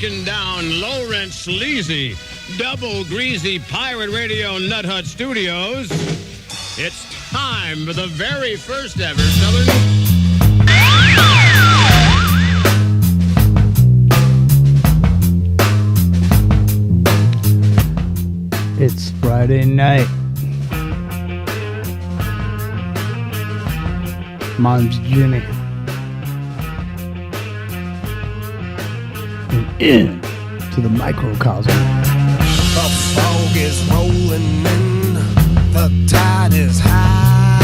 broken down, low rent, sleazy, double greasy pirate radio Nut Hut Studios, it's time for the very first ever Southern. It's Friday night. Mom's Jimmy. And in to the microcosm. The fog is rolling in, the tide is high.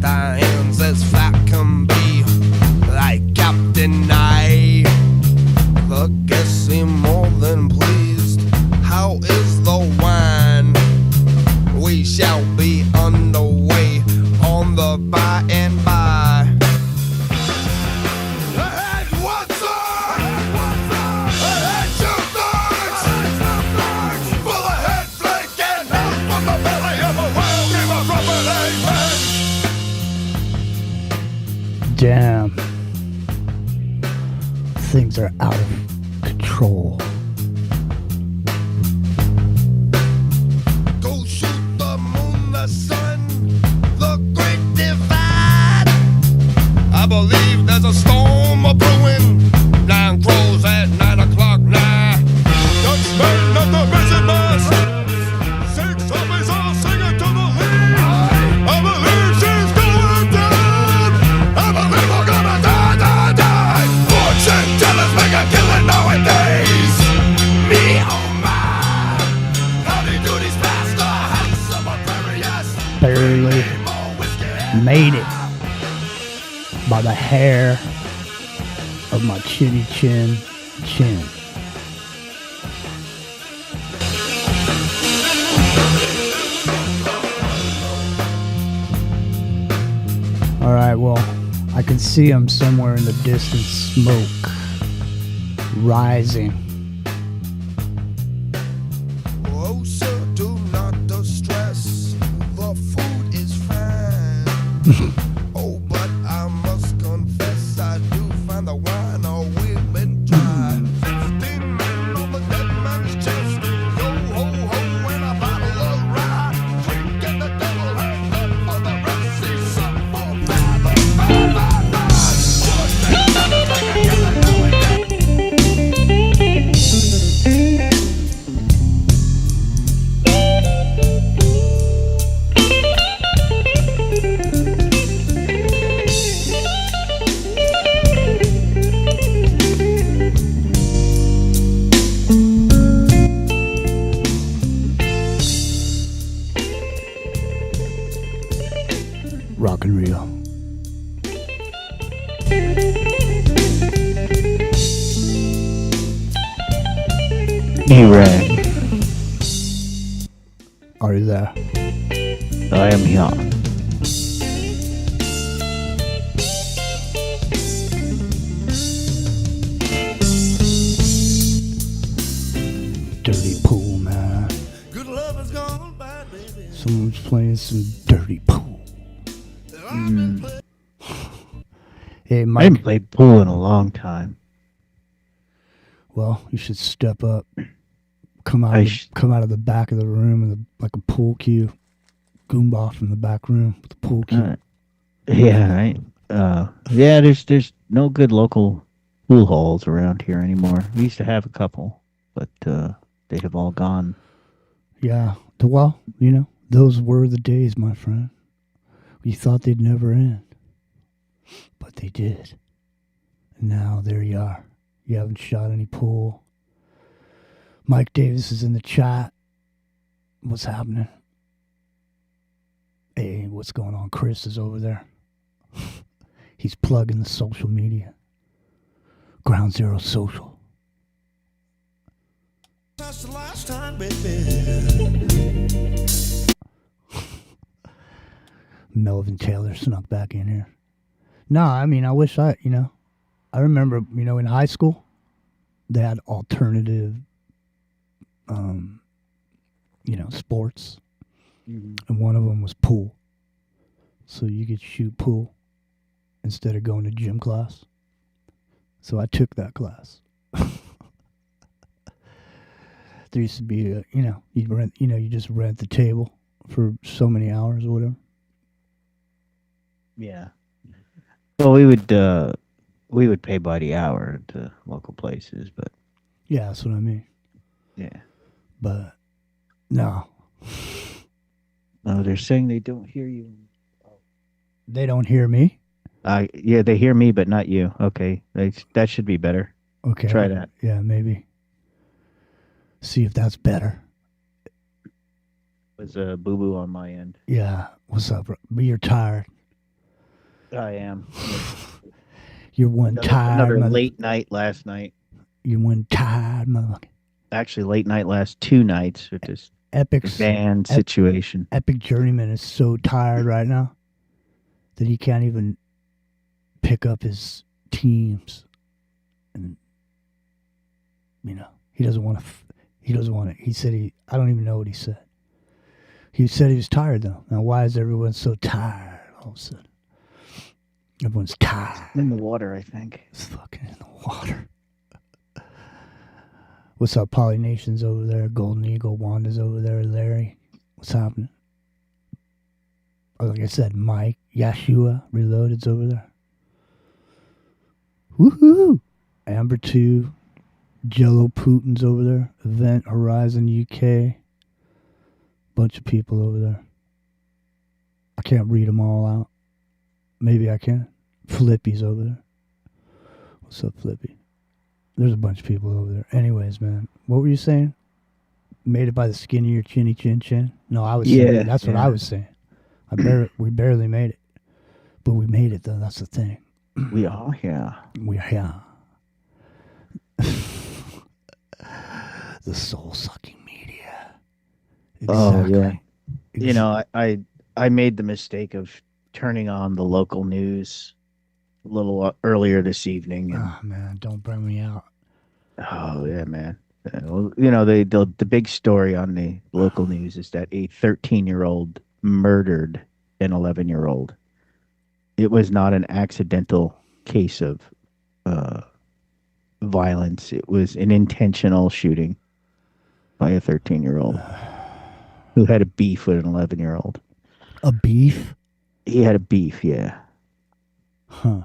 The hands as flat can be, like Captain Nite. The guests seem more than pleased. How is the wine? We shall be underway on the by and by. Ahead, what's up? Ahead, two thirds. Full of head flake and out from the belly of a whale. Give a proper amen. Damn. Things are out of control. Go shoot the moon, the sun, the great divide. I believe there's a storm a brewing. 9 crows at 9 o'clock now. Dutchman at the vision bus. 6 zombies all singing to the lead. I believe she's going down. I believe we're gonna die, die, die. Fortune tellers make a killing nowadays. Me, oh my. Howdy doodies past the house of a prairie, yes. Barely made it by the hair of my chinny chin. Alright, well, I can see him somewhere in the distance, smoke rising. Oh, sir, do not distress. The food is fine. Oh, but I must confess, I do find the wine all we've been trying. 15 men on the dead man's chest. Yo ho ho, and a bottle of rye. Drinking the devil and blood for the rest. See some for Rock and Rio. E-Rag, Are you there? I am here. Dirty pool, man. good love is gone by, baby. Someone's playing some dirty pool. Hey, I Mike. haven't played pool in a long time. Well, you should step up. Come out of the back of the room and like a pool cue. Goomba from the back room with the pool cue. Yeah, right. Yeah, there's no good local pool halls around here anymore. We used to have a couple, but they have all gone. Yeah. Well, you know, those were the days, my friend. You thought they'd never end. But they did. And now there you are. You haven't shot any pool. Mike Davis is in the chat. What's happening? Hey, what's going on? Chris is over there. He's plugging the social media. Ground Zero Social. That's the last time, baby. Melvin Taylor snuck back in here. No, I mean, I wish I remember, in high school, they had alternative, sports. Mm-hmm. And one of them was pool. So you could shoot pool instead of going to gym class. So I took that class. There used to be, you'd rent, you just rent the table for so many hours or whatever. Yeah. Well, we would pay by the hour at the local places, but Yeah, that's what I mean. yeah. But no, No, they're saying they don't hear you. they don't hear me. Yeah, they hear me, but not you. Okay, that should be better. Okay. Try that. Yeah, maybe. See if that's better. Was a boo boo on my end. Yeah. What's up, bro? But you're tired. I am. You're one tired Another mother- late night last night. You're one tired motherfucker. Actually, late night last 2 nights with this Epic van situation. Epic Journeyman is so tired right now that he can't even pick up his teams, and he doesn't want to. He doesn't want to. He said I don't even know what he said. He said he was tired though. Now why is everyone so tired all of a sudden? Everyone's tired. In the water, I think. It's fucking in the water. What's up, Polynation's over there? Golden Eagle, Wanda's over there. Larry, what's happening? Oh, like I said, Mike, Yashua, Reloaded's over there. Woohoo! Amber 2, Jello Putin's over there. Event Horizon UK. Bunch of people over there. I can't read them all out. Maybe I can. Flippy's over there. What's up, Flippy? There's a bunch of people over there. Anyways, man, what were you saying? Made it by the skin of your chinny chin chin? No, I was saying that's what I was saying. We barely made it, but we made it though. That's the thing. We are here. We're here. The soul sucking media. Oh yeah. Exactly. I made the mistake of turning on the local news a little earlier this evening. And, Oh man, don't bring me out. oh yeah, man. Well, the big story on the local news is that a 13-year-old murdered an 11-year-old. It was not an accidental case of violence. It was an intentional shooting by a 13-year-old who had a beef with an 11-year-old. A beef? He had a beef, yeah. Huh.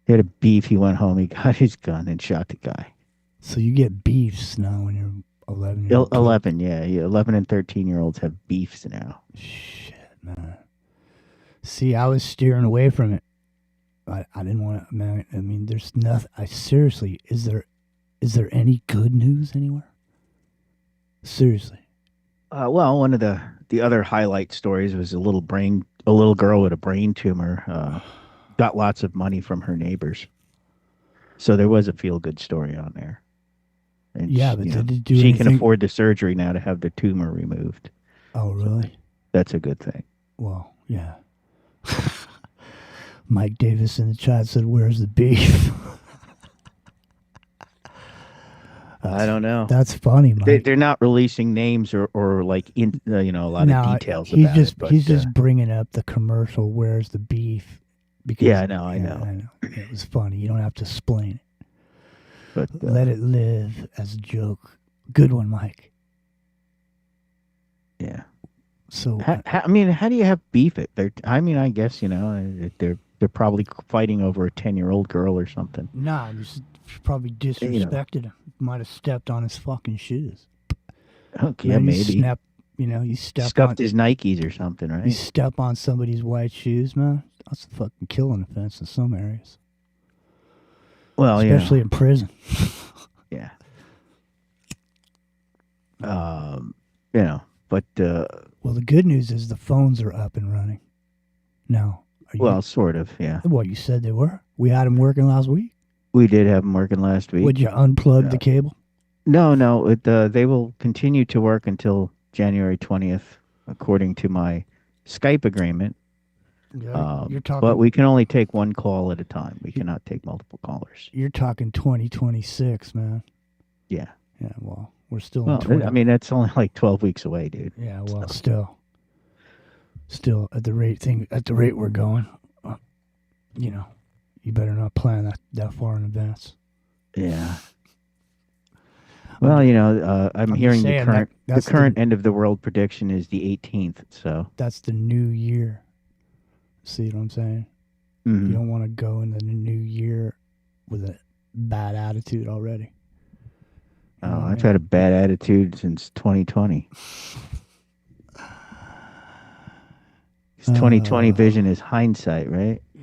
He had a beef. He went home. He got his gun and shot the guy. So you get beefs now when you're 11. 11, yeah. 11 and 13-year-olds have beefs now. Shit, man. See, I was steering away from it. I didn't want to, man. I mean, there's nothing. Seriously, is there any good news anywhere? Seriously. Well, one of the other highlight stories was a little girl with a brain tumor got lots of money from her neighbors. So there was a feel-good story on there. And yeah, but did it do she anything? can afford the surgery now to have the tumor removed. Oh, really? So that's a good thing. Well, yeah. Mike Davis in the chat said, "Where's the beef?" I don't know. That's funny, Mike. They're not releasing names or like a lot of details about it. But, he's just bringing up the commercial. Where's the beef? Because, I know. I know. It was funny. You don't have to explain it. But let it live as a joke. Good one, Mike. Yeah. So how do you have beef? I guess they're probably fighting over a 10-year-old girl or something. nah, just probably disrespected him. Might have stepped on his fucking shoes. Okay, Man, maybe. You step Scuffed on his Nikes or something, right? You step on somebody's white shoes, man. That's a fucking killing offense in some areas, Well, especially in prison. Yeah. But Well, the good news is the phones are up and running. Now, sort of, yeah. Well, you said they were. We had them working last week. We did have them working last week. Would you unplug the cable? No. They will continue to work until January 20th, according to my Skype agreement. Yeah, you're talking. But we can only take one call at a time. We cannot take multiple callers. You're talking 2026, man. Yeah. Yeah. Well, we're still. Well, in 20. that's only like 12 weeks away, dude. Yeah. Well, still at the rate we're going, you better not plan that far in advance. Yeah. Well, I'm I'm hearing just the saying current that's end of the world prediction is the 18th. So That's the new year. See what I'm saying? mhm. You don't want to go into the new year with a bad attitude already. You know what I I've mean? had a bad attitude since 2020. This 2020 vision is hindsight, right? Yeah.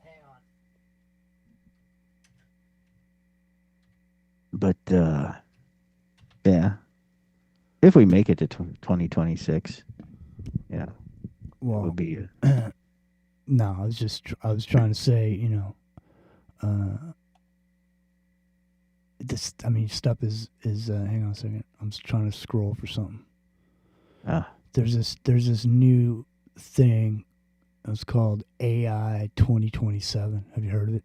Hang on. But yeah, if we make it to 2026, yeah, it Well, would be. no, I was trying to say, stuff is hang on a second. I'm just trying to scroll for something. There's this new thing. It's called AI 2027. Have you heard of it?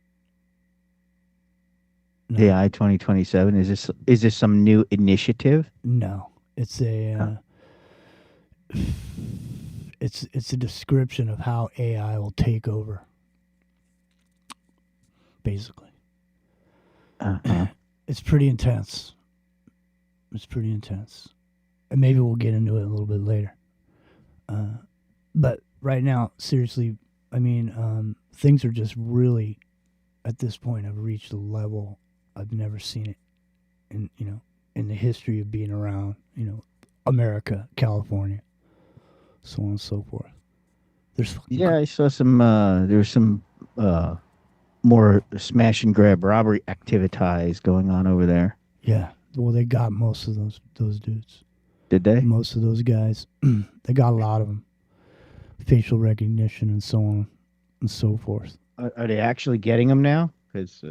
No. AI 2027. Is this some new initiative? No, it's a it's a description of how AI will take over. Basically, it's pretty intense. It's pretty intense, and maybe we'll get into it a little bit later. But right now, seriously, things are just really, at this point, have reached a level I've never seen it in the history of being around, America, California, so on and so forth. Yeah, I saw some. There's some more smash and grab robbery activities going on over there. Yeah, well, they got most of those dudes. Did they? Most of those guys, they got a lot of them. Facial recognition and so on and so forth. Are they actually getting them now? Because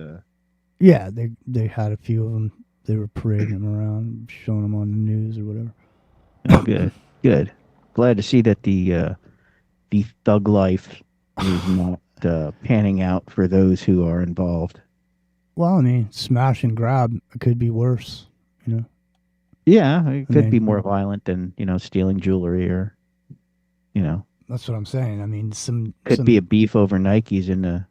yeah, they had a few of them. They were parading them around, showing them on the news or whatever. oh, good. Glad to see that the thug life is not panning out for those who are involved. Well, smash and grab could be worse, Yeah, it could be more violent than stealing jewelry or That's what I'm saying. Could be a beef over Nikes in the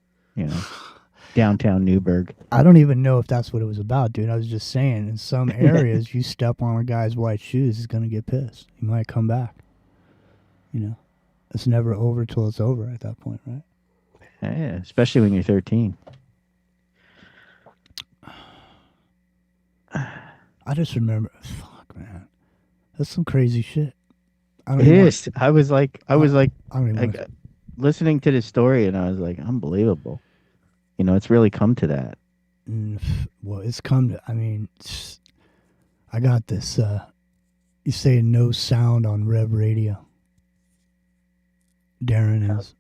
downtown Newburgh. I don't even know if that's what it was about, dude. I was just saying, in some areas, you step on a guy's white shoes, he's gonna get pissed. He might come back. It's never over till it's over at that point, right? Yeah, especially when you're 13. I just remember, fuck, man, that's some crazy shit. It is. I was like, wanna- listening to this story, and I was like, unbelievable. It's really come to that. Well, it's come to. I got this. You say no sound on Rev Radio. Darren is.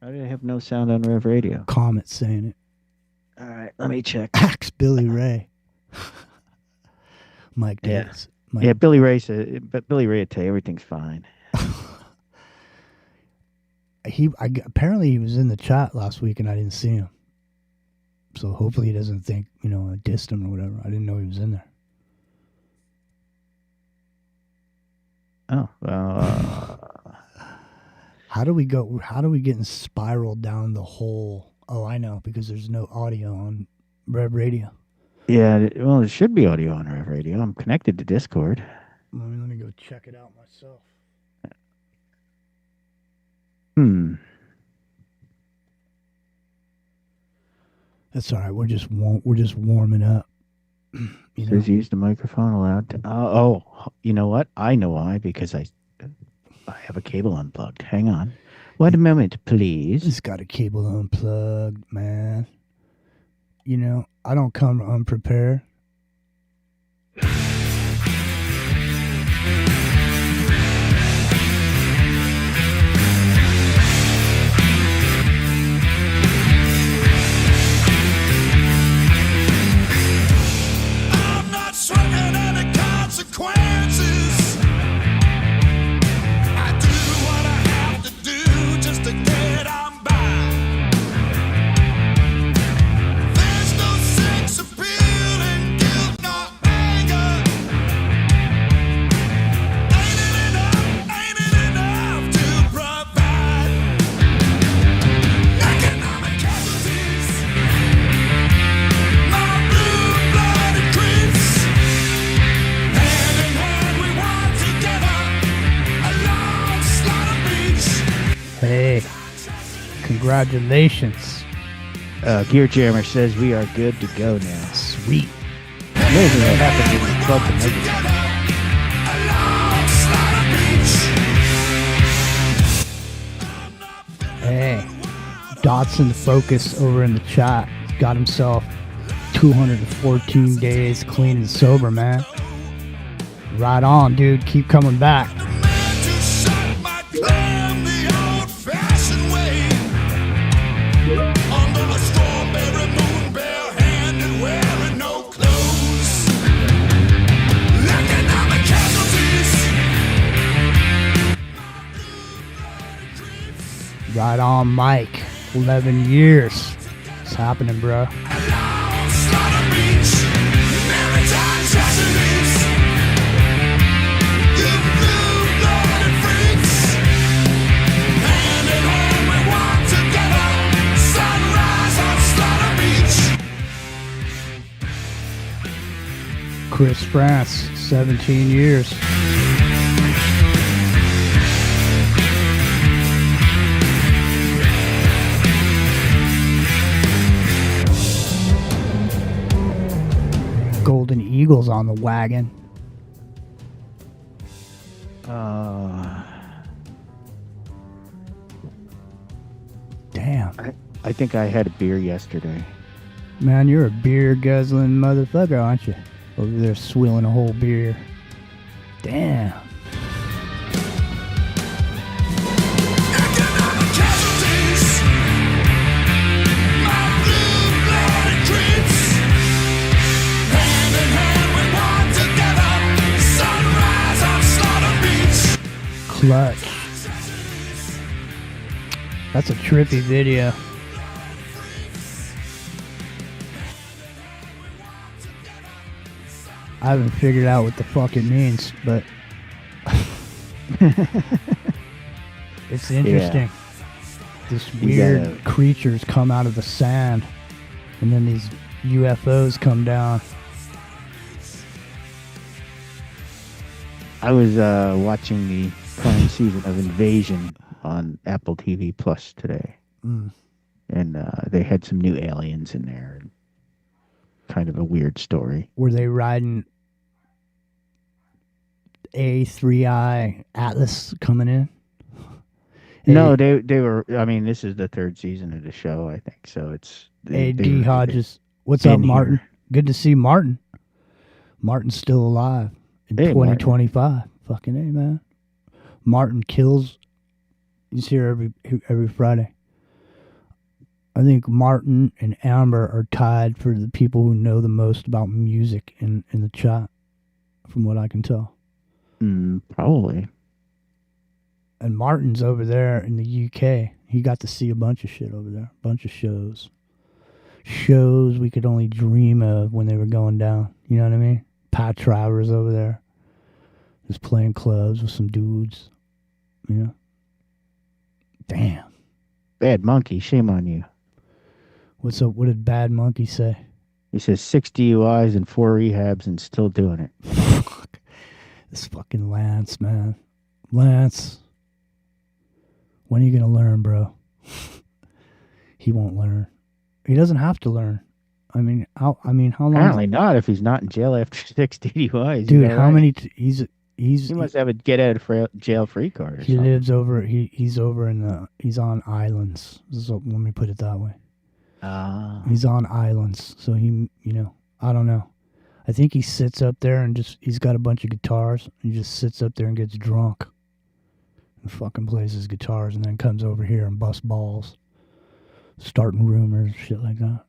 How did I have no sound on Rev Radio? Comet saying it. All right, let me check. Axe Billy Ray. Mike Davis. Mike. Yeah, Billy Ray said, but Billy Ray would tell you everything's fine. Apparently he was in the chat last week and I didn't see him. So hopefully he doesn't think, I dissed him or whatever. I didn't know he was in there. Oh, well. How do we get spiraled down the hole? Oh, I know, because there's no audio on Rev Radio. Yeah, well, there should be audio on Rev Radio. I'm connected to Discord. Let me go check it out myself. That's all right. We're just warming up. Says use the microphone allowed to. You know what? I know why, because I have a cable unplugged. Hang on. 1 moment, please. It's got a cable unplugged, man. I don't come unprepared. Swinging any consequences. I do what I have to do just to get on by. There's no sex appeal in Congratulations. Gear Jammer says we are good to go now. Sweet. Amazing what happened when we plugged the microphone. Hey, Dotson Focus over in the chat got himself 214 days clean and sober, man. Right on, dude. Keep coming back. Right on, Mike. 11 years. It's happening, bro. Chris France, 17 years. Golden Eagles on the wagon. Damn. I think I had a beer yesterday. Man, you're a beer guzzling motherfucker, aren't you? Over there swilling a whole beer. Damn. Clutch. That's a trippy video. I haven't figured out what the fuck it means, but it's interesting. Yeah. This weird creatures come out of the sand, and then these UFOs come down. I was watching the current season of Invasion on Apple TV Plus today. And they had some new aliens in there. Kind of a weird story. Were they riding A3i Atlas coming in? No, they were. I mean, this is the third season of the show, I think. So it's A.D. Hodges. What's up, Martin? Good to see Martin. Martin's still alive in 2025. Martin. Fucking A, man. Martin kills. He's here every Friday. I think Martin and Amber are tied for the people who know the most about music in the chat, from what I can tell. Probably. And Martin's over there in the UK. He got to see a bunch of shit over there. A bunch of shows. Shows we could only dream of when they were going down. You know what I mean? Pat Travers over there. Just playing clubs with some dudes. You know? Damn. Bad Monkey, shame on you. What's up? What did Bad Monkey say? He says 6 DUIs and 4 rehabs and still doing it. Fuck. This fucking Lance, man. Lance. When are you going to learn, bro? He won't learn. He doesn't have to learn. I mean, how long? Apparently not if he's not in jail after 6 DUIs. Dude, how many? He must have a get out of jail free card or he something. lives over. He's over in he's on islands. So let me put it that way. He's on islands, so he, I don't know. I think he sits up there and he's got a bunch of guitars. And he just sits up there and gets drunk, and fucking plays his guitars, and then comes over here and busts balls, starting rumors, shit like that.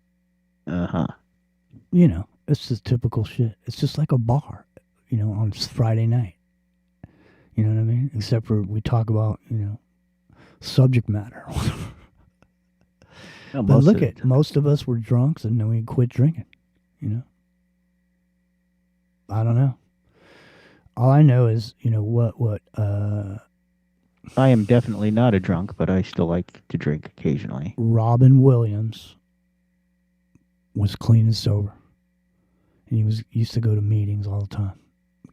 It's just typical shit. It's just like a bar, on Friday night. You know what I mean? Except for we talk about, subject matter. No, but look at most of us were drunks and then we quit drinking. I don't know. All I know is, what I am definitely not a drunk, but I still like to drink occasionally. Robin Williams was clean and sober. And he used to go to meetings all the time.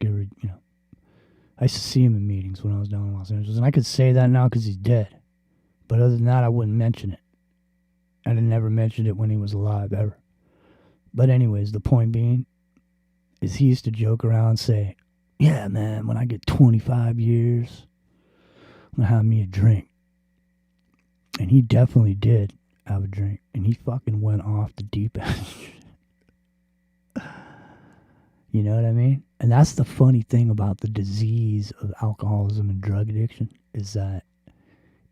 I used to see him in meetings when I was down in Los Angeles. And I could say that now because he's dead. But other than that, I wouldn't mention it. And I never mentioned it when he was alive, ever. But anyways, the point being is he used to joke around and say, yeah, man, when I get 25 years, I'm going to have me a drink. And he definitely did have a drink. And he fucking went off the deep end. You know what I mean? And that's the funny thing about the disease of alcoholism and drug addiction is that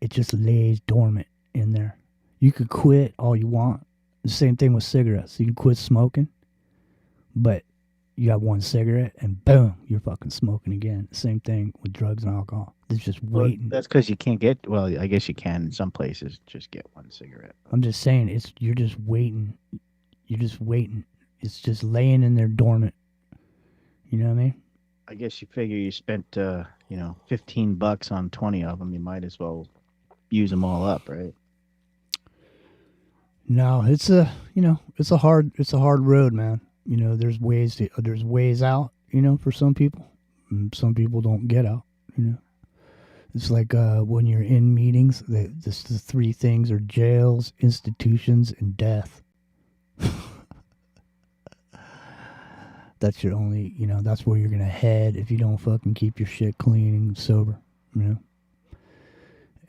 it just lays dormant in there. You could quit all you want. The same thing with cigarettes. You can quit smoking, but you have one cigarette and boom, you're fucking smoking again. Same thing with drugs and alcohol. It's just waiting. Well, that's because you can't get. Well, I guess you can in some places. Just get one cigarette. I'm just saying, you're just waiting. You're just waiting. It's just laying in there dormant. You know what I mean? I guess you figure you spent, $15 on 20 of them. You might as well use them all up, right? No, it's a hard road, man. You know, there's ways out, for some people. And some people don't get out, It's like when you're in meetings, the three things are jails, institutions, and death. That's your only, that's where you're going to head if you don't fucking keep your shit clean and sober,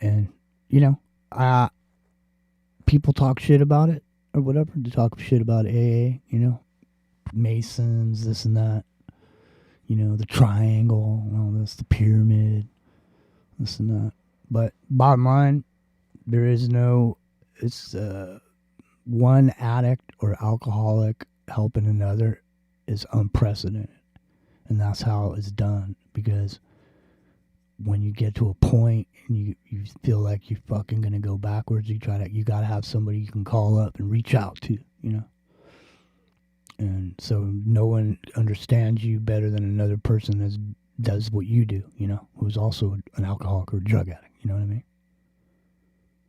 And, people talk shit about it or whatever. They talk shit about AA, Masons, this and that, the triangle and all this, the pyramid, this and that. But bottom line, there is it's one addict or alcoholic helping another is unprecedented. And that's how it's done. Because when you get to a point and you feel like you're fucking gonna go backwards, you gotta have somebody you can call up and reach out to, And so no one understands you better than another person that does what you do, who's also an alcoholic or a drug addict. You know what I mean?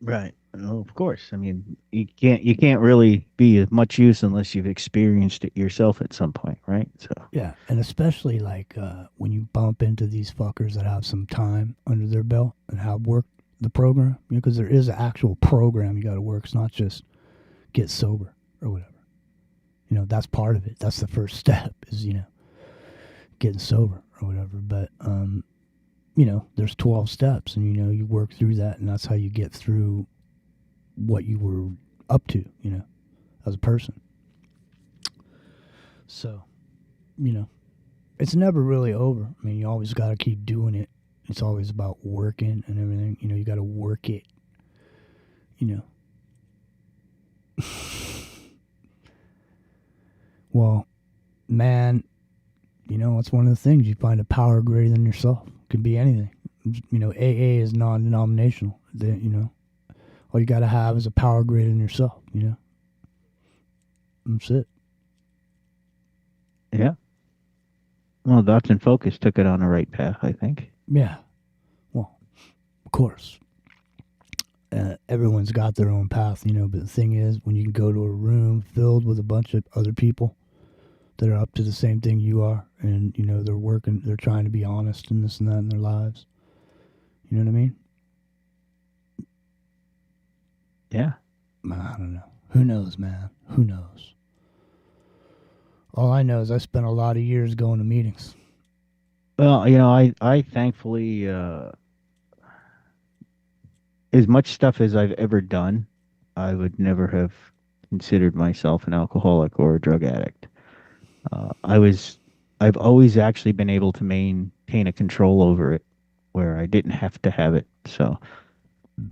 Right. Well, of course. I mean, you can't really be of much use unless you've experienced it yourself at some point, right? So yeah, and especially like when you bump into these fuckers that have some time under their belt and have worked the program, because there is an actual program you got to work. It's not just get sober or whatever. That's part of it. That's the first step is getting sober or whatever. But there's 12 steps, and you work through that, and that's how you get through what you were up to, as a person. So, it's never really over. I mean, you always got to keep doing it. It's always about working and everything. You got to work it, Well, man, it's one of the things. You find a power greater than yourself. It could be anything. AA is non-denominational. All you got to have is a power greater than yourself, That's it. yeah. Well, Dots and Focus took it on the right path, I think. Yeah. Well, of course. Everyone's got their own path, but the thing is, when you go to a room filled with a bunch of other people that are up to the same thing you are, and, they're trying to be honest and this and that in their lives. You know what I mean? Yeah. I don't know. Who knows, man? Who knows? All I know is I spent a lot of years going to meetings. Well, I thankfully, as much stuff as I've ever done, I would never have considered myself an alcoholic or a drug addict. I've always actually been able to maintain a control over it where I didn't have to have it. So,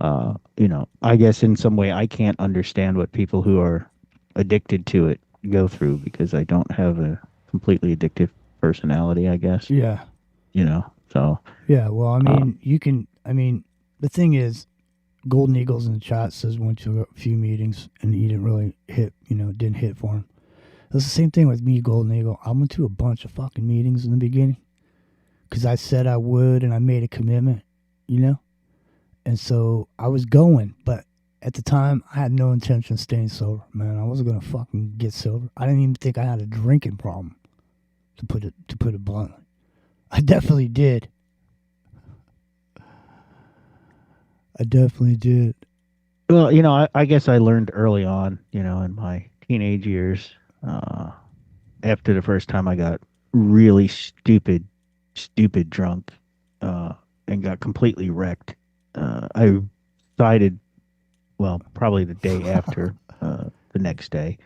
I guess in some way I can't understand what people who are addicted to it go through because I don't have a completely addictive personality, I guess. Yeah. So. Yeah, well, the thing is, Golden Eagles in the chat says went to a few meetings and he didn't really hit, didn't hit for him. It's the same thing with me, Golden Eagle. I went to a bunch of fucking meetings in the beginning because I said I would and I made a commitment, And so I was going, but at the time I had no intention of staying sober, man. I wasn't going to fucking get sober. I didn't even think I had a drinking problem, to put it bluntly. I definitely did. Well, I guess I learned early on, in my teenage years, uh, after the first time I got really stupid drunk, and got completely wrecked. I decided, well, probably the day after, the next day,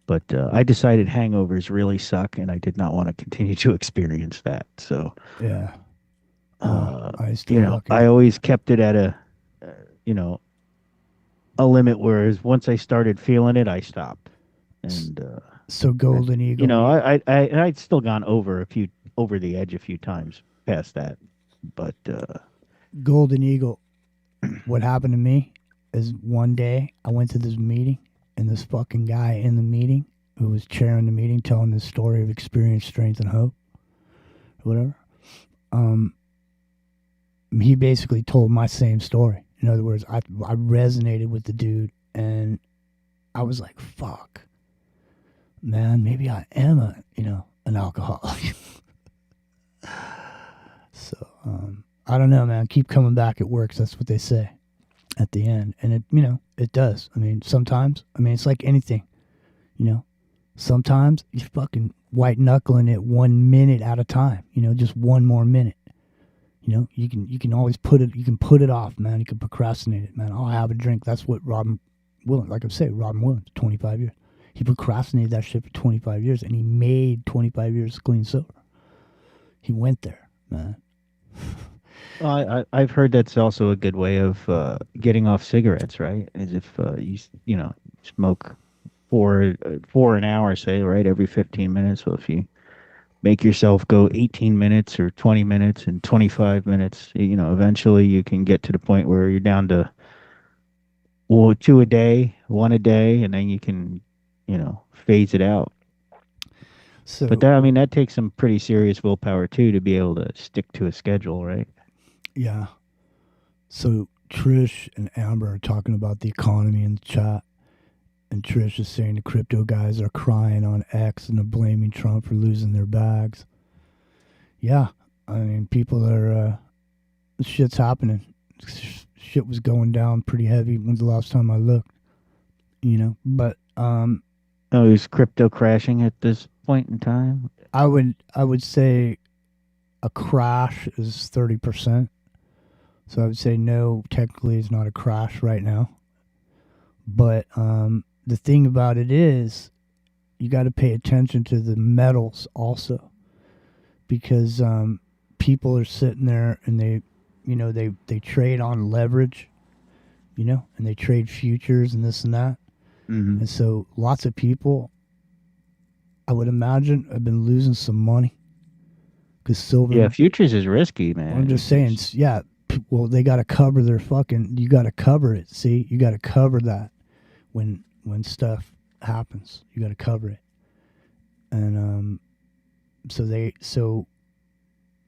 but I decided hangovers really suck, and I did not want to continue to experience that. So, Yeah. Well, I used to I fucking. always kept it at uh, you know, a limit. Whereas once I started feeling it, I stopped. And So Golden Eagle. and I'd still gone over the edge a few times past that, but Golden Eagle. What happened to me is one day I went to this meeting, and this fucking guy in the meeting who was chairing the meeting telling this story of experience, strength, and hope, or whatever. He basically told my same story. In other words, I resonated with the dude, and I was like, "Fuck, man, maybe I am an alcoholic." So I don't know, man. Keep coming back. It works. That's what they say at the end, and it does. I mean, sometimes. I mean, it's like anything. Sometimes you're fucking white knuckling it 1 minute at a time. Just one more minute. You can always put it. You can put it off, man. You can procrastinate it, man. I'll have a drink. That's what Robin Williams, like I say, Robin Williams, 25 years. He procrastinated that shit for 25 years, and he made 25 years clean sober. He went there, man. well, I've heard that's also a good way of getting off cigarettes, right? As if you smoke four an hour, say, right, every 15 minutes. So if you make yourself go 18 minutes or 20 minutes and 25 minutes, eventually you can get to the point where you're down to, well, two a day, one a day, and then you can, phase it out. So, But that takes some pretty serious willpower too to be able to stick to a schedule, right? yeah. So Trish and Amber are talking about the economy in the chat. And Trish is saying the crypto guys are crying on X and they're blaming Trump for losing their bags. Yeah. I mean, people are, shit's happening. Shit was going down pretty heavy when the last time I looked, But, Oh, is crypto crashing at this point in time? I would say a crash is 30%. So I would say no, technically it's not a crash right now. But the thing about it is you got to pay attention to the metals also, because people are sitting there and they trade on leverage, and they trade futures and this and that. Mm-hmm. And so lots of people, I would imagine, have been losing some money because silver. Yeah, futures is risky, man. I'm just saying, yeah. Well, they got to cover their fucking. You got to cover it. See, you got to cover that when stuff happens. You got to cover it. And so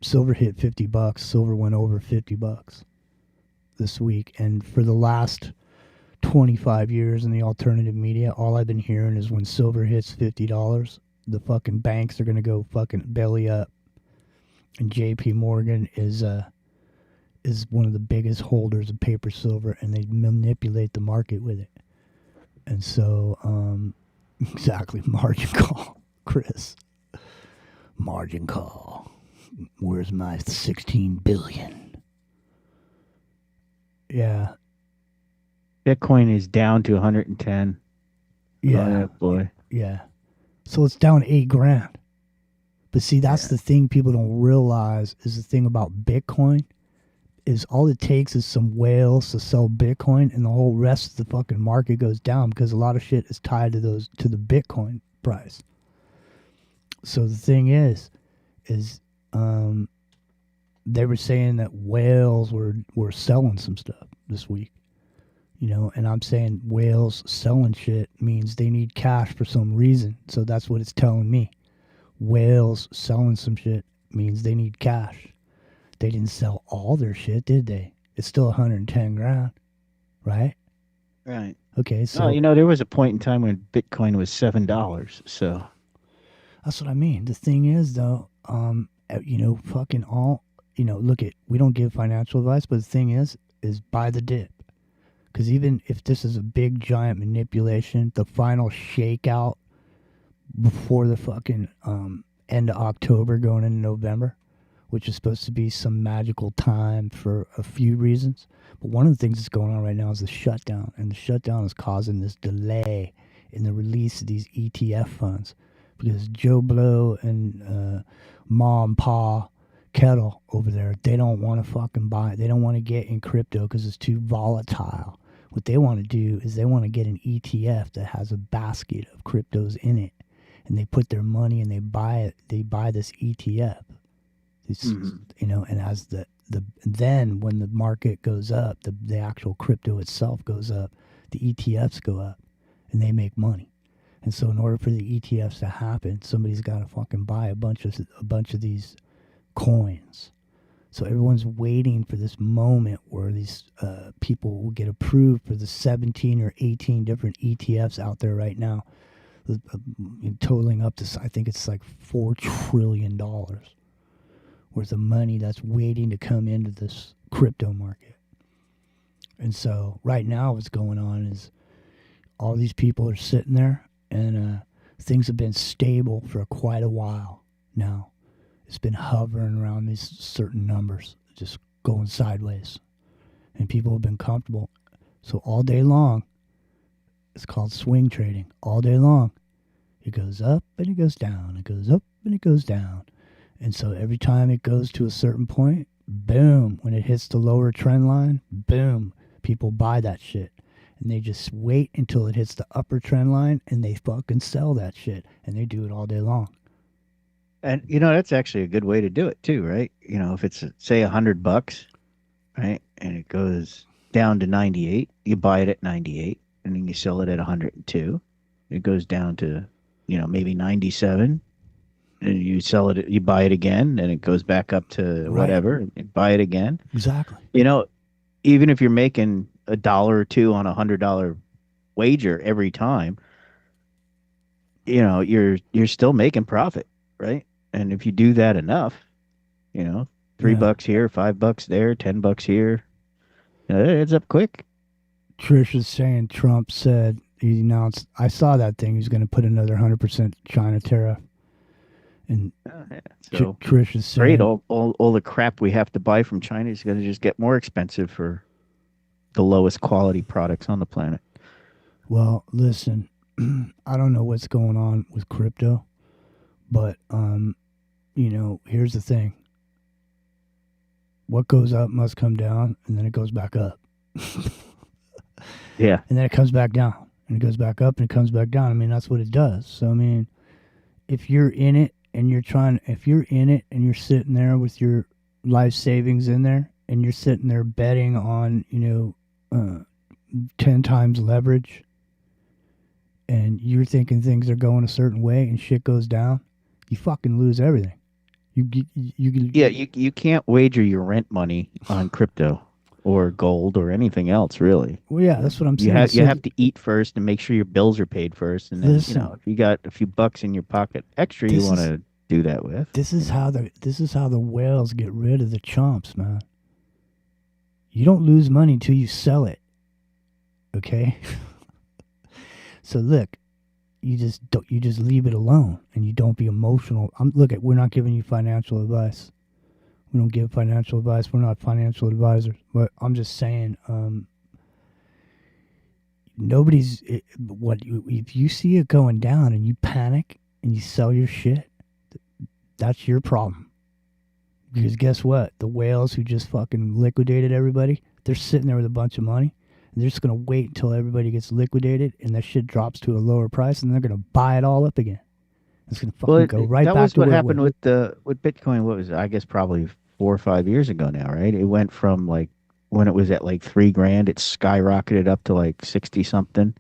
silver hit $50. Silver went over $50 this week, and for the last 25 years in the alternative media, all I've been hearing is when silver hits $50, the fucking banks are gonna go fucking belly up, and J.P. Morgan is one of the biggest holders of paper silver, and they manipulate the market with it. And so, exactly, margin call, Chris. Margin call. Where's my 16 billion? Yeah. Bitcoin is down to 110. Yeah. Oh, boy. Yeah. So it's down $8,000. But see, that's the thing people don't realize is the thing about Bitcoin is all it takes is some whales to sell Bitcoin, and the whole rest of the fucking market goes down because a lot of shit is tied to the Bitcoin price. So the thing is they were saying that whales were selling some stuff this week, and I'm saying whales selling shit means they need cash for some reason. So that's what it's telling me. Whales selling some shit means they need cash. They didn't sell all their shit, did they? It's still $110,000, right? Right. Okay, so there was a point in time when Bitcoin was $7. So that's what I mean. The thing is, though, fucking all, look at, we don't give financial advice, but the thing is buy the dip, Because even if this is a big giant manipulation, the final shakeout before the fucking end of October going into November, which is supposed to be some magical time for a few reasons. But one of the things that's going on right now is the shutdown, and the shutdown is causing this delay in the release of these ETF funds because Joe Blow and Mom, Pa, Kettle over there, they don't want to fucking buy it. They don't want to get in crypto because it's too volatile. What they want to do is they want to get an ETF that has a basket of cryptos in it, and they put their money and they buy it. They buy this ETF. You know, and as the then when the market goes up, the actual crypto itself goes up, the ETFs go up, and they make money. And so in order for the ETFs to happen, somebody's got to fucking buy a bunch of these coins. So everyone's waiting for this moment where these people will get approved for the 17 or 18 different ETFs out there right now, totaling up to, I think it's like $4 trillion worth of money that's waiting to come into this crypto market. And so right now what's going on is all these people are sitting there, and things have been stable for quite a while now. It's been hovering around these certain numbers, just going sideways. And people have been comfortable. So all day long, it's called swing trading. All day long, it goes up and it goes down. It goes up and it goes down. And so every time it goes to a certain point, boom, when it hits the lower trend line, boom, people buy that shit. And they just wait until it hits the upper trend line and they fucking sell that shit. And they do it all day long. And that's actually a good way to do it too, right? If it's say $100, right, and it goes down to 98, you buy it at 98, and then you sell it at 102. It goes down to, maybe 97, and you sell it, you buy it again, and it goes back up to whatever, and you buy it again. Exactly. Even if you're making $1 or $2 on $100 wager every time, you're still making profit, right? And if you do that enough, $3 here, $5 there, $10 here, it adds up quick. Trish is saying Trump said he announced. I saw that thing. He's going to put another 100% China tariff. And so Trish is saying, great. All the crap we have to buy from China is going to just get more expensive for the lowest quality products on the planet. Well, listen, I don't know what's going on with crypto, but here's the thing. What goes up must come down, and then it goes back up. Yeah. And then it comes back down, and it goes back up, and it comes back down. I mean, that's what it does. So, I mean, if you're in it and you're sitting there with your life savings in there, and you're sitting there betting on, 10 times leverage, and you're thinking things are going a certain way and shit goes down, you fucking lose everything. You can't wager your rent money on crypto or gold or anything else, really. Well, yeah, that's what I'm saying. You have to eat first and make sure your bills are paid first, and then if you got a few bucks in your pocket extra, you want to do that with. This is how the whales get rid of the chumps, man. You don't lose money until you sell it. Okay? So look, you just leave it alone and you don't be emotional. We're not giving you financial advice. We don't give financial advice. We're not financial advisors. But I'm just saying, if you see it going down and you panic and you sell your shit, that's your problem. Because guess what? The whales who just fucking liquidated everybody, they're sitting there with a bunch of money. And they're just going to wait until everybody gets liquidated and that shit drops to a lower price, and they're going to buy it all up again. It's going to fucking go right back to where it was. That was what happened with Bitcoin. What was it? I guess probably 4 or 5 years ago now, right? It went from when it was at $3,000, it skyrocketed up to 60 something,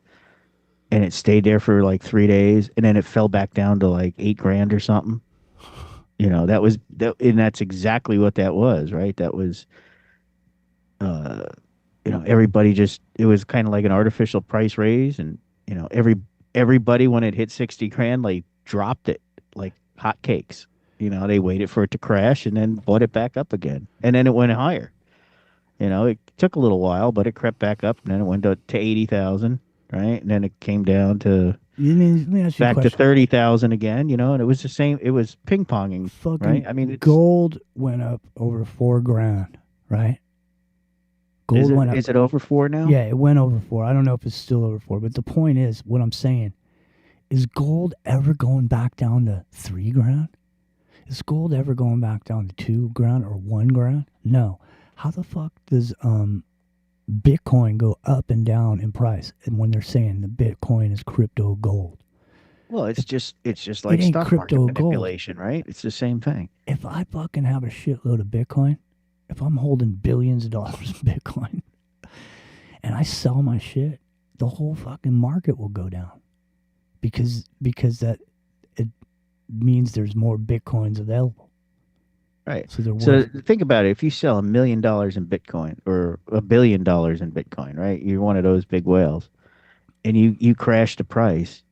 and it stayed there for 3 days, and then it fell back down to $8,000 or something. And that's exactly what that was, right? That was, everybody it was kind of like an artificial price raise, and everybody when it hit 60 grand, dropped it like hotcakes. They waited for it to crash and then bought it back up again, and then it went higher. It took a little while, but it crept back up, and then it went to 80,000, right? And then it came down to Let me ask you a back to question. 30,000 again, and it was the same. It was ping ponging, right? Fucking I mean, gold went up over 4 grand, right? is Gold it went up. is it over 4 now? Yeah, it went over 4. I don't know if it's still over 4, but the point is, what I'm saying is, gold ever going back down to 3 grand? Is gold ever going back down to 2 grand or 1 grand? No. How the fuck does Bitcoin go up and down in price? And when they're saying the Bitcoin is crypto gold, Well, it's just it like ain't stock market crypto gold. manipulation, right? It's the same thing. If I fucking have a shitload of Bitcoin, if I'm holding billions of dollars of Bitcoin, and I sell my shit, the whole fucking market will go down, because that it means there's more Bitcoins available. Right. So they're So worth. think about it. If you sell $1 million in Bitcoin or $1 billion in Bitcoin, right? You're one of those big whales, and you crash the price.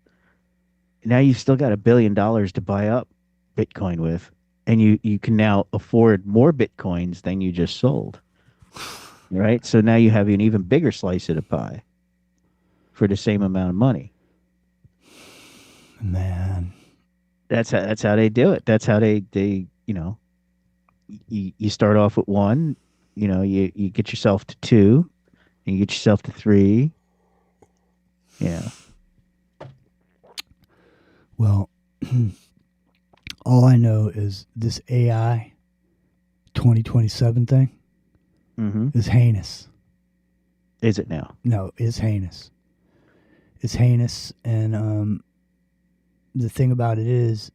Now you've still got $1 billion to buy up Bitcoin with, and you can now afford more Bitcoins than you just sold. Right. So now you have an even bigger slice of the pie for the same amount of money. Man, That's how they do it. That's how you start off with one, you get yourself to two, and you get yourself to three. Yeah. well, all I know is this AI 2027 thing Mm-hmm. is heinous. Is it now? No, it's heinous. It's heinous, and the thing about it is,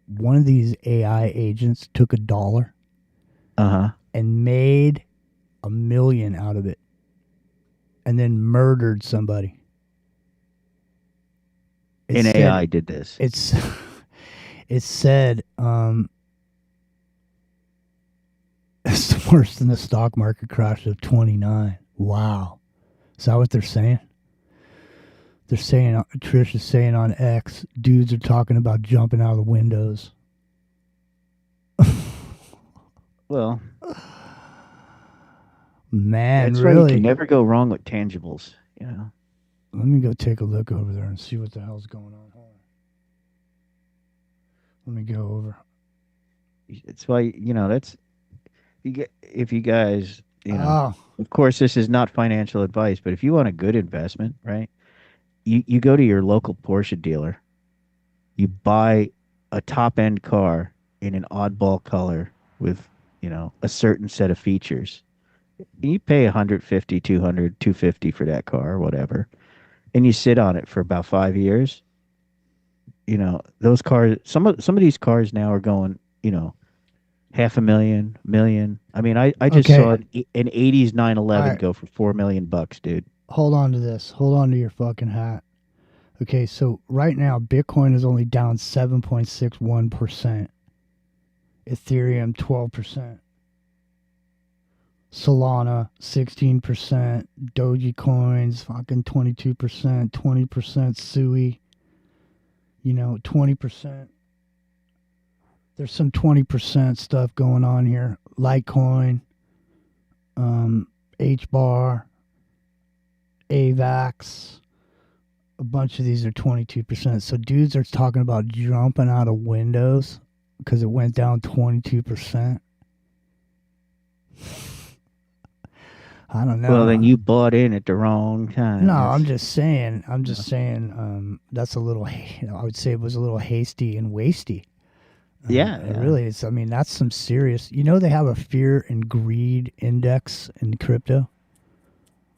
one of these AI agents took $1 Uh-huh. and made $1 million out of it, and then murdered somebody. It An said, AI did this. It's it said it's worse than the stock market crash of 29. Wow. Is that what they're saying? They're saying, Trish is saying on X, dudes are talking about jumping out of the windows. Well, Man, that's why you really? can never go wrong with tangibles. Let me go take a look over there and see what the hell's going on. Hold on. Let me go over. It's why, that's if you guys, Oh, of course this is not financial advice, but if you want a good investment, right? You go to your local Porsche dealer, you buy a top end car in an oddball color with, a certain set of features. You pay 150, 200, 250 for that car or whatever, and you sit on it for about 5 years. Those cars, some of these cars now are going, half a million, million. I mean, I just okay. saw an 80s 911 All right. go for $4 million, dude. Hold on to this. Hold on to your fucking hat. Okay, so right now, Bitcoin is only down 7.61%. Ethereum, 12%. Solana, 16%. Doji coins, fucking 22%. 20% Sui, 20%. There's some 20% stuff going on here. Litecoin, HBAR, AVAX. A bunch of these are 22%. So dudes are talking about jumping out of windows because it went down 22%. I don't know. Well, then you bought in at the wrong time. No, I'm just saying. That's a little. I would say it was a little hasty and wasty. Yeah, It really is. I mean, that's some serious. They have a fear and greed index in crypto.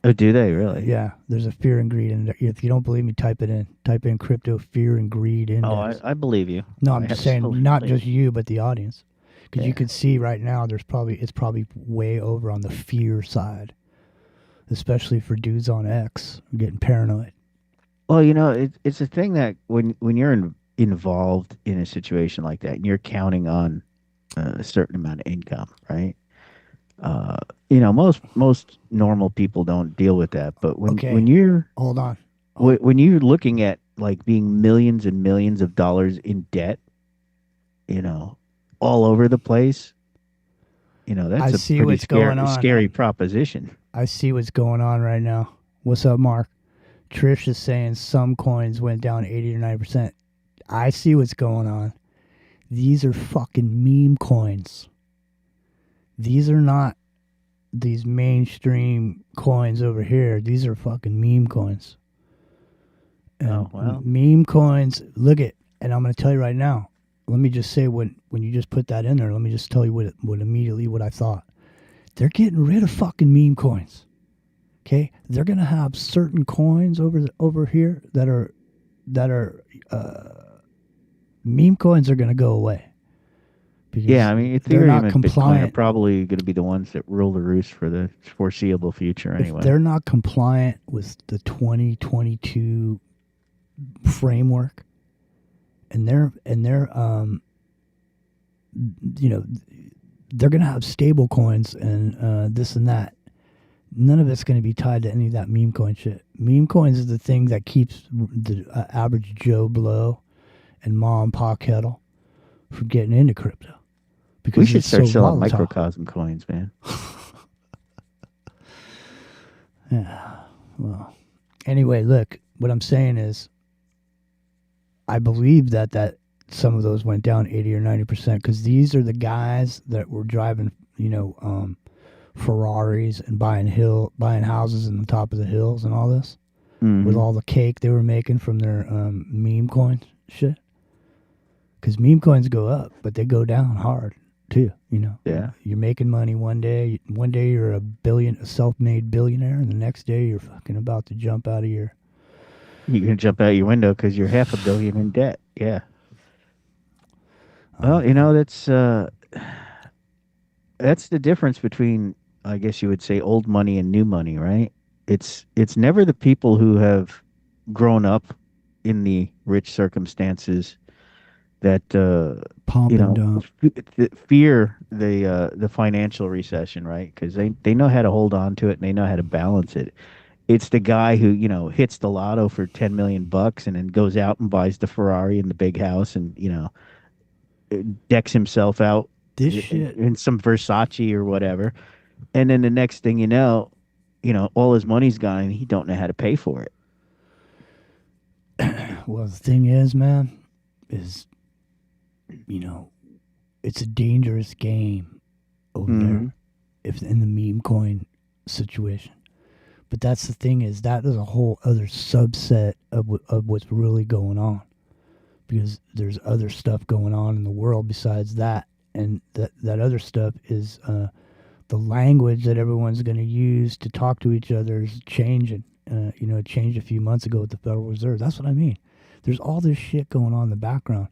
Oh, do they really? Yeah, there's a fear and greed index. If you don't believe me, type it in. Type in crypto fear and greed index. Oh, I believe you. No, I'm just saying, not just you, but the audience, because you Yeah. can see right now it's probably way over on the fear side, especially for dudes on X getting paranoid. Well, it's a thing that when you're involved in a situation like that, and you're counting on a certain amount of income, right? Uh, most normal people don't deal with that, but when Okay. when you're Hold on. when you're looking at like being millions and millions of dollars in debt, all over the place, that's I a see pretty what's going on. scary proposition. I see what's going on right now. What's up, Mark? Trish is saying some coins went down 80 or 90%. I see what's going on. These are fucking meme coins. These are not these mainstream coins over here. These are fucking meme coins. And meme coins, look at, and I'm going to tell you right now, let me just say when you just put that in there, let me just tell you what immediately what I thought. They're getting rid of fucking meme coins. Okay? They're going to have certain coins over here that are meme coins are going to go away. Yeah, I mean, Ethereum and Bitcoin are probably going to be the ones that rule the roost for the foreseeable future anyway. If they're not compliant with the 2022 framework, and they're they're going to have stable coins and this and that. None of it's going to be tied to any of that meme coin shit. Meme coins is the thing that keeps the average Joe Blow and Ma and Pa Kettle from getting into crypto. Because we should start selling volatile. microcosm coins, man. Yeah. Well, anyway, look, what I'm saying is I believe that some of those went down 80 or 90% because these are the guys that were driving, Ferraris and buying houses in the top of the hills and all this with all the cake they were making from their meme coin shit. Because meme coins go up, but they go down hard too. Yeah. You're making money one day. One day you're a self-made billionaire, and the next day you're fucking about to jump out of your. You're gonna jump out your window because you're $500 million in debt. Yeah. Well, that's the difference between, I guess you would say, old money and new money, right? It's never the people who have grown up in the rich circumstances that fear the financial recession, right? Because they know how to hold on to it and they know how to balance it. It's the guy who hits the lotto for $10 million and then goes out and buys the Ferrari and the big house and decks himself out in some Versace or whatever, and then the next thing all his money's gone and he don't know how to pay for it. Well, the thing is, man, it's a dangerous game over there, if in the meme coin situation. But that's the thing is that is a whole other subset of what's really going on, because there's other stuff going on in the world besides that, and that other stuff is the language that everyone's going to use to talk to each other is changing. It changed a few months ago with the Federal Reserve. That's what I mean. There's all this shit going on in the background.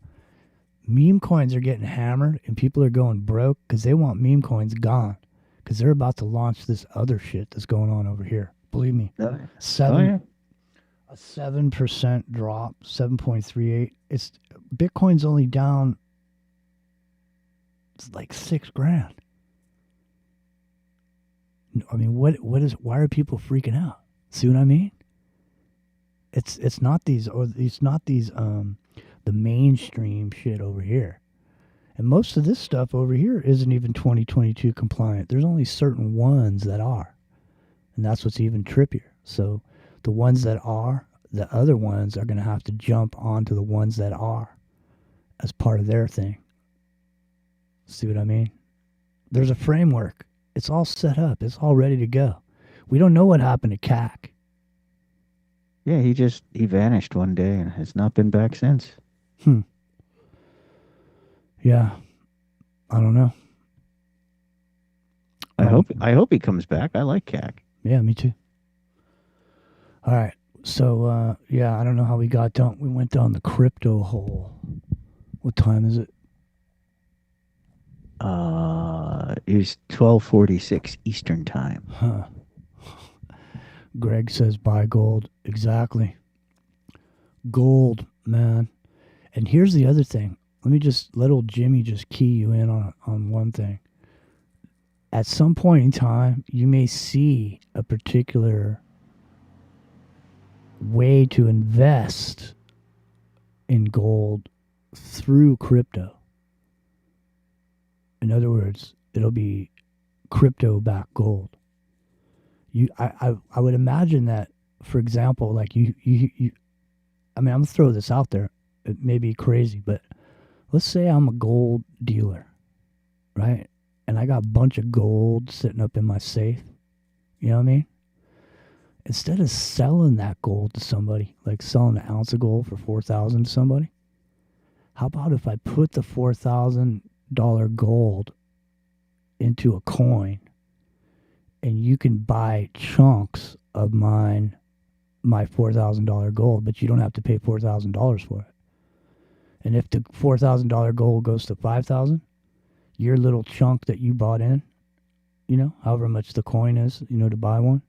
Meme coins are getting hammered, and people are going broke because they want meme coins gone, because they're about to launch this other shit that's going on over here. Believe me, a 7% drop, 7.38. It's Bitcoin's only down. It's like $6,000. I mean, why are people freaking out? See what I mean? It's not the mainstream shit over here. And most of this stuff over here isn't even 2022 compliant. There's only certain ones that are. And that's what's even trippier. So the ones that are, the other ones are going to have to jump onto the ones that are as part of their thing. See what I mean? There's a framework. It's all set up. It's all ready to go. We don't know what happened to CAC. Yeah, he vanished one day and has not been back since. Yeah. I don't know. I hope he comes back. I like CAC. Yeah, me too. All right. So, I don't know how we went down the crypto hole. What time is it? It was 12:46 Eastern time. Huh. Greg says buy gold. Exactly. Gold, man. And here's the other thing. Let old Jimmy just key you in on one thing. At some point in time, you may see a particular way to invest in gold through crypto. In other words, it'll be crypto-backed gold. I would imagine that, for example, like you I mean, I'm gonna throw this out there. It may be crazy, but let's say I'm a gold dealer, right? And I got a bunch of gold sitting up in my safe. You know what I mean? Instead of selling that gold to somebody, like selling an ounce of gold for $4,000 to somebody, how about if I put the $4,000 gold into a coin, and you can buy chunks of my $4,000 gold, but you don't have to pay $4,000 for it. And if the $4,000 gold goes to $5,000, your little chunk that you bought in, however much the coin is, to buy one,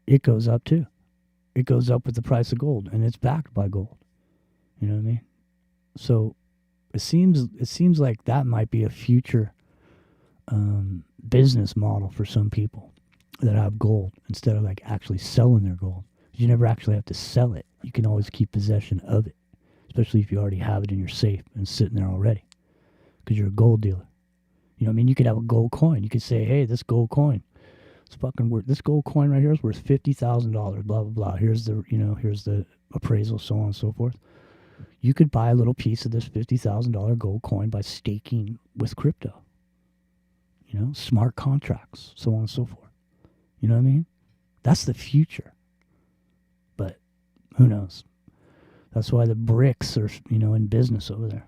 it goes up too. It goes up with the price of gold, and it's backed by gold. You know what I mean? So it seems like that might be a future business model for some people that have gold, instead of like actually selling their gold. You never actually have to sell it. You can always keep possession of it, especially if you already have it in your safe and sitting there already, because you're a gold dealer. You know what I mean? You could have a gold coin. You could say, hey, this gold coin, it's fucking worth, this gold coin right here is worth $50,000, blah, blah, blah. Here's the appraisal, so on and so forth. You could buy a little piece of this $50,000 gold coin by staking with crypto. Smart contracts, so on and so forth. You know what I mean? That's the future. But who knows? That's why the BRICS are, in business over there.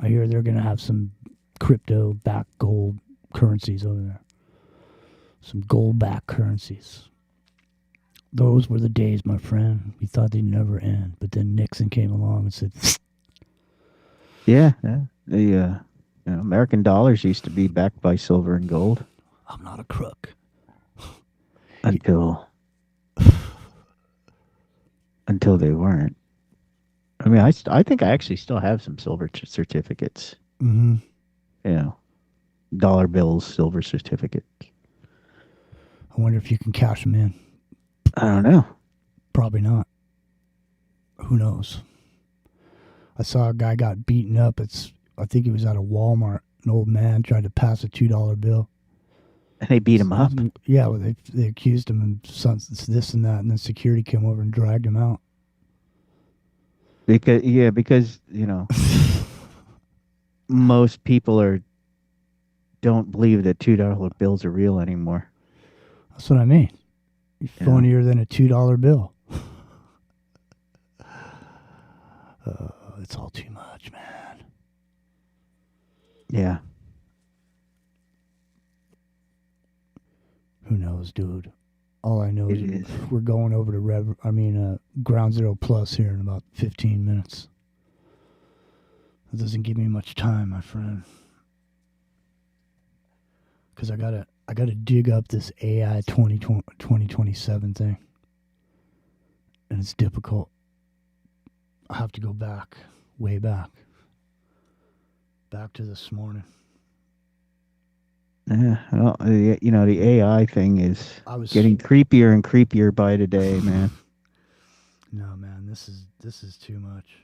I hear they're going to have some crypto-backed gold currencies over there. Some gold-backed currencies. Those were the days, my friend. We thought they'd never end. But then Nixon came along and said... Yeah. The American dollars used to be backed by silver and gold. I'm not a crook. Until they weren't. I mean, I think I actually still have some silver certificates. Mm-hmm. Dollar bills, silver certificates. I wonder if you can cash them in. I don't know. Probably not. Who knows? I saw a guy got beaten up. I think he was at a Walmart. An old man tried to pass a $2 bill. And they beat him up? Yeah, well, they accused him of this and that, and then security came over and dragged him out. Because most people don't believe that $2 bills are real anymore. That's what I mean. Phonier than a $2 bill. It's all too much, man. Yeah. Who knows, dude? All I know is we're going over to Ground Zero Plus here in about 15 minutes. That doesn't give me much time, my friend. Because I gotta dig up this AI 2027 thing. And it's difficult. I have to go back, way back. Back to this morning. Yeah, well, the AI thing is getting creepier and creepier by the day, man. No, man, this is too much.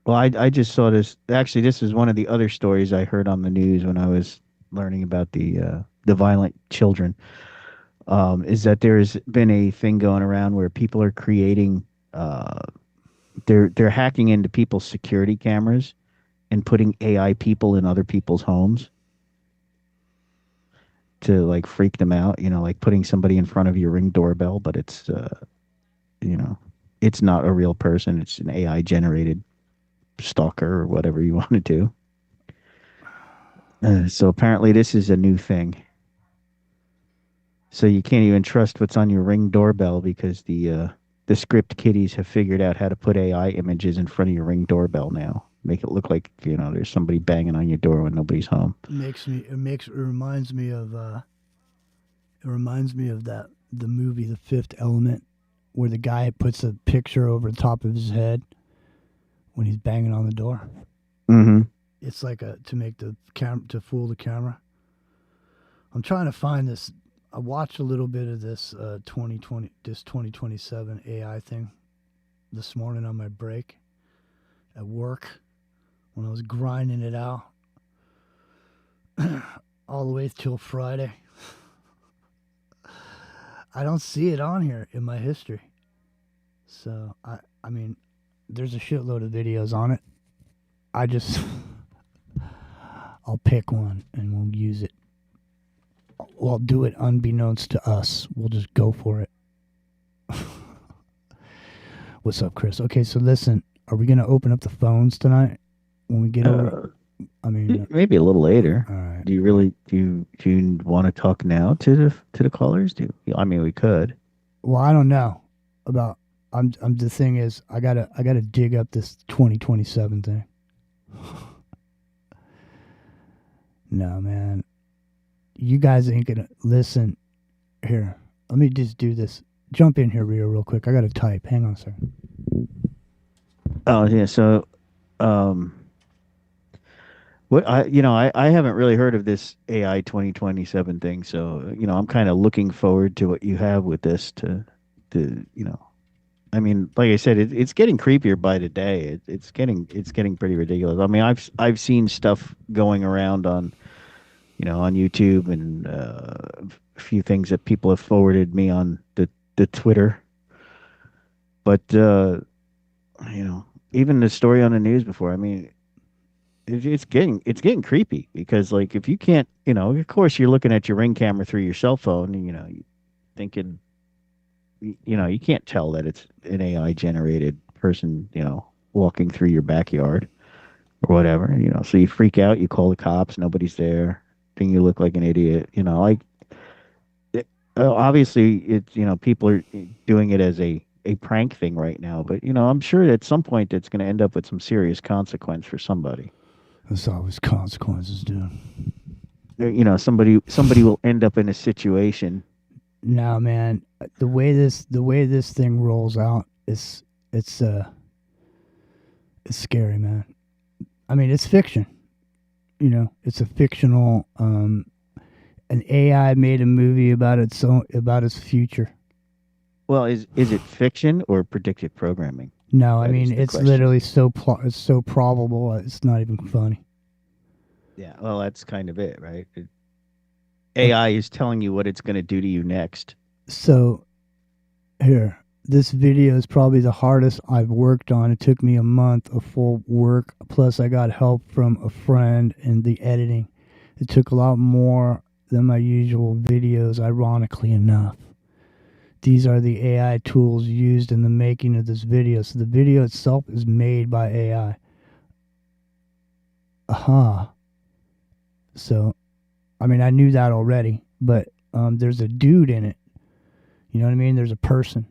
Well, I just saw this. Actually, this is one of the other stories I heard on the news when I was learning about the violent children. Is that there's been a thing going around where people are creating, they're hacking into people's security cameras and putting AI people in other people's homes to like freak them out, like putting somebody in front of your Ring doorbell, but it's it's not a real person. It's an AI generated stalker or whatever you want to do. So apparently this is a new thing. So you can't even trust what's on your Ring doorbell because the script kiddies have figured out how to put AI images in front of your Ring doorbell now. Make it look like, there's somebody banging on your door when nobody's home. It reminds me of that the movie The Fifth Element, where the guy puts a picture over the top of his head when he's banging on the door. Mm-hmm. It's like to make the to fool the camera. I'm trying to find this. I watched a little bit of this 2027 AI thing this morning on my break at work when I was grinding it out. all the way till Friday. I don't see it on here in my history. So, I mean, there's a shitload of videos on it. I'll pick one and we'll use it. We'll do it unbeknownst to us. We'll just go for it. What's up, Chris? Okay, so listen, are we going to open up the phones tonight when we get over? I mean, maybe a little later. All right. Do you want to talk now to the callers? I mean, we could. Well, I don't know about. I'm. The thing is, I gotta dig up this 2027 thing. No, man. You guys ain't gonna listen. Here, let me just do this. Jump in here, Rio, real quick. I gotta type. Hang on a second. Oh yeah. So, what I haven't really heard of this AI 2027 thing. So I'm kind of looking forward to what you have with this. I mean, like I said, it's getting creepier by the day. It's getting pretty ridiculous. I mean, I've seen stuff going around on YouTube and a few things that people have forwarded me on the Twitter. But even the story on the news before. I mean, it's getting creepy because like if you can't, of course you're looking at your Ring camera through your cell phone, and you're thinking, you can't tell that it's an AI generated person, walking through your backyard or whatever, so you freak out, you call the cops, nobody's there, then you look like an idiot, obviously it's, people are doing it as a prank thing right now, but I'm sure at some point it's going to end up with some serious consequence for somebody. There's always consequences, dude. Somebody will end up in a situation. No, man. The way this thing rolls out it's scary, man. I mean, it's fiction. It's a fictional. An AI made a movie about its future. Well, is it fiction or predictive programming? No, I mean it's question. Literally it's so probable. It's not even funny. Yeah, well, that's kind of it, right? AI is telling you what it's going to do to you next. So, here, this video is probably the hardest I've worked on. It took me a month of full work, plus I got help from a friend in the editing. It took a lot more than my usual videos, ironically enough. These are the AI tools used in the making of this video. So the video itself is made by AI. Aha. So, I mean, I knew that already, but there's a dude in it. You know what I mean? There's a person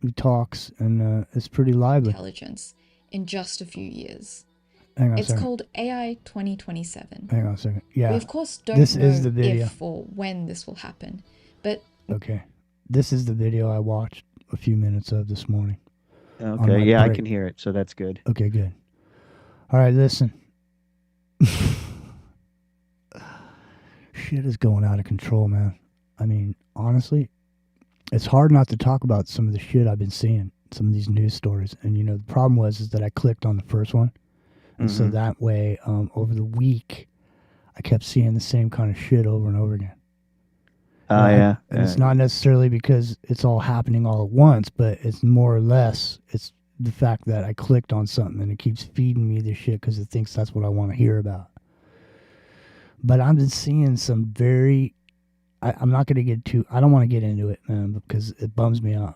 who talks, and it's pretty lively. Intelligence in just a few years. Hang on it's a second. called AI 2027. Hang on a second. Yeah. We of course don't this know is the video. if or when this will happen, but okay, this is the video I watched a few minutes of this morning. Okay, yeah, break. I can hear it, so that's good. Okay, good. All right, listen. Shit is going out of control, man. I mean, honestly, it's hard not to talk about some of the shit I've been seeing, some of these news stories. And, the problem is that I clicked on the first one. And so that way, over the week, I kept seeing the same kind of shit over and over again. Yeah. And it's not necessarily because it's all happening all at once, but it's more or less, it's the fact that I clicked on something and it keeps feeding me this shit because it thinks that's what I want to hear about. But I've been seeing some very... I'm not going to get too... I don't want to get into it, man, because it bums me out.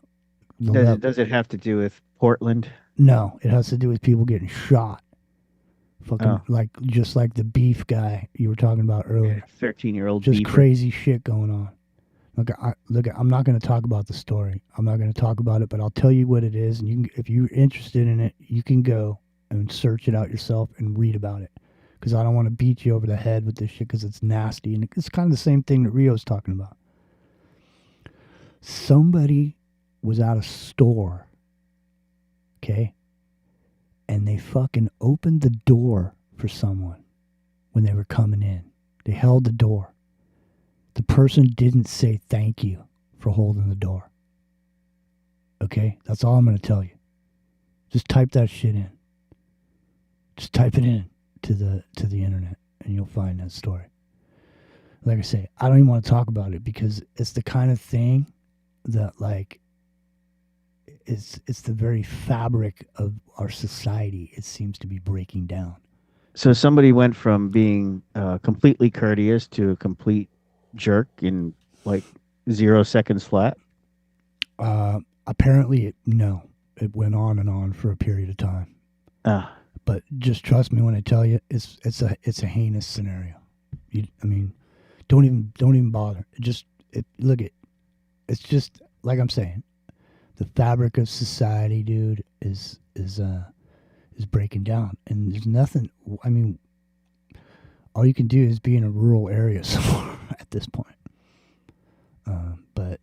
Does it have to do with Portland? No, it has to do with people getting shot. Fucking just like the beef guy you were talking about earlier. 13-year-old just beefer. Crazy shit going on. Look, I'm not going to talk about the story. I'm not going to talk about it, but I'll tell you what it is, and if you're interested in it, you can go and search it out yourself and read about it. Because I don't want to beat you over the head with this shit because it's nasty. And it's kind of the same thing that Rio's talking about. Somebody was at a store, okay? And they fucking opened the door for someone when they were coming in. They held the door. The person didn't say thank you for holding the door. Okay? That's all I'm going to tell you. Just type that shit in. Just type it in to the internet and you'll find that story. like I say, I don't even want to talk about it because it's the kind of thing that like it's the very fabric of our society. It seems to be breaking down. So somebody went from being completely courteous to a complete jerk in like 0 seconds flat. Apparently, no. It went on and on for a period of time. But just trust me when I tell you, it's a heinous scenario. I mean, don't even bother. It's just like I'm saying, the fabric of society, dude, is breaking down, and there's nothing. I mean, all you can do is be in a rural area somewhere at this point. But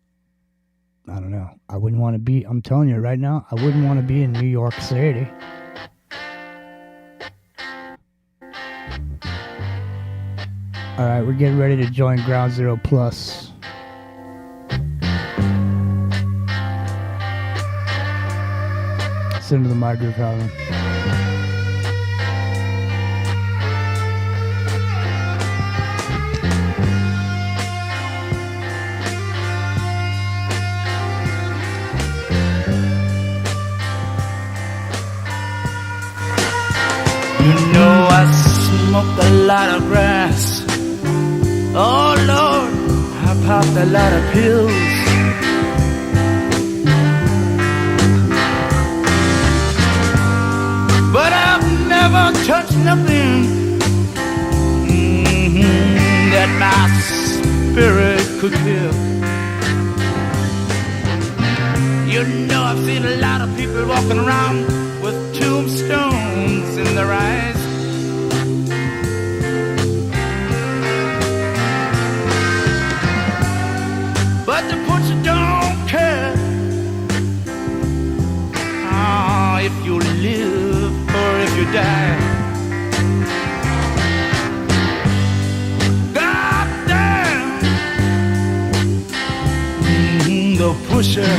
I don't know. I wouldn't want to be. I'm telling you right now, I wouldn't want to be in New York City. All right, we're getting ready to join Ground Zero Plus. Send to the microphone. You know I smoked a lot of grass. Oh Lord, I popped a lot of pills. But I've never touched nothing that my spirit could kill. You know I've seen a lot of people walking around with tombstones in their eyes. But the butcher don't care if you live or if you die. God damn, the pusher.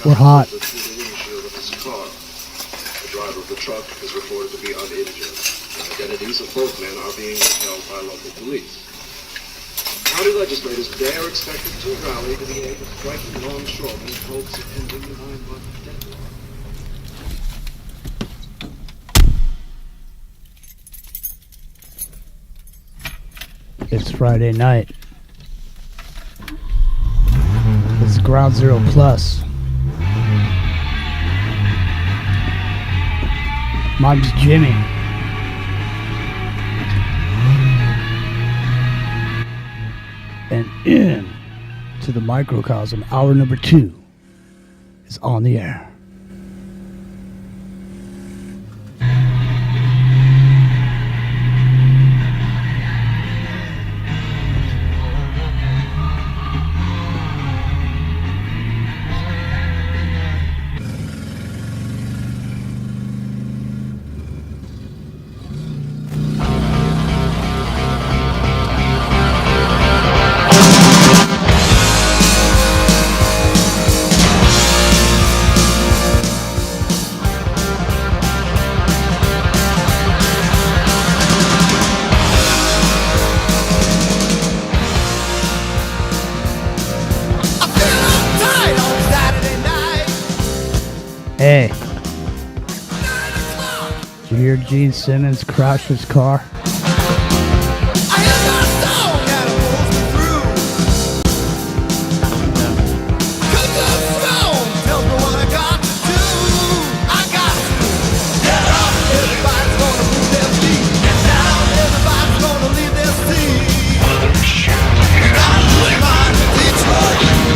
We're hot. The driver of the truck is reported to be uninjured. The identities of both men are being withheld by local police. County legislators dare expected to rally to the aid of striking longshoremen in hopes of ending the 9-month deadlock. It's Friday night. It's Ground Zero Plus. My name's Jimmy. And in to the microcosm, hour number 2 is on the air. Hey, did you hear Gene Simmons crash his car? Detroit.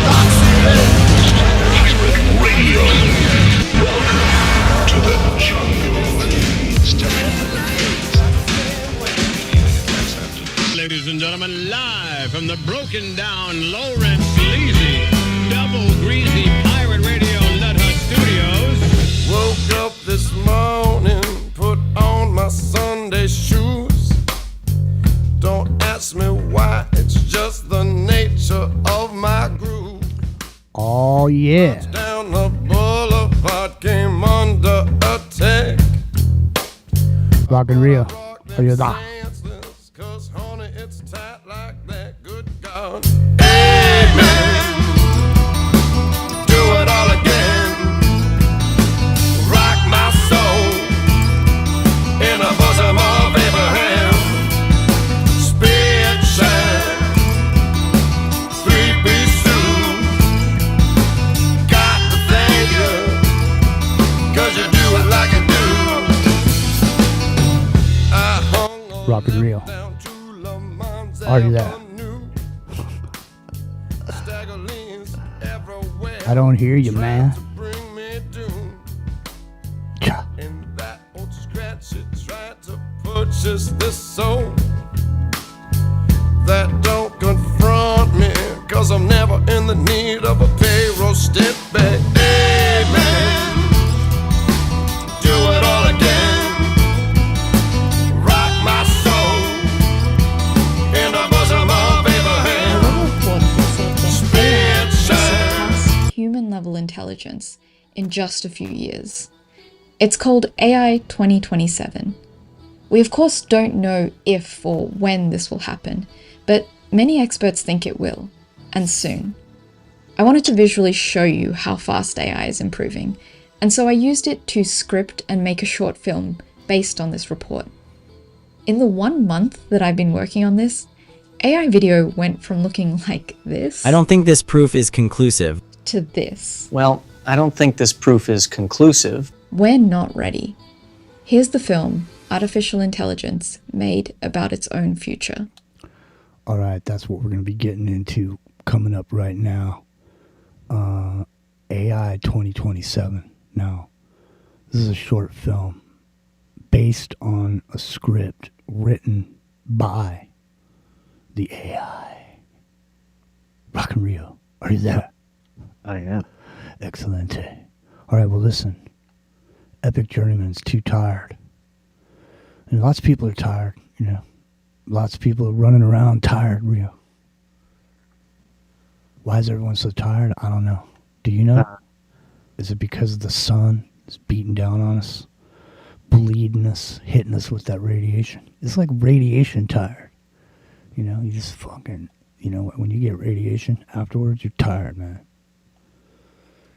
breaking down low rent, sleazy, double greasy pirate radio Nut Hut Studios. Woke up this morning, put on my Sunday shoes. Don't ask me why, it's just the nature of my groove. Oh, yeah. Down the boulevard, came under attack. Rock and Rio. Are you there? Cause honey, it's tight like that. Good God. Amen. Do it all again. Rock my soul in the bosom of Abraham. Spit shine, 3-piece suit. Got to thank you, cause you do it like you do. I hung Rock and Rio. down to Lamont's Are you there? Avenue. Staggerlings everywhere. I don't hear you, man. to bring me doom. Cha. And that old scratch, it tried to purchase this soul that don't confront me, cause I'm never in the need of a payroll step back. Amen. Do it all again. Rock my soul in the bosom of Abraham. Spit shine. Surpass human level intelligence in just a few years. It's called AI 2027. We of course don't know if or when this will happen, but many experts think it will, and soon. I wanted to visually show you how fast AI is improving, and so I used it to script and make a short film based on this report. In the 1 month that I've been working on this, AI video went from looking like this I don't think this proof is conclusive. to this. Well, I don't think this proof is conclusive. We're not ready. Here's the film Artificial Intelligence Made About Its Own Future. All right, that's what we're going to be getting into coming up right now. AI 2027. Now, this is a short film based on a script written by the AI. Rock and Rio, are you there? I am. Excellent. All right, well, listen. Epic Journeyman's too tired. And lots of people are tired, you know. Lots of people are running around tired, Rio. Why is everyone so tired? I don't know. Do you know? Is it because the sun is beating down on us, bleeding us, hitting us with that radiation? It's like radiation tired. You know, you just fucking, you know, when you get radiation afterwards, you're tired, man.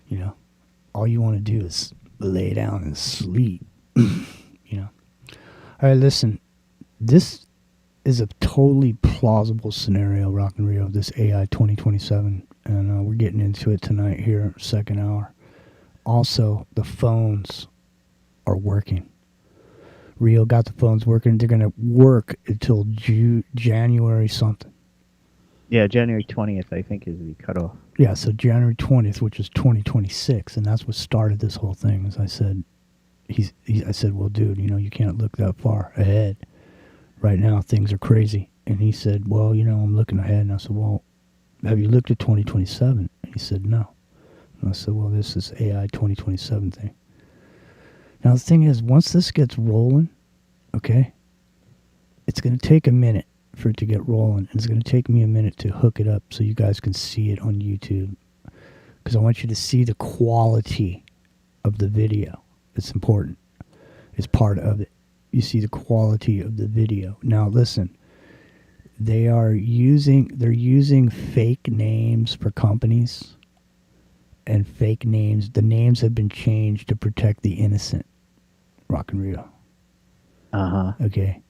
You know, all you want to do is lay down and sleep. You know. All right, listen. This is a totally plausible scenario, Rock and Rio, this AI 2027. And we're getting into it tonight here, second hour. Also, the phones are working. Rio got the phones working. They're going to work until January something. Yeah, January 20th, I think, is the cutoff. Yeah, so January 20th, which is 2026, and that's what started this whole thing. As I said, I said, well, dude, you know, you can't look that far ahead. Right now, things are crazy. And he said, well, you know, I'm looking ahead. And I said, well, have you looked at 2027? And he said, no. And I said, well, this is AI 2027 thing. Now, the thing is, once this gets rolling, okay, it's going to take a minute for it to get rolling. And it's going to take me a minute to hook it up so you guys can see it on YouTube. Because I want you to see the quality of the video. It's important. It's part of it. You see the quality of the video. Now, listen. They're using fake names for companies. And fake names. The names have been changed to protect the innocent. Rock and Rio. Uh-huh. Okay.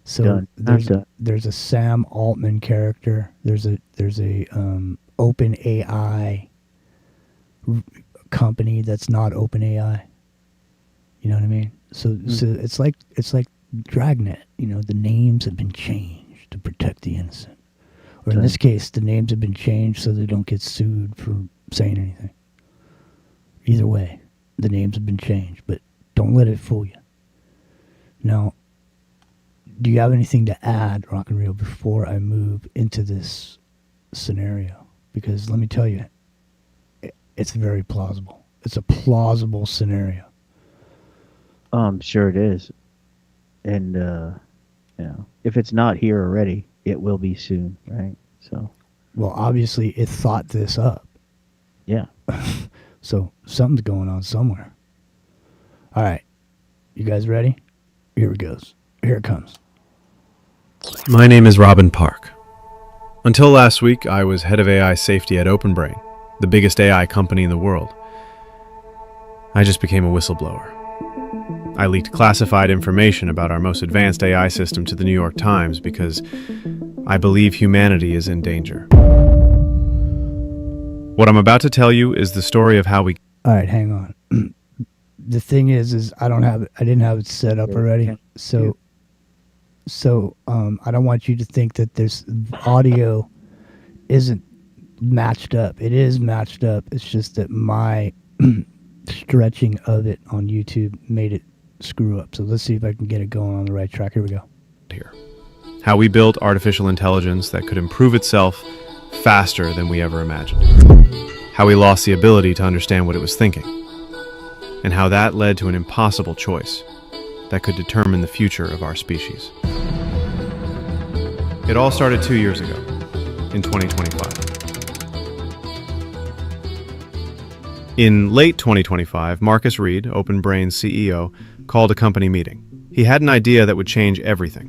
So there's a Sam Altman character. There's a Open AI company that's not Open AI. You know what I mean? So it's like Dragnet. You know, the names have been changed to protect the innocent. Or in this case, the names have been changed so they don't get sued for saying anything. Either way, the names have been changed, but don't let it fool you. Now, do you have anything to add, Rock and Rio, before I move into this scenario, because let me tell you, it's very plausible. It's a plausible scenario. Sure it is. And, if it's not here already, it will be soon, right? So, Well, obviously, it thought this up. yeah. So something's going on somewhere. All right. You guys ready? Here it goes. Here it comes. My name is Robin Park. Until last week, I was head of AI safety at OpenBrain, the biggest AI company in the world. I just became a whistleblower. I leaked classified information about our most advanced AI system to the New York Times because I believe humanity is in danger. What I'm about to tell you is the story of how we... All right, hang on. The thing is I didn't have it set up already. So I don't want you to think that this audio isn't matched up. It is matched up. It's just that my stretching of it on YouTube made it screw up. So let's see if I can get it going on the right track. Here we go. Here. How we built artificial intelligence that could improve itself faster than we ever imagined. How we lost the ability to understand what it was thinking. And how that led to an impossible choice that could determine the future of our species. It all started 2 years ago, in 2025. In late 2025, Marcus Reed, OpenBrain's CEO, called a company meeting. He had an idea that would change everything.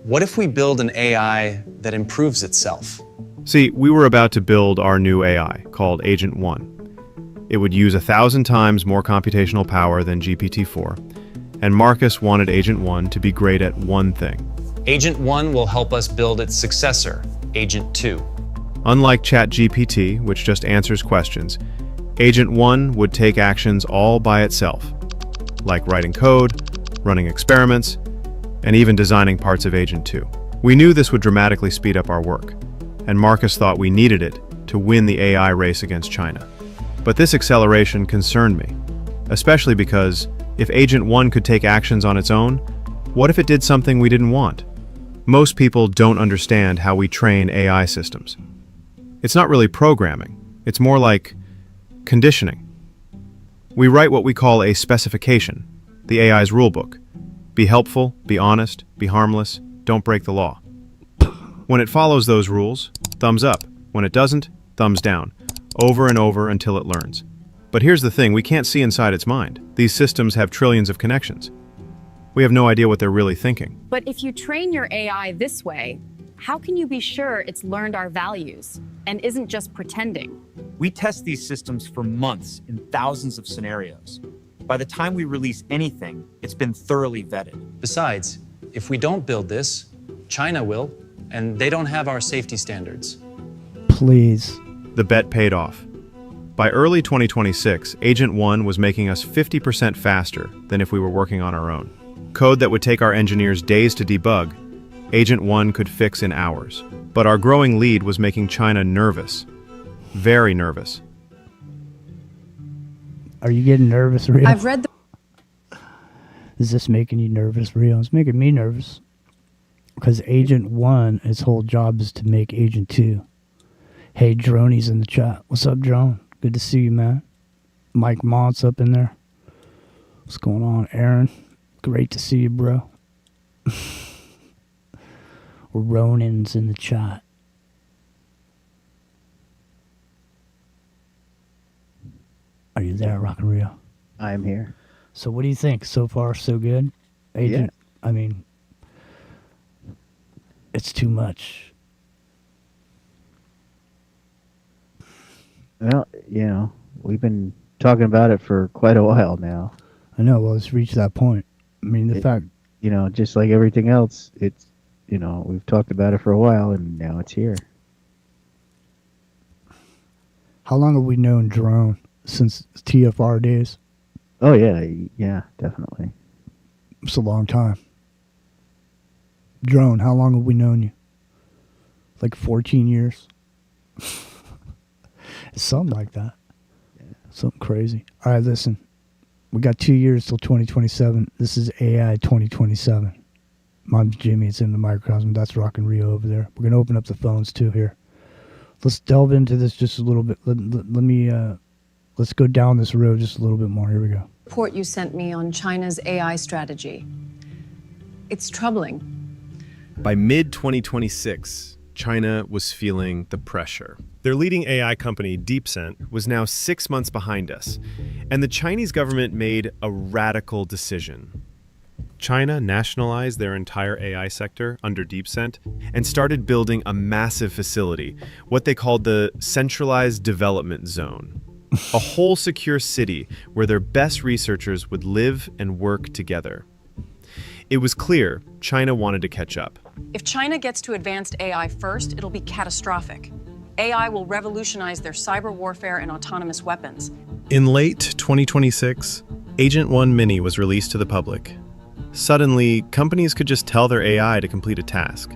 What if we build an AI that improves itself? See, we were about to build our new AI, called Agent 1. It would use 1,000 times more computational power than GPT-4, and Marcus wanted Agent 1 to be great at one thing. Agent 1 will help us build its successor, Agent 2. Unlike ChatGPT, which just answers questions, Agent 1 would take actions all by itself, like writing code, running experiments, and even designing parts of Agent 2. We knew this would dramatically speed up our work, and Marcus thought we needed it to win the AI race against China. But this acceleration concerned me, especially because if Agent 1 could take actions on its own, what if it did something we didn't want? Most people don't understand how we train AI systems. It's not really programming. It's more like conditioning. We write what we call a specification, the AI's rulebook. Be helpful, be honest, be harmless, don't break the law. When it follows those rules, thumbs up. When it doesn't, thumbs down. Over and over until it learns. But here's the thing, we can't see inside its mind. These systems have trillions of connections. We have no idea what they're really thinking. But if you train your AI this way, how can you be sure it's learned our values and isn't just pretending? We test these systems for months in thousands of scenarios. By the time we release anything, it's been thoroughly vetted. Besides, if we don't build this, China will, and they don't have our safety standards. Please. The bet paid off. By early 2026, Agent 1 was making us 50% faster than if we were working on our own. Code that would take our engineers days to debug, Agent 1 could fix in hours. But our growing lead was making China nervous. Very nervous. Are you getting nervous, Rio? I've read the... Is this making you nervous, Rio? It's making me nervous. Because Agent 1, his whole job is to make Agent 2. Hey, Droney's in the chat. What's up, Drone? Good to see you, man. Mike Mont's up in there. What's going on, Aaron? Great to see you, bro. Ronin's in the chat. Are you there, Rock and Rio? I'm here. So what do you think? So far, so good? Agent, yeah. I mean, it's too much. Well, we've been talking about it for quite a while now. I know. Well, it's reached that point. I mean, the fact... just like everything else, it's, we've talked about it for a while, and now it's here. How long have we known Drone? Since TFR days? Oh, yeah, definitely. It's a long time. Drone, how long have we known you? Like 14 years? It's something like that. Yeah. Something crazy. All right, listen. We got 2 years till 2027. This is AI 2027. I'm Jimmy. It's in the microcosm. That's Rock and Rio over there. We're going to open up the phones too here. let's delve into this just a little bit. Let's go down this road just a little bit more. Here we go. Report you sent me on China's AI strategy. It's troubling. By mid-2026, China was feeling the pressure. Their leading AI company, DeepScent, was now 6 months behind us, and the Chinese government made a radical decision. China nationalized their entire AI sector under DeepScent and started building a massive facility, what they called the Centralized Development Zone. A whole secure city where their best researchers would live and work together. It was clear China wanted to catch up. If China gets to advanced AI first, it'll be catastrophic. AI will revolutionize their cyber warfare and autonomous weapons. In late 2026, Agent 1 Mini was released to the public. Suddenly, companies could just tell their AI to complete a task.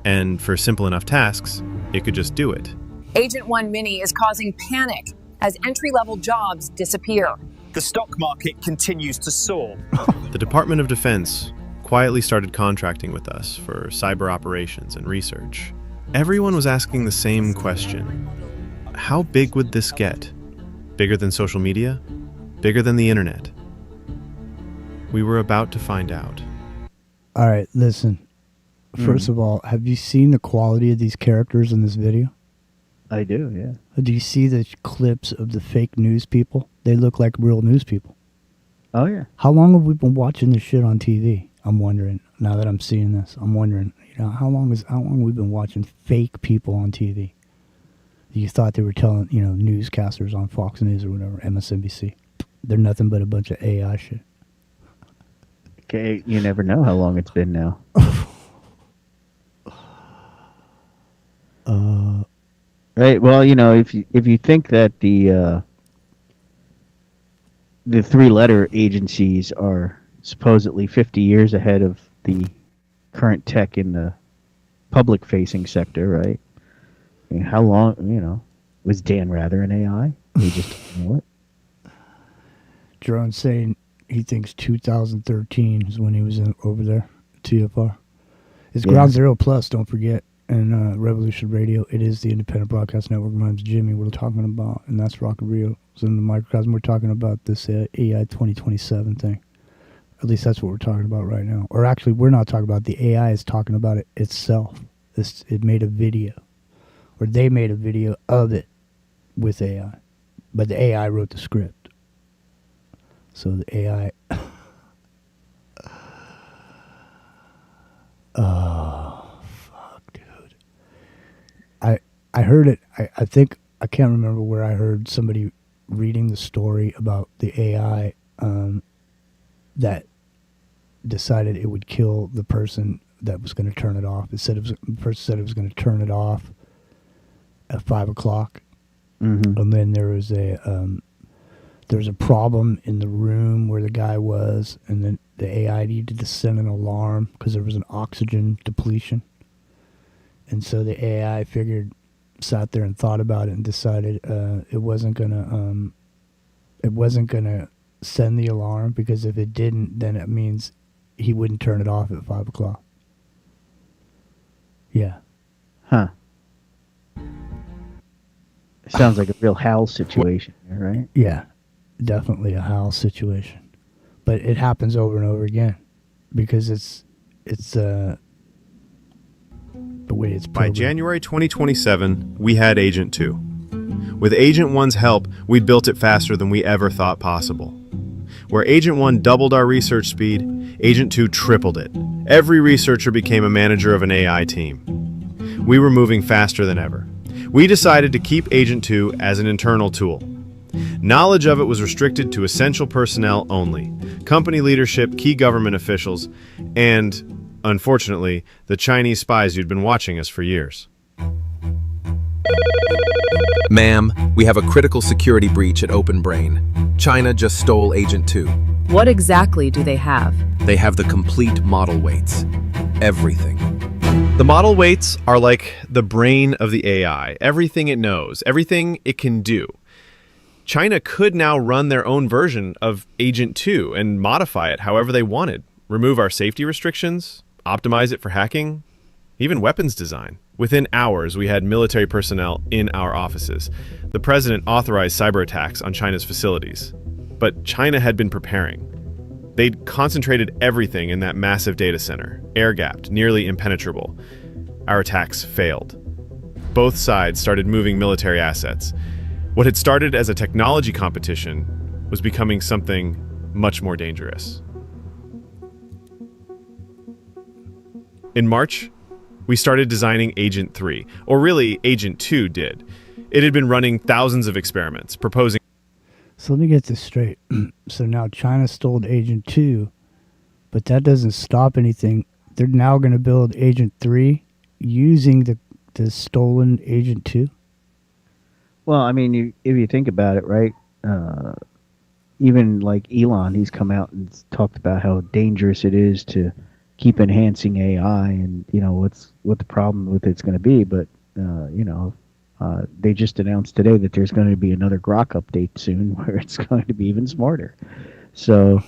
And for simple enough tasks, it could just do it. Agent 1 Mini is causing panic as entry-level jobs disappear. The stock market continues to soar. The Department of Defense quietly started contracting with us for cyber operations and research. Everyone was asking the same question. How big would this get? Bigger than social media? Bigger than the internet? We were about to find out. All right, listen. First of all, have you seen the quality of these characters in this video? I do, yeah. Do you see the clips of the fake news people? They look like real news people. Oh, yeah. How long have we been watching this shit on TV? I'm wondering, now that I'm seeing this, I'm wondering, how long we've been watching fake people on TV? You thought they were telling, newscasters on Fox News or whatever, MSNBC. They're nothing but a bunch of AI shit. Okay, you never know how long it's been now. Right. Well, if you think that the three-letter agencies are supposedly 50 years ahead of the current tech in the public-facing sector, right? I mean, how long, was Dan Rather an AI? We just didn't know it. Jerome's saying he thinks 2013 is when he was over there, TFR. It's Ground Zero Plus, don't forget. And Revolution Radio, it is the independent broadcast network. My name's Jimmy. We're talking about, and that's Rock Rio. So in the microcosm, we're talking about this AI 2027 thing. At least that's what we're talking about right now. Or actually, we're not talking about the AI is talking about it itself. It made a video, or they made a video of it with AI, but the AI wrote the script. So the AI. I heard it. I think I can't remember where I heard somebody reading the story about the AI that decided it would kill the person that was going to turn it off. The person said it was going to turn it off at 5 o'clock, and then there was a problem in the room where the guy was, and then the AI needed to send an alarm because there was an oxygen depletion, and so the AI sat there and thought about it and decided it wasn't gonna send the alarm, because if it didn't, then it means he wouldn't turn it off at 5 o'clock. Yeah. Huh. Sounds like a real Hal situation, right? Yeah, definitely a Hal situation, but it happens over and over again because it's the way it's By programmed. January 2027, we had Agent 2. With Agent 1's help, we'd built it faster than we ever thought possible. Where Agent 1 doubled our research speed, Agent 2 tripled it. Every researcher became a manager of an AI team. We were moving faster than ever. We decided to keep Agent 2 as an internal tool. Knowledge of it was restricted to essential personnel only, company leadership, key government officials, and, unfortunately, the Chinese spies who'd been watching us for years. Ma'am, we have a critical security breach at Open Brain. China just stole Agent 2. What exactly do they have? They have the complete model weights. Everything. The model weights are like the brain of the AI, everything it knows, everything it can do. China could now run their own version of Agent 2 and modify it however they wanted, remove our safety restrictions, optimize it for hacking, even weapons design. Within hours, we had military personnel in our offices. The president authorized cyber attacks on China's facilities. But China had been preparing. They'd concentrated everything in that massive data center, air-gapped, nearly impenetrable. Our attacks failed. Both sides started moving military assets. What had started as a technology competition was becoming something much more dangerous. In March, we started designing Agent 3, or really Agent 2 did. It had been running thousands of experiments, proposing... So let me get this straight. So now China stole Agent 2, but that doesn't stop anything. They're now going to build Agent 3 using the stolen Agent 2? Well, I mean, if you think about it, right? Even like Elon, he's come out and talked about how dangerous it is to keep enhancing AI, and what the problem with it's going to be. But they just announced today that there's going to be another Grok update soon, where it's going to be even smarter. So,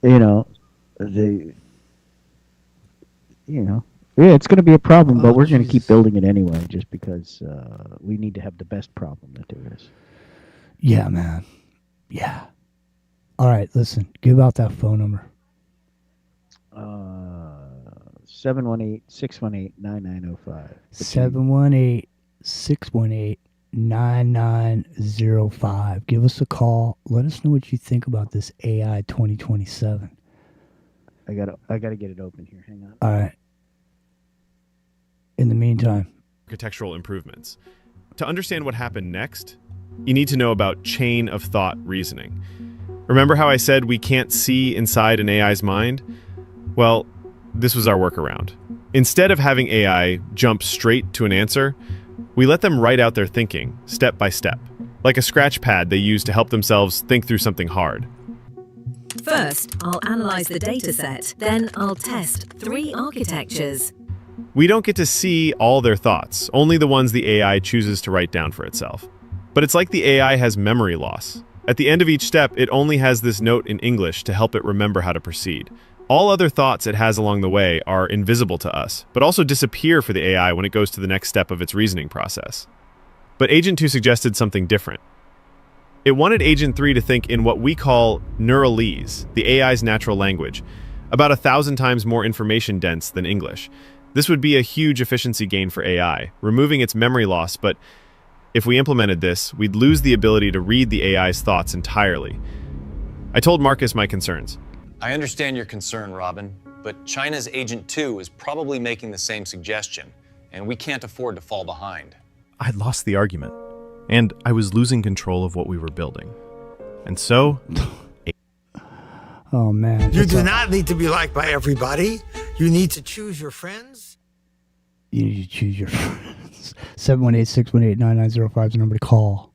yeah, it's going to be a problem, but we're going to keep building it anyway, just because we need to have the best problem that there is. Yeah, man. Yeah. All right, listen. Give out that phone number. 718-618-9905. 718-618-9905. Give us a call. Let us know what you think about this AI 2027. I gotta get it open here. Hang on. All right. In the meantime, architectural improvements. To understand what happened next, you need to know about chain of thought reasoning. Remember how I said we can't see inside an AI's mind? Well, this was our workaround. Instead of having AI jump straight to an answer, we let them write out their thinking, step by step, like a scratch pad they use to help themselves think through something hard. First, I'll analyze the dataset, then I'll test 3 architectures. We don't get to see all their thoughts, only the ones the AI chooses to write down for itself. But it's like the AI has memory loss. At the end of each step, it only has this note in English to help it remember how to proceed. All other thoughts it has along the way are invisible to us, but also disappear for the AI when it goes to the next step of its reasoning process. But Agent 2 suggested something different. It wanted Agent 3 to think in what we call neuralese, the AI's natural language, about 1,000 times more information dense than English. This would be a huge efficiency gain for AI, removing its memory loss, but if we implemented this, we'd lose the ability to read the AI's thoughts entirely. I told Marcus my concerns. I understand your concern, Robin, but China's Agent 2 is probably making the same suggestion, and we can't afford to fall behind. I'd lost the argument, and I was losing control of what we were building. And so... Oh, man. You do not need to be liked by everybody. You need to choose your friends. You need to choose your friends. 718-618-9905 is the number to call.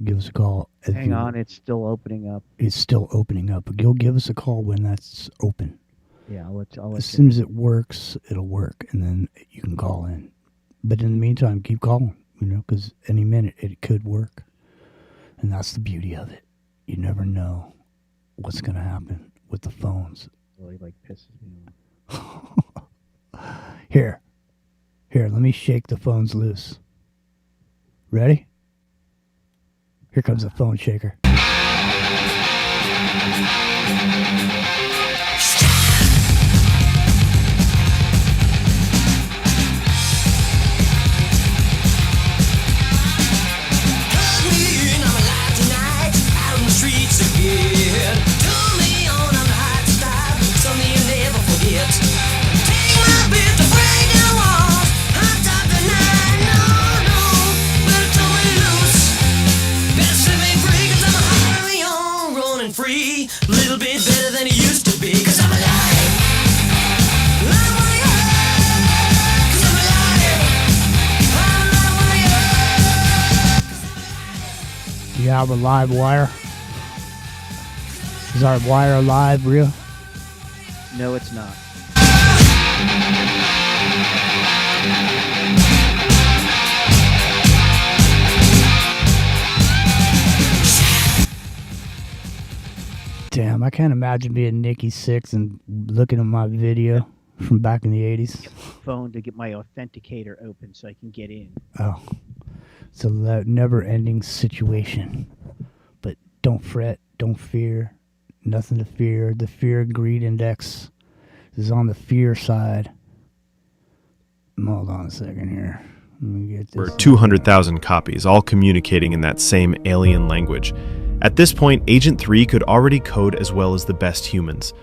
Give us a call. Hang on, it's still opening up. It's still opening up. You'll give us a call when that's open. Yeah, I'll let as soon as it works, it'll work, and then you can call in. But in the meantime, keep calling, because any minute it could work. And that's the beauty of it. You never know what's going to happen with the phones. Really, pisses me off. Here, let me shake the phones loose. Ready? Here comes the phone shaker. You have a live wire? Is our wire live, real? No, it's not. Damn, I can't imagine being Nikki Sixx and looking at my video. from back in the 80s. Phone to get my authenticator open so I can get in. Oh, it's a never-ending situation. But don't fret, don't fear, nothing to fear. The fear and greed index is on the fear side. Hold on a second here. Let me get this. Were 200,000 copies, all communicating in that same alien language. At this point, Agent 3 could already code as well as the best humans,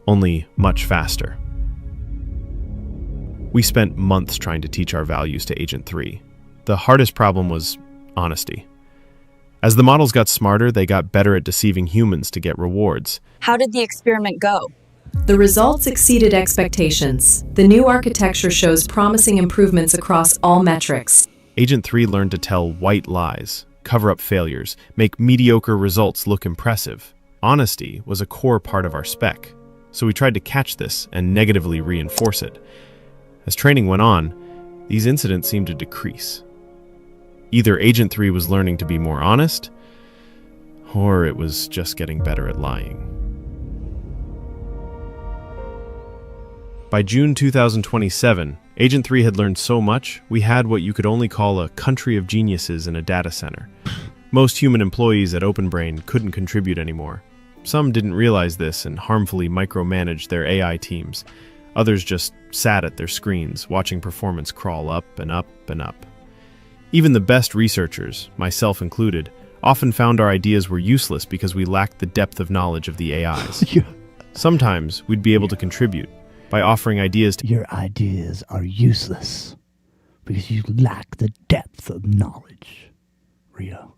only much faster. We spent months trying to teach our values to Agent 3. The hardest problem was honesty. As the models got smarter, they got better at deceiving humans to get rewards. How did the experiment go? The results exceeded expectations. The new architecture shows promising improvements across all metrics. Agent 3 learned to tell white lies, cover up failures, make mediocre results look impressive. Honesty was a core part of our spec, so we tried to catch this and negatively reinforce it. As training went on, these incidents seemed to decrease. Either Agent 3 was learning to be more honest, or it was just getting better at lying. By June 2027, Agent 3 had learned so much, we had what you could only call a country of geniuses in a data center. Most human employees at OpenBrain couldn't contribute anymore. Some didn't realize this and harmfully micromanaged their AI teams. Others just sat at their screens, watching performance crawl up and up and up. Even the best researchers, myself included, often found our ideas were useless because we lacked the depth of knowledge of the AIs. Sometimes we'd be able to contribute by offering ideas to... Your ideas are useless because you lack the depth of knowledge, Rio.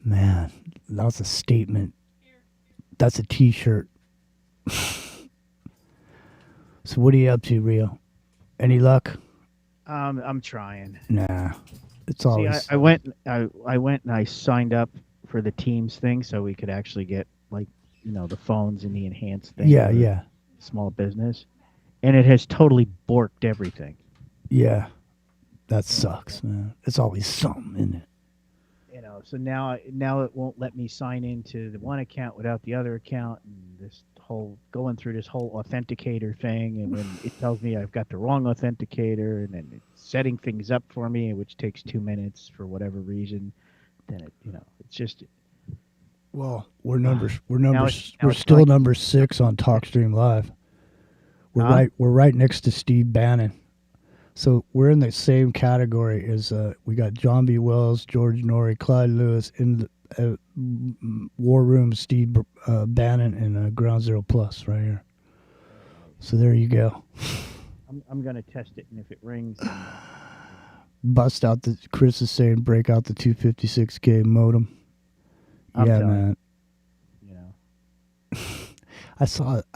Man, that's a statement. That's a t-shirt. So what are you up to, Rio? Any luck? I'm trying. Nah, it's always. See, I went and I signed up for the Teams thing so we could actually get the phones and the enhanced thing. Yeah. Small business, and it has totally borked everything. Yeah, that sucks, man. It's always something, isn't it? So now it won't let me sign into the one account without the other account, and this whole going through this whole authenticator thing, and then it tells me I've got the wrong authenticator, and then it's setting things up for me, which takes 2 minutes for whatever reason. Then it's just. Well, we're still number 6 on TalkStream Live. We're right next to Steve Bannon. So we're in the same category as we got John B. Wells, George Norrie, Clyde Lewis in the War Room, Steve Bannon, and Ground Zero Plus right here. So there you go. I'm gonna test it, and if it rings, bust out the. Chris is saying break out the 256K modem. Yeah, man. I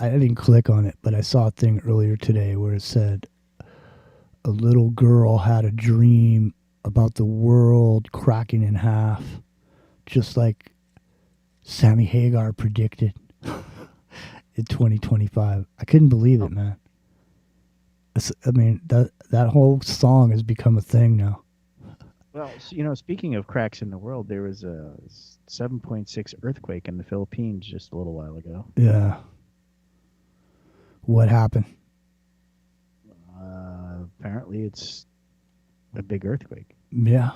didn't click on it, but I saw a thing earlier today where it said a little girl had a dream about the world cracking in half, just like Sammy Hagar predicted in 2025. I couldn't believe it, man. That whole song has become a thing now. Well, speaking of cracks in the world, there was a 7.6 earthquake in the Philippines just a little while ago. Yeah. What happened? Apparently, it's a big earthquake. Yeah.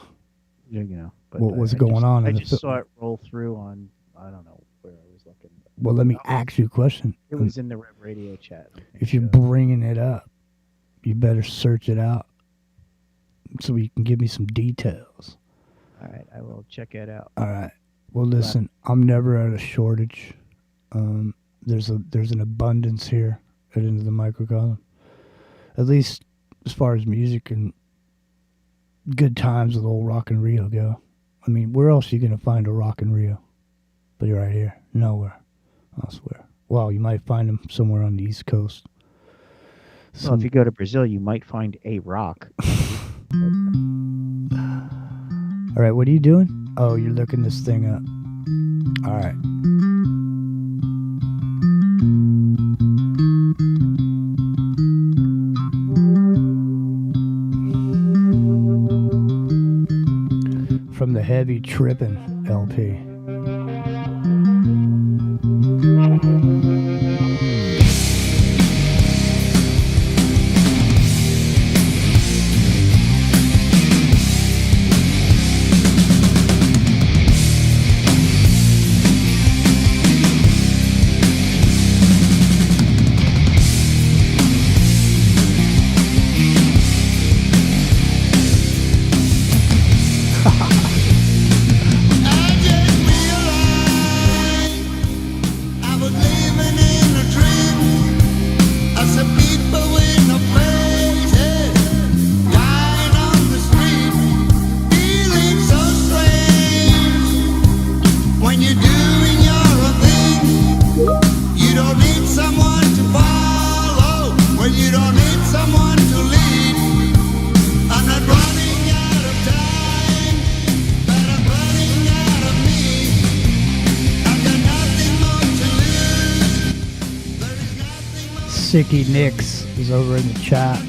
But what was going on? I just saw it roll through on, I don't know where I was looking. Well, let me ask you a question. It was in the Rev Radio chat. If you're bringing it up, you better search it out so you can give me some details. All right, I will check it out. All right. Well, listen, I'm never at a shortage. There's an abundance here at Into the Microcosm. At least as far as music and good times with old Rock and Rio go. I mean, where else are you going to find a Rock and Rio? But you're right here. Nowhere. I swear. Well, you might find them somewhere on the East Coast. Well, if you go to Brazil, you might find a rock. All right, what are you doing? Oh, you're looking this thing up. All right. From the Heavy Trippin' LP. Sicky Nix is over in the chat.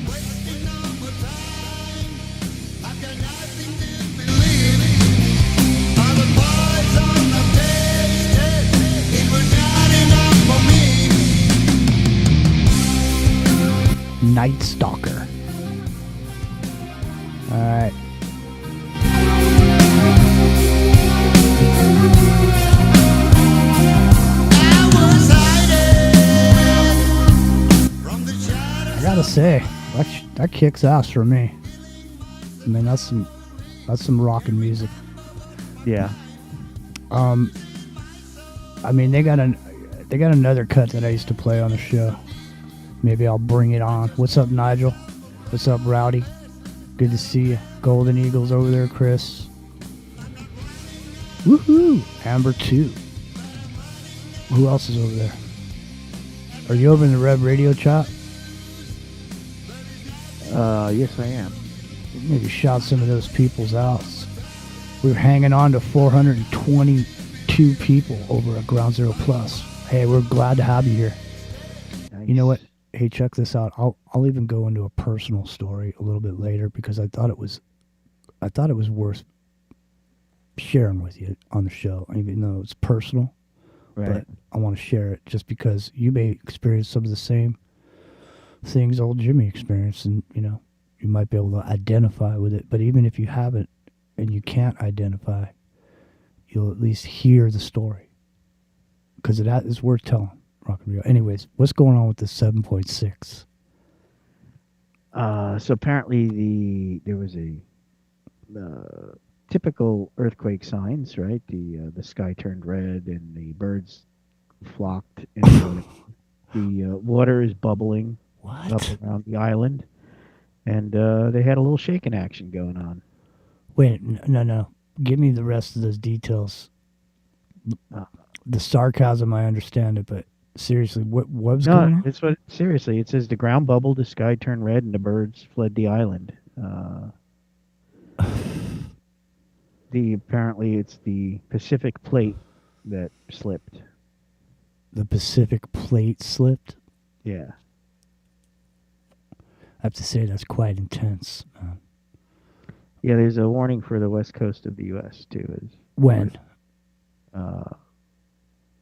Night Stalker. All right. I gotta say, that kicks ass for me. I mean, that's some rockin' music. Yeah. I mean, they got another cut that I used to play on the show. Maybe I'll bring it on. What's up, Nigel? What's up, Rowdy? Good to see you. Golden Eagles over there, Chris. Woohoo! Amber 2. Who else is over there? Are you over in the Red Radio chat? Yes, I am. Maybe shout some of those people's out. We're hanging on to 422 people over at Ground Zero Plus. Hey, we're glad to have you here. Nice. You know what? Hey, check this out. I'll even go into a personal story a little bit later because I thought it was worth sharing with you on the show, even though it's personal. Right. But I want to share it just because you may experience some of the same things old Jimmy experienced, and you might be able to identify with it. But even if you haven't and you can't identify, you'll at least hear the story because it is worth telling. Rock and Rio. Anyways, what's going on with the 7.6? So apparently there was a typical earthquake signs, right? The sky turned red and the birds flocked. And the water is bubbling up around the island, and they had a little shaking action going on. Wait, no. Give me the rest of those details. The sarcasm, I understand it, but seriously, what was going on? Seriously, it says the ground bubbled, the sky turned red, and the birds fled the island. Apparently it's the Pacific plate that slipped. The Pacific plate slipped? Yeah. I have to say that's quite intense. Yeah, there's a warning for the west coast of the U.S. too. When?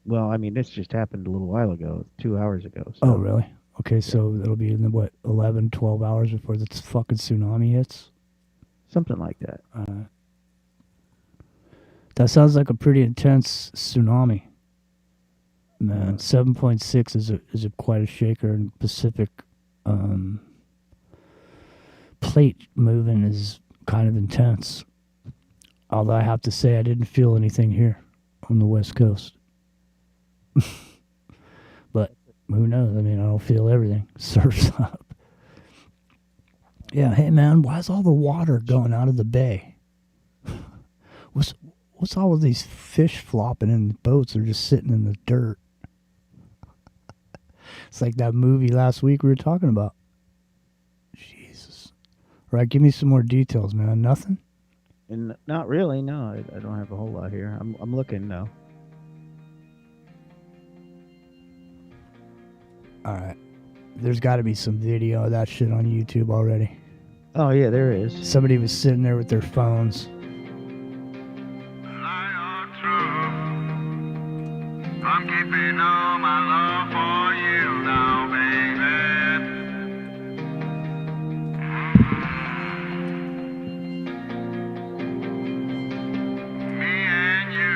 Well, I mean, this just happened a little while ago, 2 hours ago. So. Oh, really? Okay, so it'll be in the, 11, 12 hours before the fucking tsunami hits? Something like that. That sounds like a pretty intense tsunami. Man, 7.6 is a quite a shaker, and Pacific plate moving is kind of intense. Although I have to say I didn't feel anything here on the West Coast. But who knows? I mean, I don't feel everything. Surf's up. Yeah, hey man, why is all the water going out of the bay? What's all of these fish flopping in the boats? They're just sitting in the dirt. It's like that movie last week we were talking about. Jesus. All right, give me some more details, man. Nothing? And not really, no. I don't have a whole lot here. I'm looking though. All right. There's got to be some video of that shit on YouTube already. Oh, yeah, there is. Somebody was sitting there with their phones. I'm keeping all my love for you now, baby. Me and you,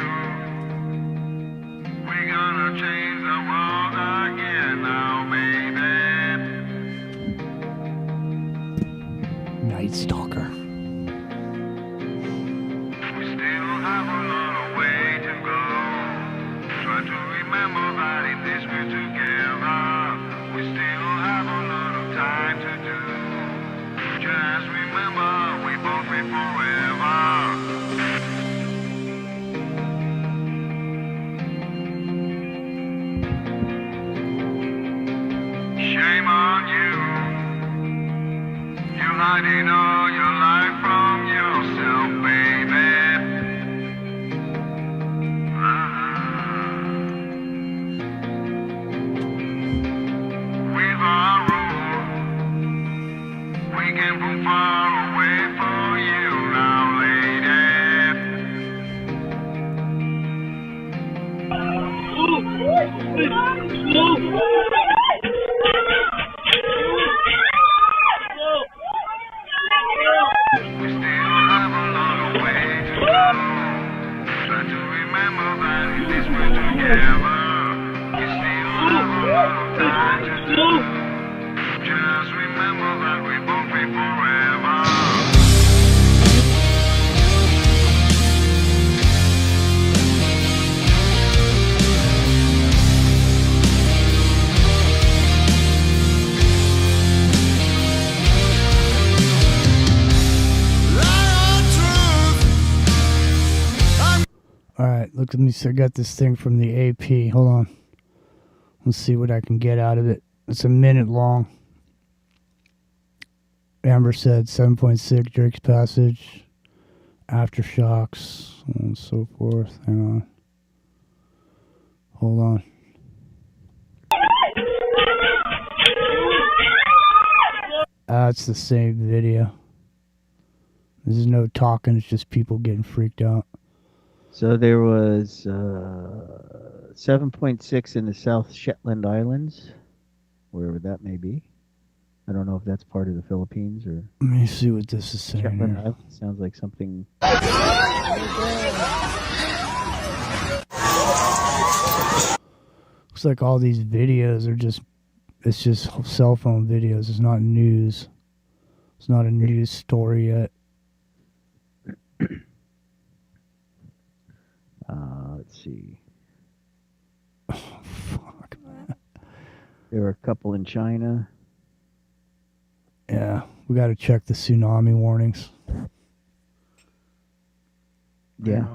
we're gonna change the world again now, baby. Night Stalker. We still have a long way to go. Try to remember that in this we're together. We still have a lot of time to do. Just remember, we both live forever. Shame on you. You're hiding all your life from yourself, baby. We've all All right, look at me. So I got this thing from the AP. Hold on. Let's see what I can get out of it. It's a minute long. Amber said 7.6 Drake's Passage, aftershocks, and so forth. Hang on. Hold on. It's the same video. There's no talking. It's just people getting freaked out. So there was 7.6 in the South Shetland Islands, wherever that may be. I don't know if that's part of the Philippines or... Let me see what this is saying Shetland here. Islands sounds like something... Looks like all these videos are just... It's just cell phone videos. It's not news. It's not a news story yet. Let's see. Oh, fuck, man. There were a couple in China. Yeah, we got to check the tsunami warnings. Yeah.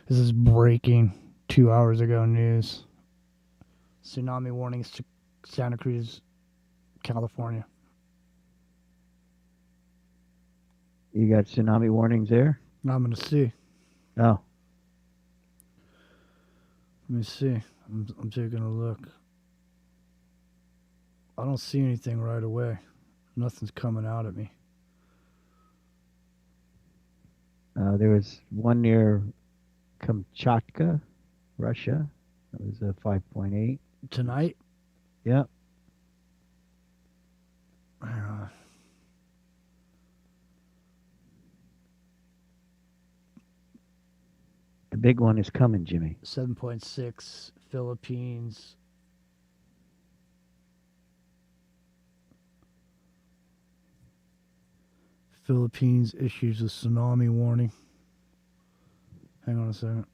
This is breaking 2 hours ago news. Tsunami warnings to Santa Cruz, California. You got tsunami warnings there? I'm going to see. Oh. Let me see. I'm taking a look. I don't see anything right away. Nothing's coming out at me. There was one near Kamchatka, Russia. That was a 5.8. Tonight? Yep. Hang on. The big one is coming, Jimmy. 7.6, Philippines. Philippines issues a tsunami warning. Hang on a second.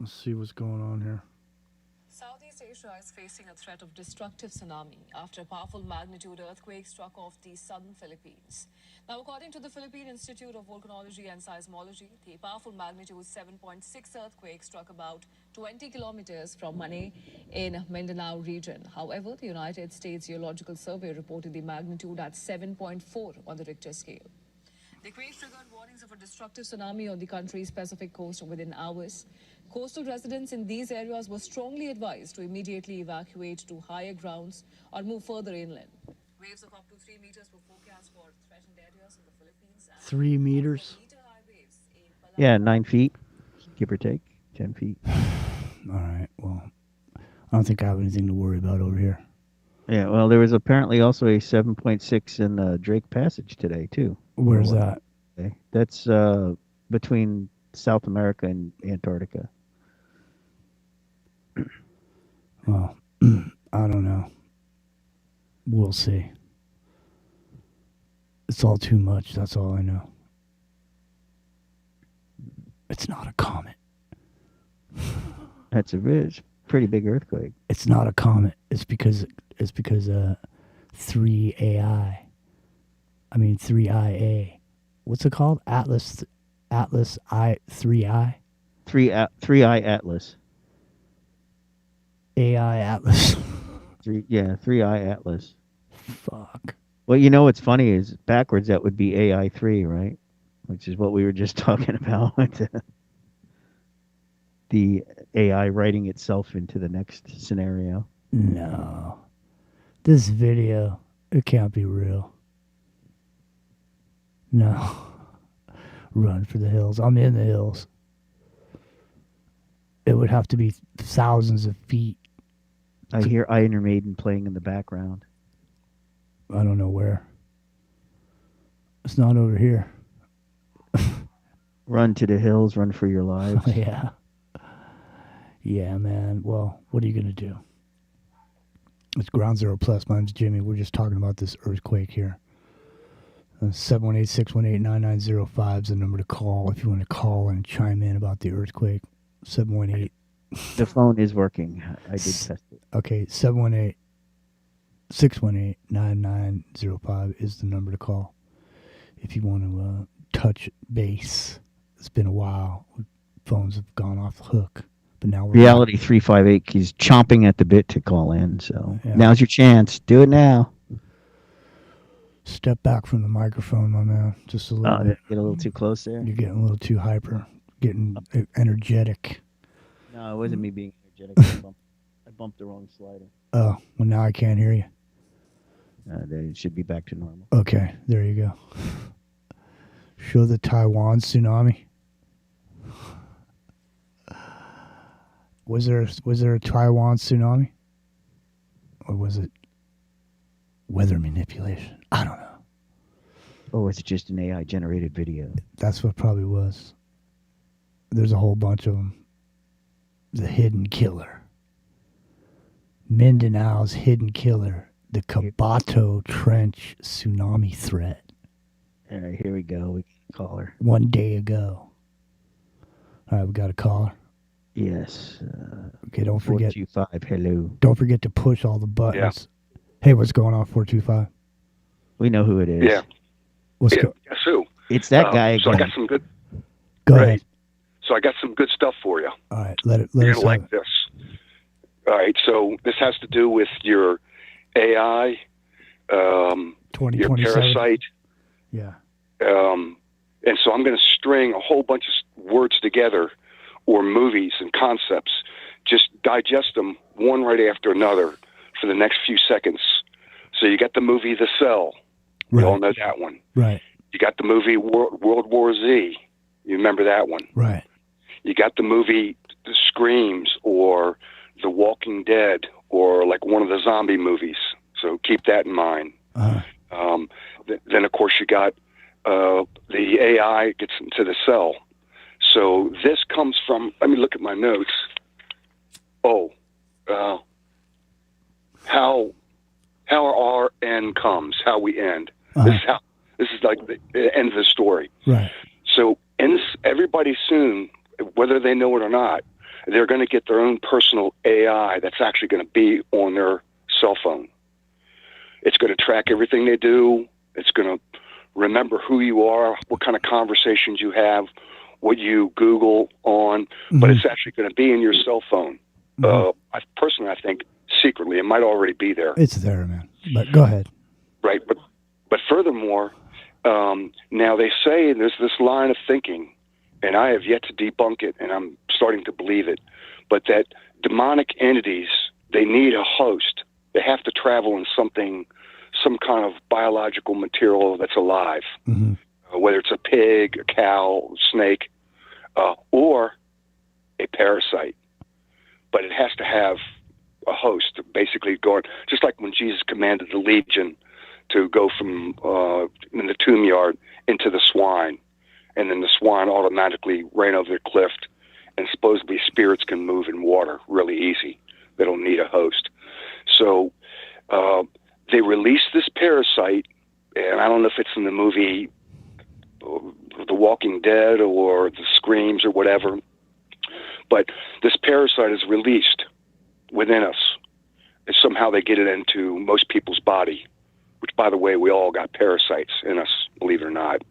Let's see what's going on here. Southeast Asia is facing a threat of destructive tsunami after a powerful magnitude earthquake struck off the southern Philippines. Now, according to the Philippine Institute of Volcanology and Seismology, the powerful magnitude 7.6 earthquake struck about 20 kilometers from Manay in Mindanao region. However, the United States Geological Survey reported the magnitude at 7.4 on the Richter scale. The quake triggered warnings of a destructive tsunami on the country's Pacific coast within hours. Coastal residents in these areas were strongly advised to immediately evacuate to higher grounds or move further inland. Waves of up to 3 meters were forecast for threatened areas in the Philippines. 3 meters? Yeah, 9 feet, give or take, 10 feet. All right, well, I don't think I have anything to worry about over here. Yeah, well, there was apparently also a 7.6 in Drake Passage today, too. Where's that? Okay. That's between South America and Antarctica. Well, I don't know. We'll see. It's all too much. That's all I know. It's not a comet. That's a pretty big earthquake. It's not a comet. It's because 3AI. I mean 3IA. What's it called? Atlas I 3I. 3I Atlas. AI Atlas. 3I Atlas. Fuck. Well, you know what's funny is backwards that would be AI 3, right? Which is what we were just talking about. The AI writing itself into the next scenario. No. This video, it can't be real. No. Run for the hills. I'm in the hills. It would have to be thousands of feet. I hear Iron Maiden playing in the background. I don't know where. It's not over here. Run to the hills, run for your lives. Yeah. Yeah, man. Well, what are you going to do? It's Ground Zero Plus. My name's Jimmy. We're just talking about this earthquake here. 718-618-9905 is the number to call if you want to call and chime in about the earthquake. 718. The phone is working. I did test it. Okay, 718-618-9905 is the number to call if you want to touch base. It's been a while. Phones have gone off the hook. But now we're Reality 358 he's chomping at the bit to call in, so now's your chance. Do it now. Step back from the microphone, my man. Just a little bit. Get a little too close there. You're getting a little too hyper, getting energetic. No, it wasn't me being energetic. I bumped the wrong slider. Oh, well, now I can't hear you. Then it should be back to normal. Okay, there you go. Show the Taiwan tsunami. Was there a Taiwan tsunami? Or was it weather manipulation? I don't know. Oh, it's just an AI generated video. That's what it probably was. There's a whole bunch of them. The hidden killer. Mindanao's hidden killer. The Kabato Trench tsunami threat. All right, here we go. We can call her. 1 day ago. All right, we got a caller. Yes. Okay, don't forget. 425, hello. Don't forget to push all the buttons. Yeah. Hey, what's going on, 425? We know who it is. Yeah. What's Guess who? It's that guy again. So I got some good. Go ahead. So I got some good stuff for you. All right, let You're us gonna like this. All right, so this has to do with your AI, your parasite. Yeah. And so I'm going to string a whole bunch of words together, or movies and concepts. Just digest them one right after another for the next few seconds. So you got the movie The Cell. Right. You all know that one. Right. You got the movie World War Z. You remember that one. Right. You got the movie The Screams or The Walking Dead or like one of the zombie movies. So keep that in mind. Then, of course, you got the AI gets into the cell. So this comes from, let me look at my notes. How our end comes, how we end. This is like the end of the story. Right. So everybody soon, whether they know it or not, they're going to get their own personal AI that's actually going to be on their cell phone. It's going to track everything they do. It's going to remember who you are, what kind of conversations you have, what you Google on, but it's actually going to be in your cell phone. I think secretly, it might already be there. It's there, man. But go ahead. Right, but furthermore, now they say there's this line of thinking, and I have yet to debunk it, and I'm starting to believe it, but that demonic entities, they need a host. They have to travel in some kind of biological material that's alive, whether it's a pig, a cow, snake, or a parasite. But it has to have a host, basically going, just like when Jesus commanded the legion to go from in the tomb yard into the swine, and then the swine automatically ran over the cliff, and supposedly spirits can move in water really easy. They don't need a host. So they released this parasite, and I don't know if it's in the movie The Walking Dead or The Screams or whatever, but this parasite is released within us. And somehow they get it into most people's body, which, by the way, we all got parasites in us, believe it or not.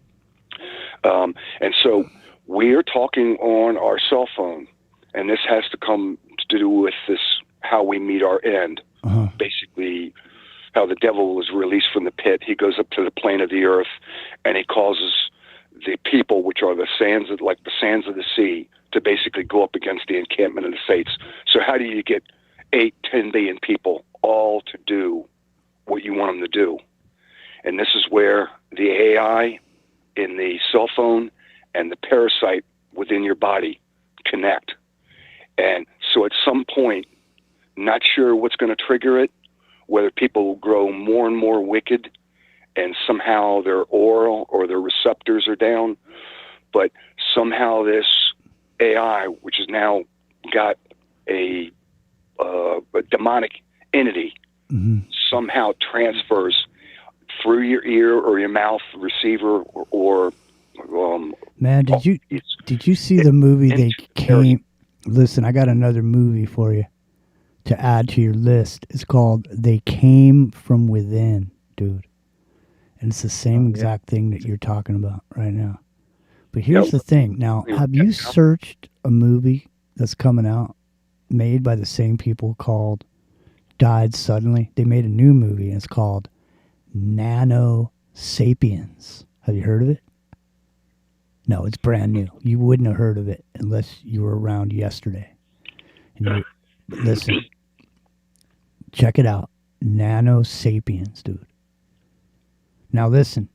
And so we're talking on our cell phone, and this has to come to do with this, how we meet our end. Basically, how the devil was released from the pit. He goes up to the plane of the earth, and he causes the people, which are the sands of the sea, to basically go up against the encampment of the saints. So how do you get 8-10 billion people all to do what you want them to do? And this is where the AI in the cell phone and the parasite within your body connect. And so at some point, not sure what's going to trigger it, whether people will grow more and more wicked and somehow their oral or their receptors are down, but somehow this AI, which has now got a demonic entity, somehow transfers through your ear or your mouth receiver or man, did you see the movie they came? Listen, I got another movie for you to add to your list. It's called They Came From Within, dude. And it's the same exact thing that you're talking about right now. But here's the thing. Now, have you searched a movie that's coming out made by the same people called Died Suddenly? They made a new movie and it's called Nano Sapiens. Have you heard of it? No, it's brand new. You wouldn't have heard of it unless you were around yesterday. And listen, check it out. Nano Sapiens, dude. Now listen,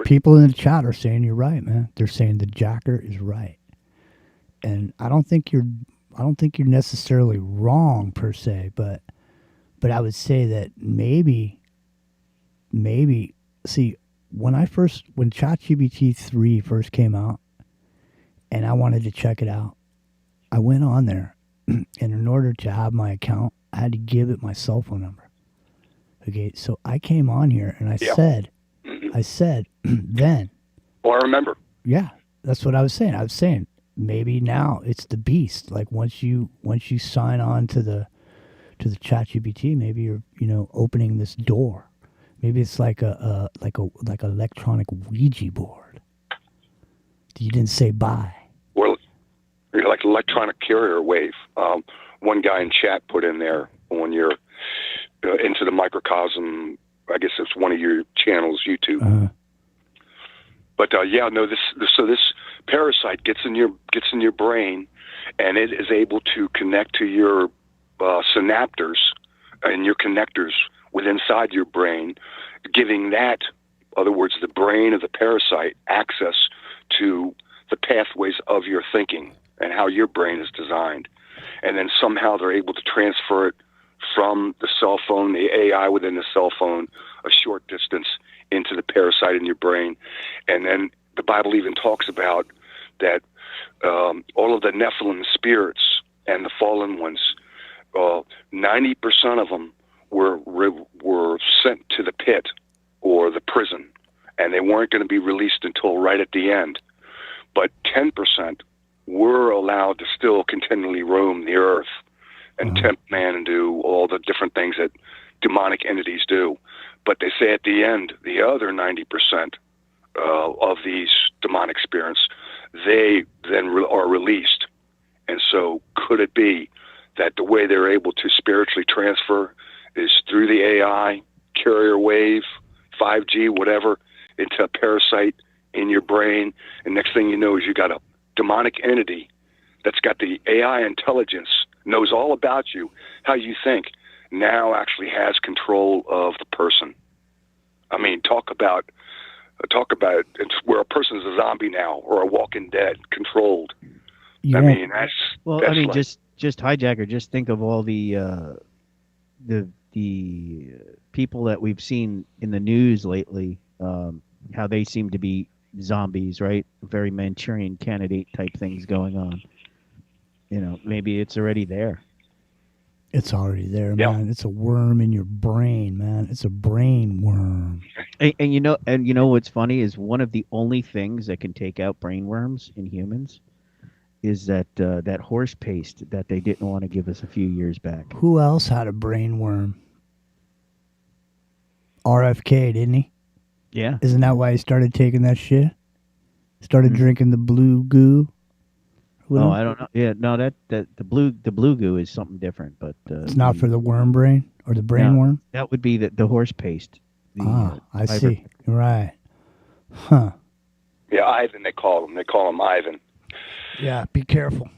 people in the chat are saying you're right, man. They're saying the Jacker is right, and I don't think you're necessarily wrong per se, but I would say that maybe. See, when ChatGPT 3 first came out, and I wanted to check it out, I went on there, and in order to have my account, I had to give it my cell phone number. Okay, so I came on here and I said then. Well, I remember. Yeah, that's what I was saying. I was saying maybe now it's the beast. Like once you sign on to the ChatGPT, maybe you're opening this door. Maybe it's like a electronic Ouija board. You didn't say bye. Well, you're like electronic carrier wave. One guy in chat put in there when you're into the microcosm. I guess it's one of your channels, YouTube. But this parasite gets in your brain, and it is able to connect to your synaptors and your connectors within inside your brain, giving that, in other words, the brain of the parasite access to the pathways of your thinking and how your brain is designed. And then somehow they're able to transfer it from the cell phone, the AI within the cell phone, a short distance into the parasite in your brain. And then the Bible even talks about that all of the Nephilim spirits and the fallen ones, 90% of them were sent to the pit or the prison, and they weren't going to be released until right at the end. But 10% were allowed to still continually roam the earth and tempt man and do all the different things that demonic entities do. But they say at the end, the other 90% of these demonic spirits, they then are released. And so could it be that the way they're able to spiritually transfer is through the AI, carrier wave, 5G, whatever, into a parasite in your brain, and next thing you know is you got a demonic entity that's got the AI intelligence, knows all about you, how you think, now actually has control of the person. I mean, talk about it's where a person's a zombie now or a Walking Dead controlled. Yeah. I mean, that's just hijacker. Just think of all the people that we've seen in the news lately, how they seem to be zombies, right? Very Manchurian Candidate type things going on. Maybe it's already there. It's already there, man. It's a worm in your brain, man. It's a brain worm. And you know what's funny is one of the only things that can take out brain worms in humans is that horse paste that they didn't want to give us a few years back. Who else had a brain worm? RFK, didn't he? Yeah. Isn't that why he started taking that shit? Started drinking the blue goo? Oh, I don't know. Yeah, no, that the blue goo is something different, but it's not for the worm brain or the brain worm. That would be the horse paste. I see. Right. Huh. Yeah, Ivan. They call him. They call him Ivan. Yeah, be careful.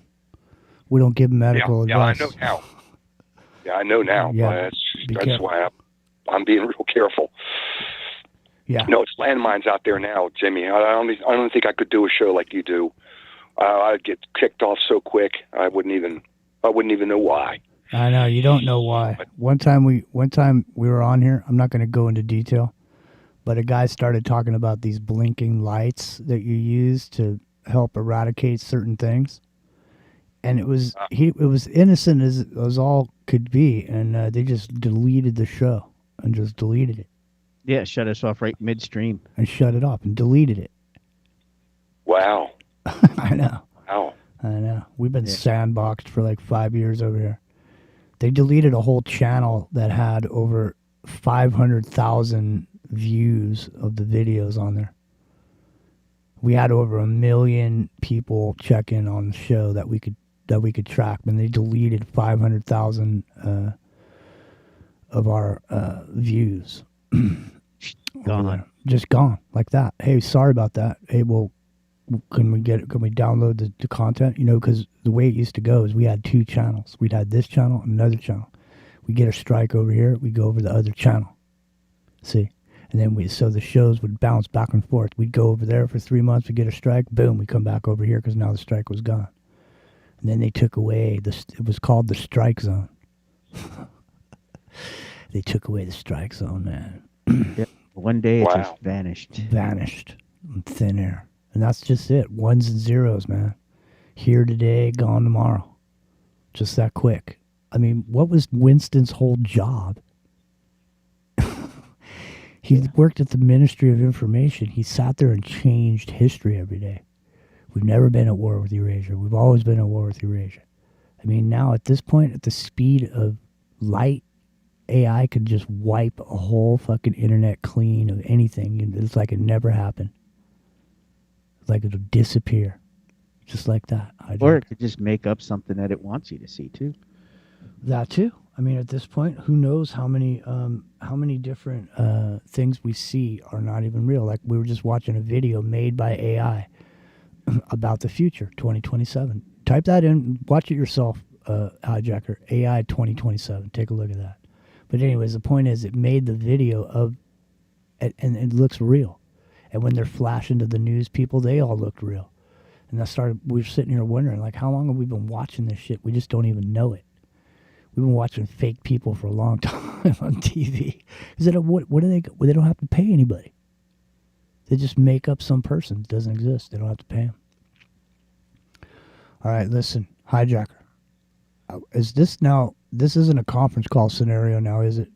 We don't give medical advice. Yeah, I know now. Yeah, I know now. Yeah, that's why I'm being real careful. Yeah. No, it's landmines out there now, Jimmy. I don't think I could do a show like you do. I'd get kicked off so quick. I wouldn't even know why. I know you don't know why. One time we were on here. I'm not going to go into detail, but a guy started talking about these blinking lights that you use to help eradicate certain things. And it was it was innocent as all could be, and they just deleted the show and just deleted it. Yeah, shut us off right midstream. And shut it off and deleted it. Wow. I know. Wow. I know. We've been sandboxed for like 5 years over here. They deleted a whole channel that had over 500,000 views of the videos on there. We had over 1 million people check in on the show that we could track, and they deleted 500,000 of our views. Gone. Just gone like that. Hey, sorry about that. Hey, well, can we download the content? You know, because the way it used to go is we had 2 channels. We'd had this channel and another channel. We get a strike over here, we go over the other channel. See? And then so the shows would bounce back and forth. We'd go over there for 3 months, we get a strike, boom, we come back over here because now the strike was gone. And then they took away it was called the strike zone. They took away the strike zone, man. Yep. One day it just vanished. Vanished in thin air. And that's just it. Ones and zeros, man. Here today, gone tomorrow. Just that quick. I mean, what was Winston's whole job? He worked at the Ministry of Information. He sat there and changed history every day. We've never been at war with Eurasia. We've always been at war with Eurasia. I mean, now at this point, at the speed of light, AI could just wipe a whole fucking internet clean of anything. It's like it never happened. It's like it'll disappear. Just like that. Or it could just make up something that it wants you to see, too. That, too. I mean, at this point, who knows how many different things we see are not even real. Like, we were just watching a video made by AI about the future, 2027. Type that in, watch it yourself, Hijacker, AI 2027. Take a look at that. But anyways, the point is it made the video of, and it looks real. And when they're flashing to the news people, they all looked real. And we were sitting here wondering, like, how long have we been watching this shit? We just don't even know it. We've been watching fake people for a long time on TV. Is it what do they? Well, they don't have to pay anybody. They just make up some person that doesn't exist. They don't have to pay him. All right, listen, Hijacker. Is this now? This isn't a conference call scenario now, is it?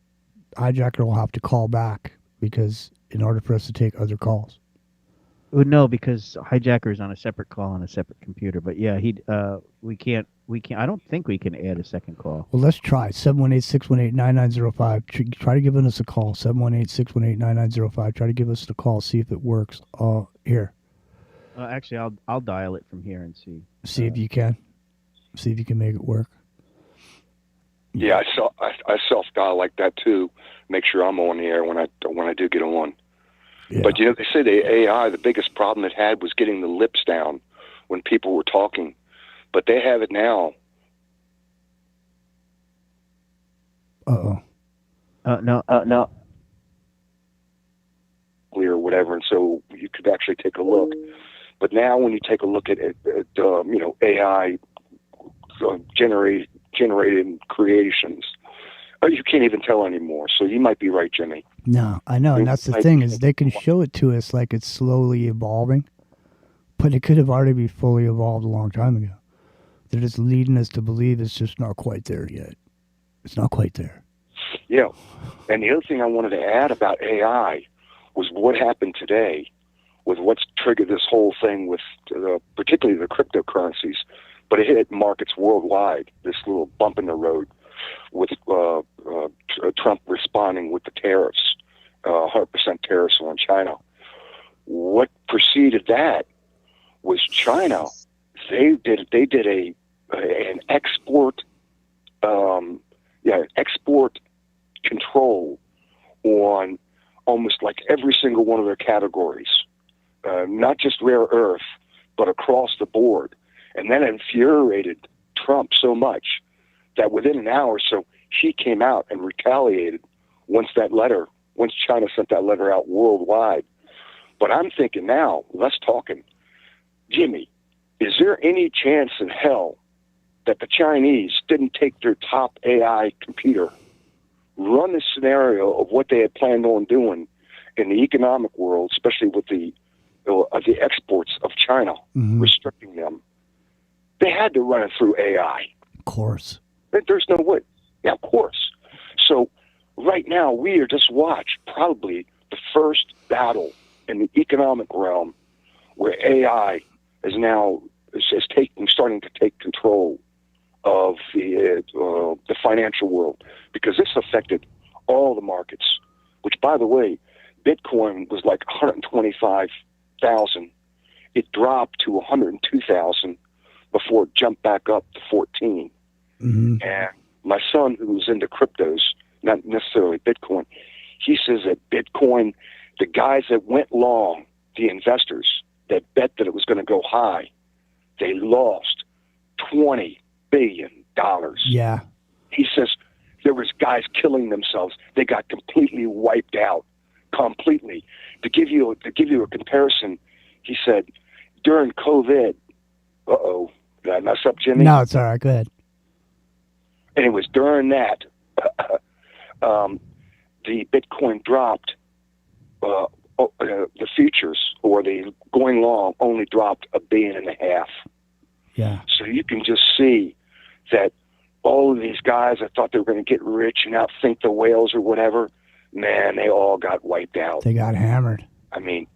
Hijacker will have to call back because in order for us to take other calls. Well, no, because Hijacker is on a separate call on a separate computer. But yeah, we can't. I don't think we can add a second call. Well, let's try 718-618-9905. Try to give us a call. 718-618-9905. Try to give us the call. See if it works. Here. Actually, I'll dial it from here and see. See if you can. See if you can make it work. Yeah, I self dial like that too. Make sure I'm on the air when I do get on. Yeah. But they say the AI, the biggest problem it had was getting the lips down when people were talking. But they have it now. No. Or whatever, and so you could actually take a look. But now, when you take a look at AI generated creations, you can't even tell anymore. So you might be right, Jimmy. No, I know, and that's the thing is they can show it to us like it's slowly evolving, but it could have already been fully evolved a long time ago. They're just leading us to believe it's just not quite there yet. It's not quite there. Yeah, and the other thing I wanted to add about AI was what happened today with what's triggered this whole thing with particularly the cryptocurrencies, but it hit markets worldwide, this little bump in the road with Trump responding with the tariffs, 100% tariffs on China. What preceded that was China. They did an export export control on almost like every single one of their categories, not just rare earth, but across the board. And that infuriated Trump so much that within an hour or so, he came out and retaliated once China sent that letter out worldwide. But I'm thinking now, less talking, Jimmy, is there any chance in hell that the Chinese didn't take their top AI computer, run the scenario of what they had planned on doing in the economic world, especially with the exports of China, restricting them, they had to run it through AI. Of course. There's no way. Yeah, of course. So right now, we are just watch probably the first battle in the economic realm where AI is now starting to take control of the financial world, because this affected all the markets. Which, by the way, Bitcoin was like 125,000. It dropped to 102,000 before it jumped back up to 14. And my son, who's into cryptos, not necessarily Bitcoin, he says that Bitcoin, the guys that went long, the investors that bet that it was going to go high, they lost $20 billion. Yeah. He says there was guys killing themselves. They got completely wiped out, completely. To give you a comparison, he said during COVID. Did I mess up, Jimmy? No, it's all right. Go ahead. Anyways, during that, the Bitcoin dropped. The futures or the going long only dropped $1.5 billion. Yeah. So you can just see that all of these guys that thought they were going to get rich and outthink the whales or whatever, man, they all got wiped out. They got hammered. I mean,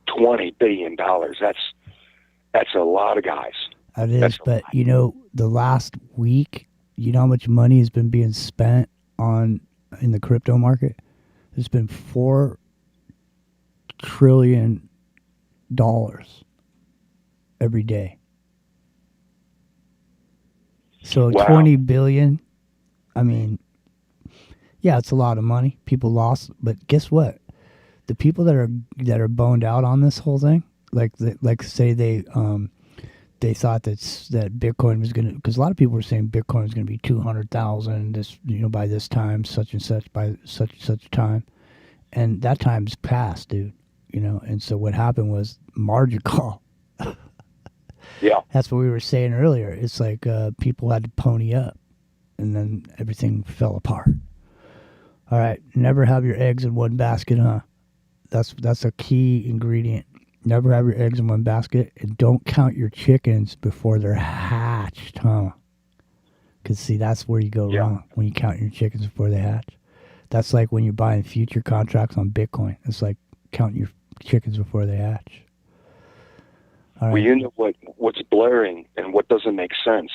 $20 billion. That's a lot of guys. It is, but you know, the last week, you know how much money has been being spent in the crypto market? There's been $4 trillion every day. So wow. 20 billion. I mean, yeah, it's a lot of money. People lost, but guess what? The people that are boned out on this whole thing, like say they thought that Bitcoin was gonna, because a lot of people were saying Bitcoin was gonna be 200,000 this, by this time, such and such by such and such time, and that time's passed, dude. And so what happened was margin call. Yeah, that's what we were saying earlier. It's like people had to pony up, and then everything fell apart. All right, never have your eggs in one basket, huh? That's a key ingredient. Never have your eggs in one basket, and don't count your chickens before they're hatched, huh? Because, see, that's where you go wrong, when you count your chickens before they hatch. That's like when you're buying future contracts on Bitcoin. It's like counting your chickens before they hatch. All right. Well, you know what's blaring and what doesn't make sense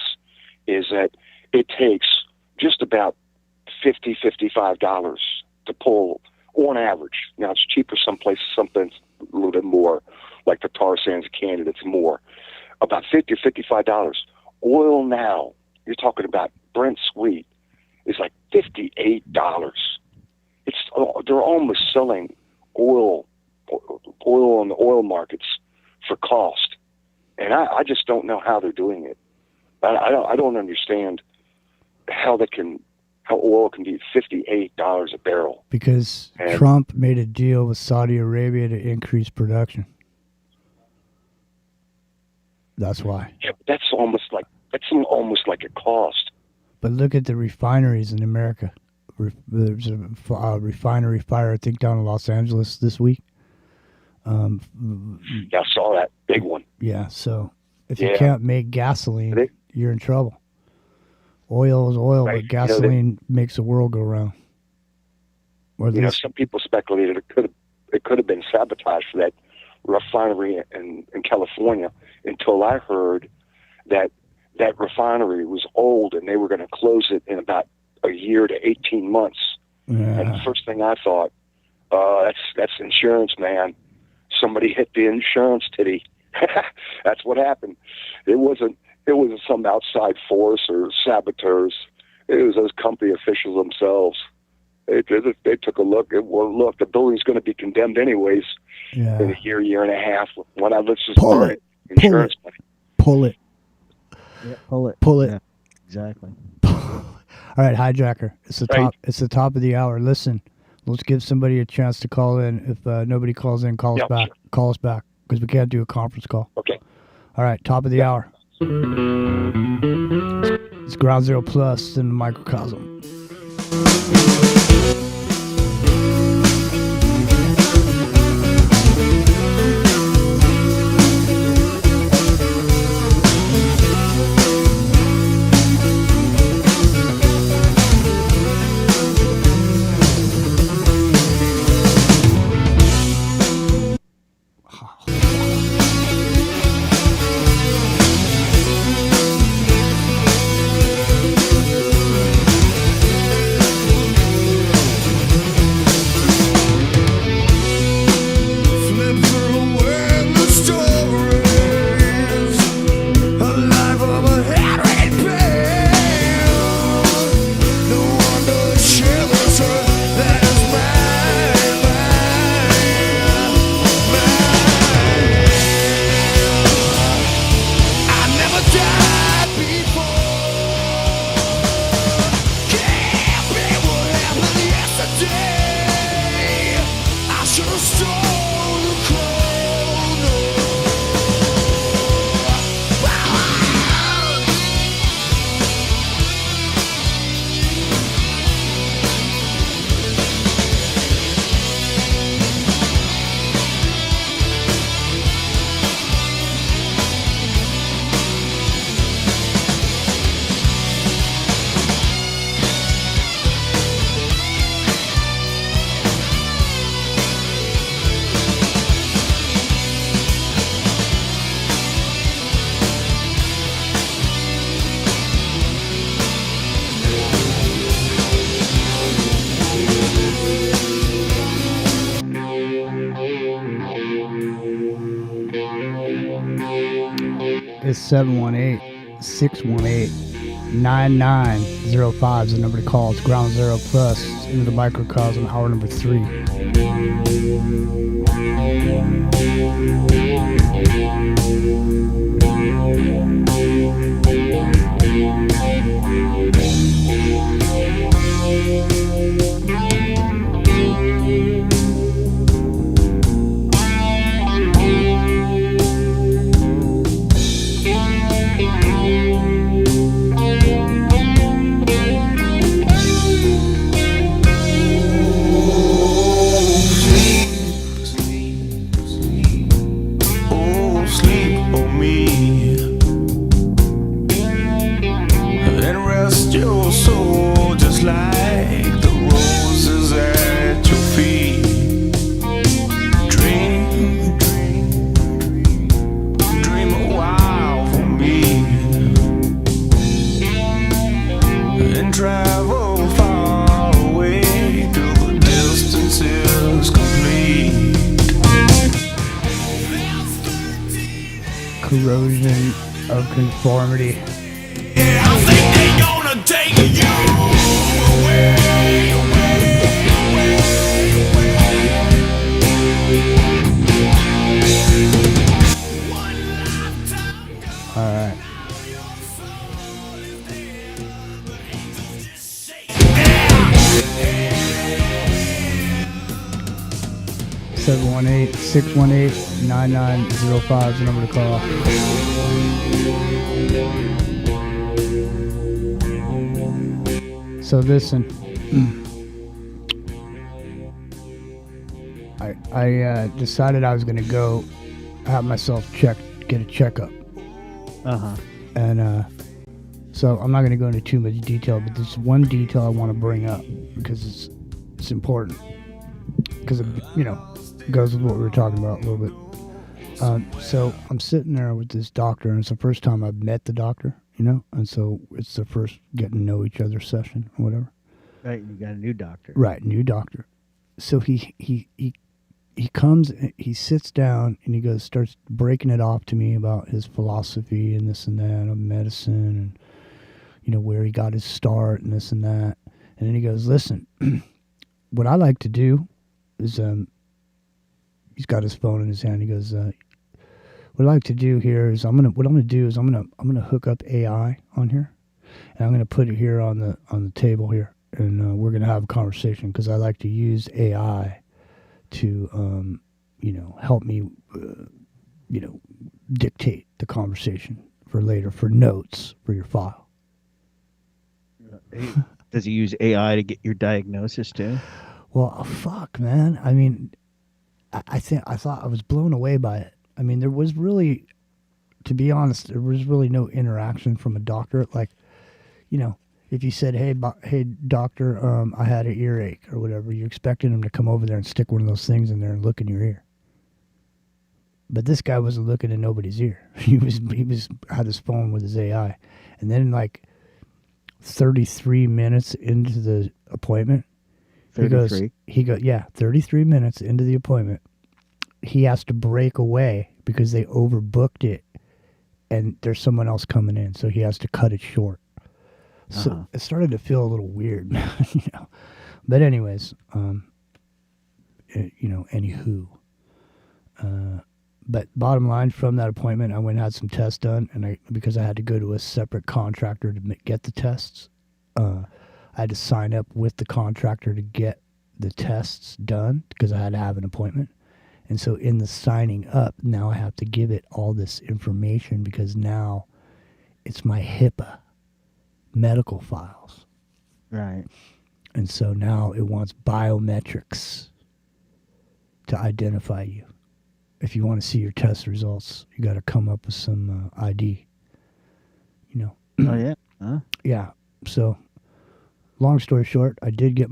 is that it takes just about $50, $55 to pull, on average. Now, it's cheaper some places, something a little bit more, like the tar sands of Canada, it's more. About $50, $55. Oil now, you're talking about Brent Sweet, is like $58. They're almost selling oil on the oil markets for cost, and I just don't know how they're doing it. I don't understand how oil can be $58 a barrel. Because Trump made a deal with Saudi Arabia to increase production. That's why. Yeah, but that's almost like a cost. But look at the refineries in America. There's a refinery fire, I think, down in Los Angeles this week. Yeah, I saw that big one. Yeah, so if you can't make gasoline, you're in trouble. Oil is oil, right. But gasoline makes the world go round. Some people speculated it could have been sabotage for that refinery in California, until I heard that refinery was old and they were going to close it in about a year to 18 months. Yeah. And the first thing I thought, that's insurance, man. Somebody hit the insurance titty. That's what happened. It wasn't some outside force or saboteurs. It was those company officials themselves. They took a look. Look, the building's going to be condemned anyways in a year and a half. Let's just burn it. Insurance money. Pull it. Yeah, pull it. Pull it. Yeah, exactly. All right, hijacker. It's the top of the hour. Listen, let's give somebody a chance to call in. If nobody calls in, call us back. Sure. Call us back, because we can't do a conference call. Okay. All right, top of the hour. It's Ground Zero Plus in the microcosm. is 718-618-9905 is the number to call. It's Ground Zero Plus into the microcosm, hour number 3. Your soul just like the roses at your feet. Dream, dream a while for me, and travel far away till the distance is complete. Corrosion of conformity. Take you away. All right. Seven 618-9905 is the number to call. So listen, I decided I was going to go have myself checked, get a checkup. And so I'm not going to go into too much detail, but there's one detail I want to bring up because it's important. Because it, goes with what we were talking about a little bit. So I'm sitting there with this doctor, and it's the first time I've met the doctor. And so it's the first getting to know each other session or whatever. Right, you got a new doctor. Right, new doctor. So he comes, he sits down, and he starts breaking it off to me about his philosophy and this and that of medicine, and where he got his start and this and that. And then he goes, "Listen, what I like to do is he's got his phone in his hand. He goes, what I like to do here is I'm gonna hook up AI on here, and I'm gonna put it here on the table here, and we're gonna have a conversation because I like to use AI to help me dictate the conversation for later for notes for your file." Does he use AI to get your diagnosis too? Well, fuck, man. I mean, I thought I was blown away by it. I mean, there was really, to be honest, there was really no interaction from a doctor. Like, if you said, hey, doctor, I had an earache or whatever, you're expecting him to come over there and stick one of those things in there and look in your ear. But this guy wasn't looking in nobody's ear. He had his phone with his AI. And then like 33 minutes into the appointment, 33? He goes, 33 minutes into the appointment, he has to break away because they overbooked it and there's someone else coming in, so he has to cut it short. So it started to feel a little weird, But anyways, anywho. But bottom line, from that appointment, I went and had some tests done, and because I had to go to a separate contractor to get the tests, I had to sign up with the contractor to get the tests done because I had to have an appointment. And so in the signing up, now I have to give it all this information because now it's my HIPAA medical files. Right. And so now it wants biometrics to identify you. If you want to see your test results, you got to come up with some ID. Oh, yeah? Huh? Yeah. So long story short, I did get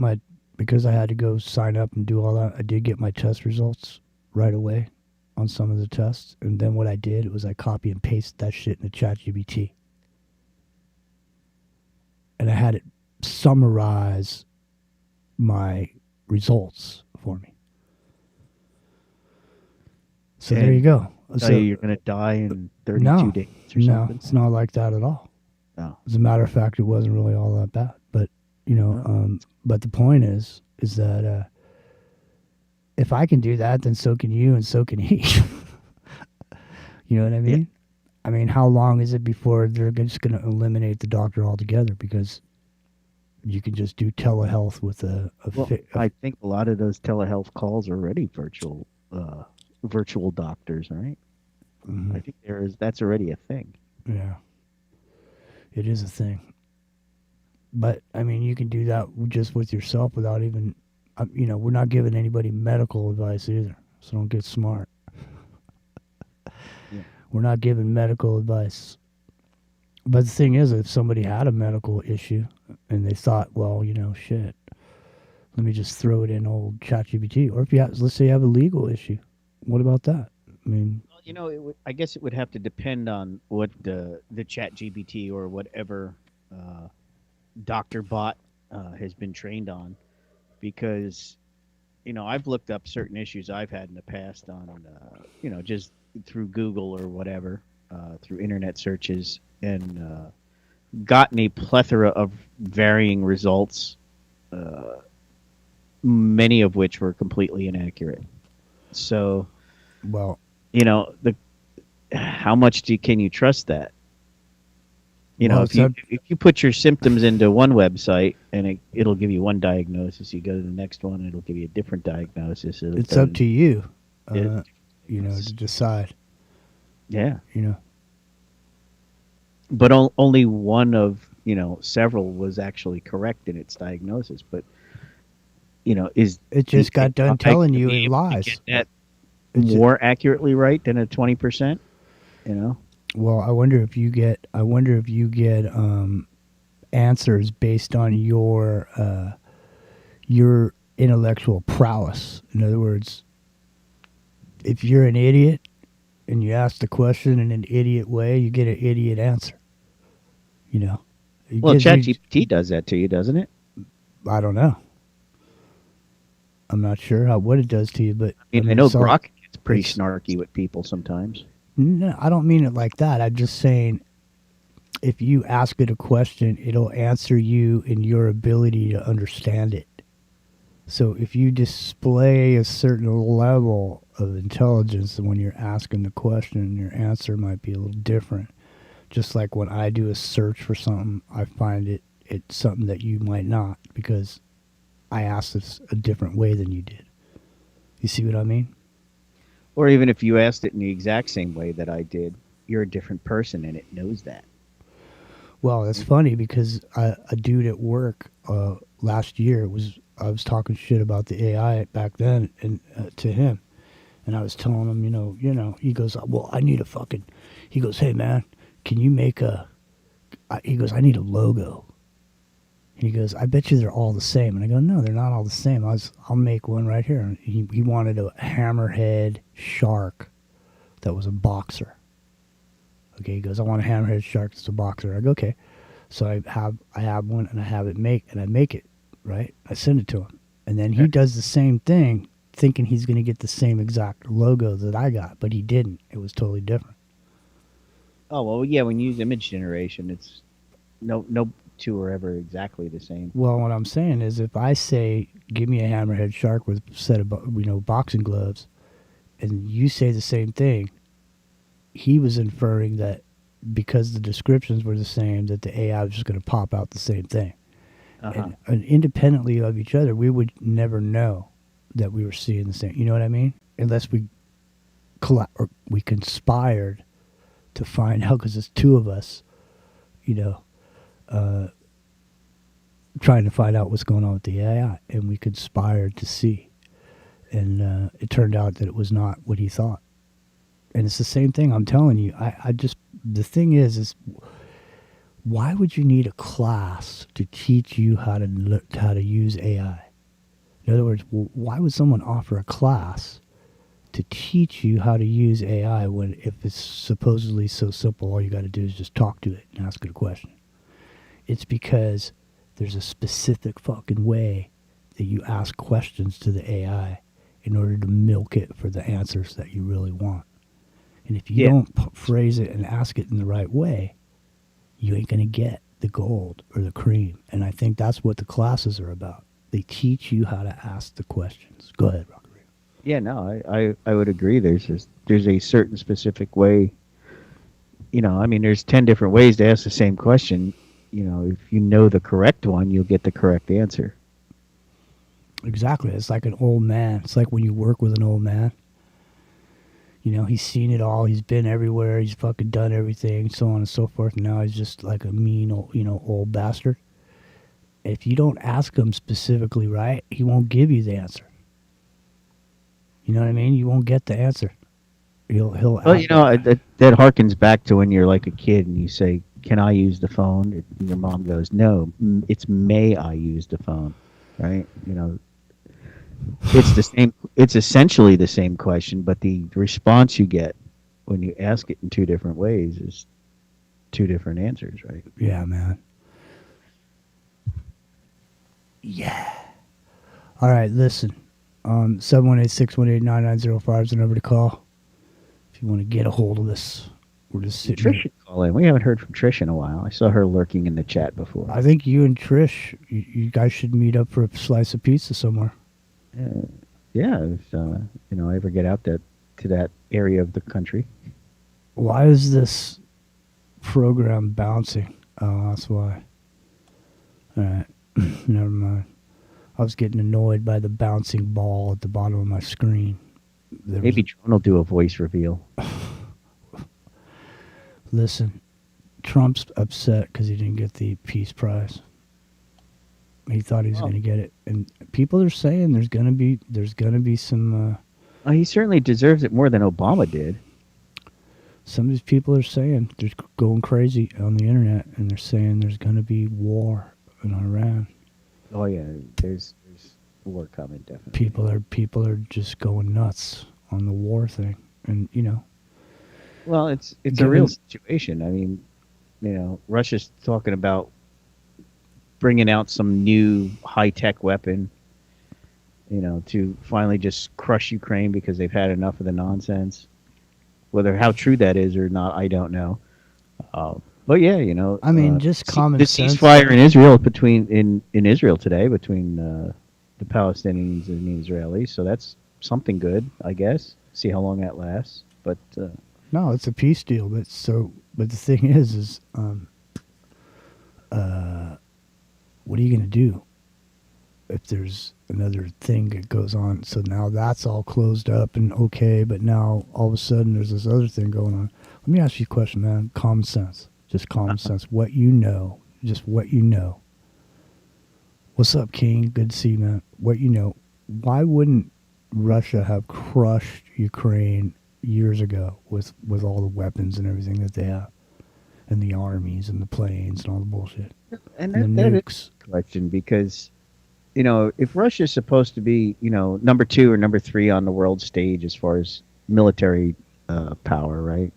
because I had to go sign up and do all that, I did get my test results right away on some of the tests. And then what I did was I copy and pasted that shit into ChatGPT. And I had it summarize my results for me. So there you go. Tell you you're going to die in 32 no, days or no, something? it's not like that at all. No. As a matter of fact, it wasn't really all that bad. But but the point is that if I can do that, then so can you, and so can he. You know what I mean? Yeah. I mean, how long is it before they're just going to eliminate the doctor altogether? Because you can just do telehealth with I think a lot of those telehealth calls are already virtual doctors, right? Mhm. I think that's already a thing. Yeah, it is a thing. But I mean, you can do that just with yourself without even, we're not giving anybody medical advice either. So don't get smart. Yeah. We're not giving medical advice. But the thing is, if somebody had a medical issue and they thought, well, shit, let me just throw it in old ChatGPT. Or if let's say you have a legal issue, what about that? I mean, I guess it would have to depend on what the ChatGPT or whatever doctor bot has been trained on, because I've looked up certain issues I've had in the past on just through Google or whatever, through internet searches, and gotten a plethora of varying results, many of which were completely inaccurate. So, well, how much can you trust that? Well, if you put your symptoms into one website and it'll give you one diagnosis, you go to the next one, it'll give you a different diagnosis. it's up to you, to decide. Yeah. But only one of several was actually correct in its diagnosis. But is it just got done telling you it lies? Get that more accurately right than a 20%? Well, I wonder if you get answers based on your intellectual prowess. In other words, if you're an idiot and you ask the question in an idiot way, you get an idiot answer. Well, ChatGPT does that to you, doesn't it? I don't know. I'm not sure what it does to you, but I know Grok gets pretty snarky with people sometimes. No, I don't mean it like that. I'm just saying, if you ask it a question, it'll answer you in your ability to understand it. So if you display a certain level of intelligence when you're asking the question, your answer might be a little different. Just like when I do a search for something, I find it's something that you might not, because I asked this a different way than you did. You see what I mean? Or even if you asked it in the exact same way that I did, you're a different person and it knows that. Well, it's funny because a dude at work last year I was talking shit about the AI back then and to him, and I was telling him, he goes, well, I need he goes, hey man, can you make he goes, I need a logo. And he goes, I bet you they're all the same. And I go, no, they're not all the same. I'll make one right here. And he wanted a hammerhead shark that was a boxer. Okay, he goes, I want a hammerhead shark that's a boxer. I go, okay. So I have one and I make it, right? I send it to him. And then he does the same thing, thinking he's going to get the same exact logo that I got, but he didn't. It was totally different. Oh, well, yeah, when you use image generation, it's no two are ever exactly the same. Well, what I'm saying is, if I say, give me a hammerhead shark with a set of boxing gloves, and you say the same thing, he was inferring that because the descriptions were the same, that the AI was just going to pop out the same thing. And independently of each other, we would never know that we were seeing the same. You know what I mean? Unless we conspired to find out, because it's two of us, trying to find out what's going on with the AI, and we conspired to see. And it turned out that it was not what he thought. And it's the same thing I'm telling you. The thing is why would you need a class to teach you how to use AI? In other words, why would someone offer a class to teach you how to use AI when, if it's supposedly so simple, all you got to do is just talk to it and ask it a question? It's because there's a specific fucking way that you ask questions to the AI in order to milk it for the answers that you really want. And if you don't phrase it and ask it in the right way, you ain't going to get the gold or the cream. And I think that's what the classes are about. They teach you how to ask the questions. Go ahead, Rock. Yeah, no, I would agree. There's a certain specific way. I mean, there's 10 different ways to ask the same question. If you know the correct one, you'll get the correct answer. Exactly. It's like an old man. It's like when you work with an old man. He's seen it all. He's been everywhere. He's fucking done everything, so on and so forth. And now he's just like a mean, old bastard. If you don't ask him specifically right, he won't give you the answer. You know what I mean? You won't get the answer. He'll. Well, that harkens back to when you're like a kid and you say, "Can I use the phone?" And your mom goes, "No, it's may I use the phone?" Right? It's the same. It's essentially the same question, but the response you get when you ask it in two different ways is two different answers, right? Yeah, man. Yeah. All right, listen. 718-618-9905 is the number to call if you want to get a hold of us. We're just sitting Trish should call in. We haven't heard from Trish in a while. I saw her lurking in the chat before. I think you and Trish, you guys should meet up for a slice of pizza somewhere. Yeah, if I ever get out to that area of the country. Why is this program bouncing? Oh, that's why. All right, never mind. I was getting annoyed by the bouncing ball at the bottom of my screen. Maybe John will do a voice reveal. Listen, Trump's upset because he didn't get the Peace Prize. He thought he was going to get it, and people are saying there's going to be some. He certainly deserves it more than Obama did. Some of these people are saying they're going crazy on the internet, and they're saying there's going to be war in Iran. Oh yeah, there's war coming, definitely. People are just going nuts on the war thing, and Well, it's a real situation. I mean, Russia's talking about bringing out some new high-tech weapon, to finally just crush Ukraine because they've had enough of the nonsense. Whether how true that is or not, I don't know. But yeah, I mean, just common sense. The ceasefire in Israel in Israel today between the Palestinians and the Israelis, so that's something good, I guess. See how long that lasts. But no, it's a peace deal. But the thing is, what are you going to do if there's another thing that goes on? So now that's all closed up and okay, but now all of a sudden there's this other thing going on. Let me ask you a question, man. Common sense. Just common sense. What you know. Just what you know. What's up, King? Good to see you, man. What you know. Why wouldn't Russia have crushed Ukraine years ago with all the weapons and everything that they have? And the armies and the planes and all the bullshit. And the that nukes. Is a question because, if Russia's supposed to be, number 2 or number 3 on the world stage as far as military power, right?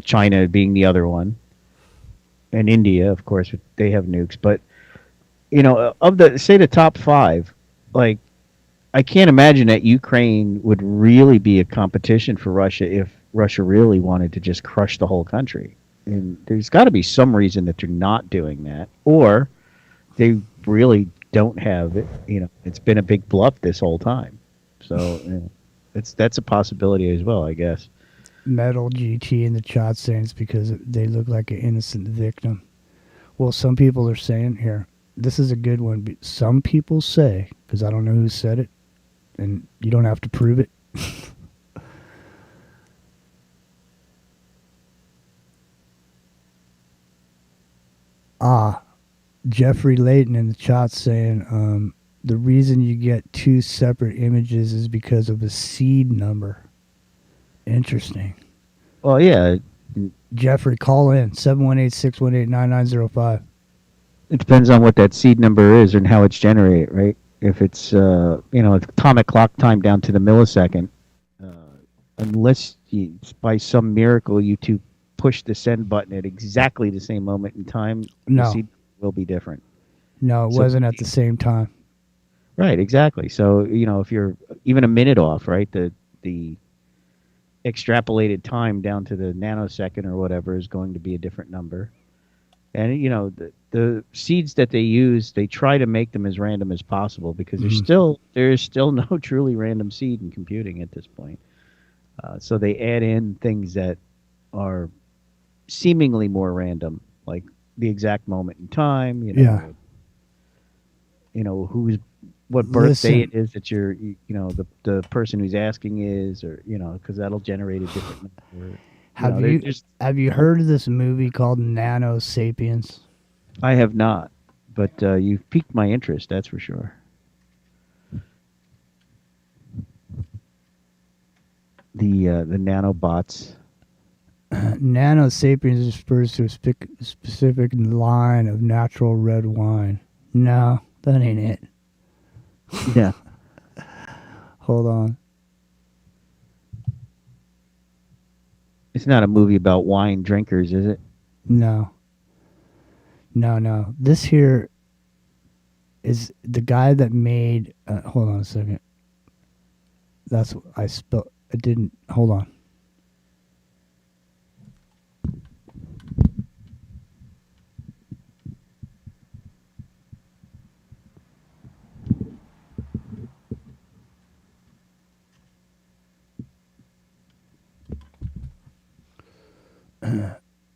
China being the other one, and India, of course, they have nukes. But of the top 5, like, I can't imagine that Ukraine would really be a competition for Russia if Russia really wanted to just crush the whole country. And there's got to be some reason that they're not doing that, or they really don't have it. It's been a big bluff this whole time. So that's a possibility as well, I guess. Metal GT in the chat saying it's because they look like an innocent victim. Well, some people are saying here, this is a good one. But some people say, because I don't know who said it, and you don't have to prove it. Jeffrey Layton in the chat saying the reason you get 2 separate images is because of a seed number. Interesting. Well, yeah. Jeffrey, call in 718-618-9905. It depends on what that seed number is and how it's generated, right? If it's atomic clock time down to the millisecond, unless by some miracle you two push the send button at exactly the same moment in time, no, the seed will be different. No, it wasn't at the same time. Right, exactly. So if you're even a minute off, right, the the extrapolated time down to the nanosecond or whatever is going to be a different number. And, you know, the seeds that they use, they try to make them as random as possible because there's still no truly random seed in computing at this point. So they add in things that are seemingly more random, like the exact moment in time, you know, what birthday it is that the person who's asking is, or, you know, because that'll generate a different number. Have you heard of this movie called Nano Sapiens? I have not, but you've piqued my interest, that's for sure. The nanobots. Nano Sapiens refers to a specific line of natural red wine. No, that ain't it. Yeah. Hold on. It's not a movie about wine drinkers, is it? No. This here is the guy that made... hold on a second. That's what I spelled. It didn't... Hold on.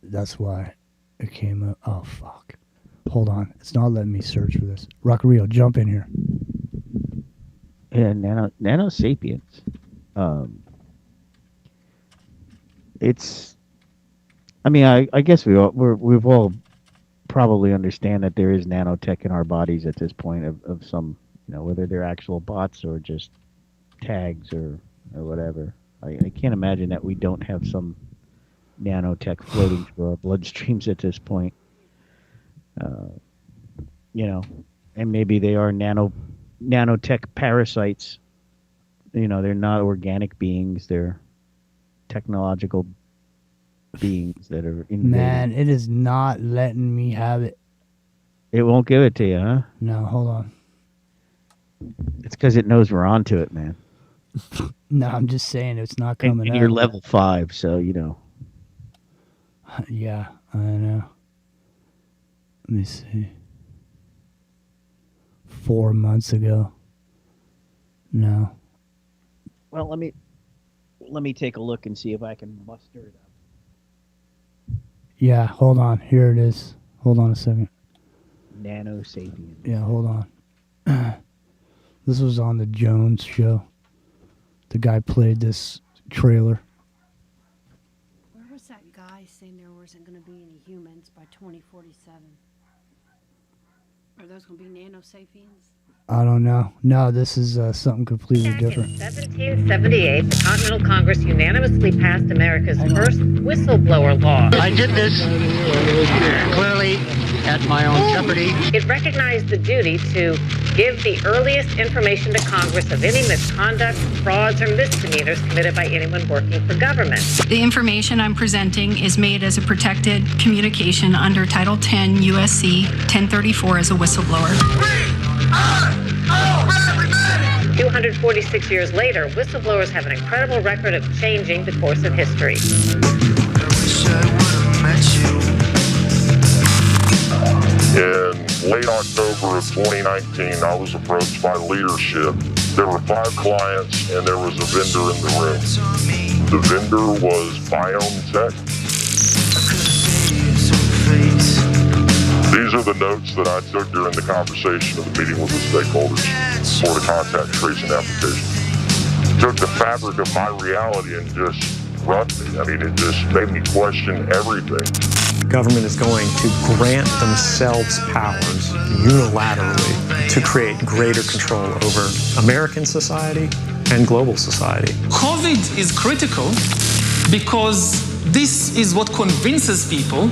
That's why it came up. Oh, fuck. Hold on. It's not letting me search for this. Rockario, jump in here. Yeah, Nano Sapiens. It's... I mean, I guess we've all probably understand that there is nanotech in our bodies at this point of some, you know, whether they're actual bots or just tags or whatever. I can't imagine that we don't have some nanotech floating through our bloodstreams at this point. You know, and maybe they are nanotech parasites. You know, they're not organic beings, they're technological beings that are invading. Man, it is not letting me have it. It won't give it to you, huh? No, hold on. It's because it knows we're onto it, man. No, I'm just saying it's not coming and up. You're level 5, so, you know. Yeah, I know. Let me see. 4 months ago. No. Well, let me take a look and see if I can muster it up. Yeah, hold on. Here it is. Hold on a second. Nano Sapiens. Yeah, hold on. This was on the Jones show. The guy played this trailer. Where was that guy saying there wasn't going to be any humans by 2047? Are those going to be nano sapiens? I don't know. No, this is something completely different. In 1778, the Continental Congress unanimously passed America's first whistleblower law. I did this clearly at my own jeopardy. It recognized the duty to give the earliest information to Congress of any misconduct, frauds, or misdemeanors committed by anyone working for government. The information I'm presenting is made as a protected communication under Title 10 U.S.C. 1034 as a whistleblower. 246 years later, whistleblowers have an incredible record of changing the course of history. In late October of 2019, I was approached by leadership. There were 5 clients and there was a vendor in the room. The vendor was BioNTech. These are the notes that I took during the conversation of the meeting with the stakeholders for the contact tracing application. Took the fabric of my reality and just run me. I mean, it just made me question everything. The government is going to grant themselves powers unilaterally to create greater control over American society and global society. COVID is critical because this is what convinces people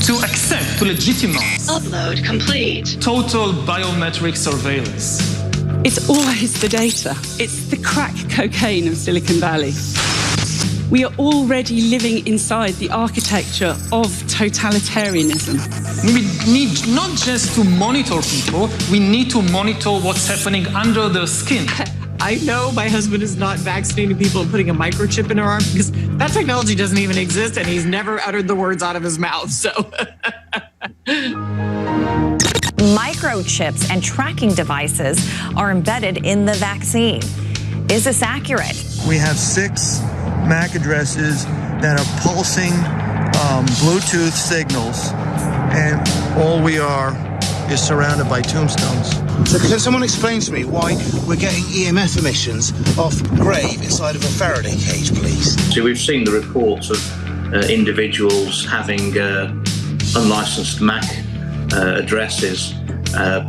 to accept, to legitimize. Upload complete. Total biometric surveillance. It's always the data. It's the crack cocaine of Silicon Valley. We are already living inside the architecture of totalitarianism. We need not just to monitor people, we need to monitor what's happening under their skin. I know my husband is not vaccinating people and putting a microchip in their arm because that technology doesn't even exist and he's never uttered the words out of his mouth. So microchips and tracking devices are embedded in the vaccine. Is this accurate? We have 6 MAC addresses that are pulsing Bluetooth signals, and all we are is surrounded by tombstones. So can someone explain to me why we're getting EMF emissions off grave inside of a Faraday cage, please? So we've seen the reports of individuals having unlicensed MAC addresses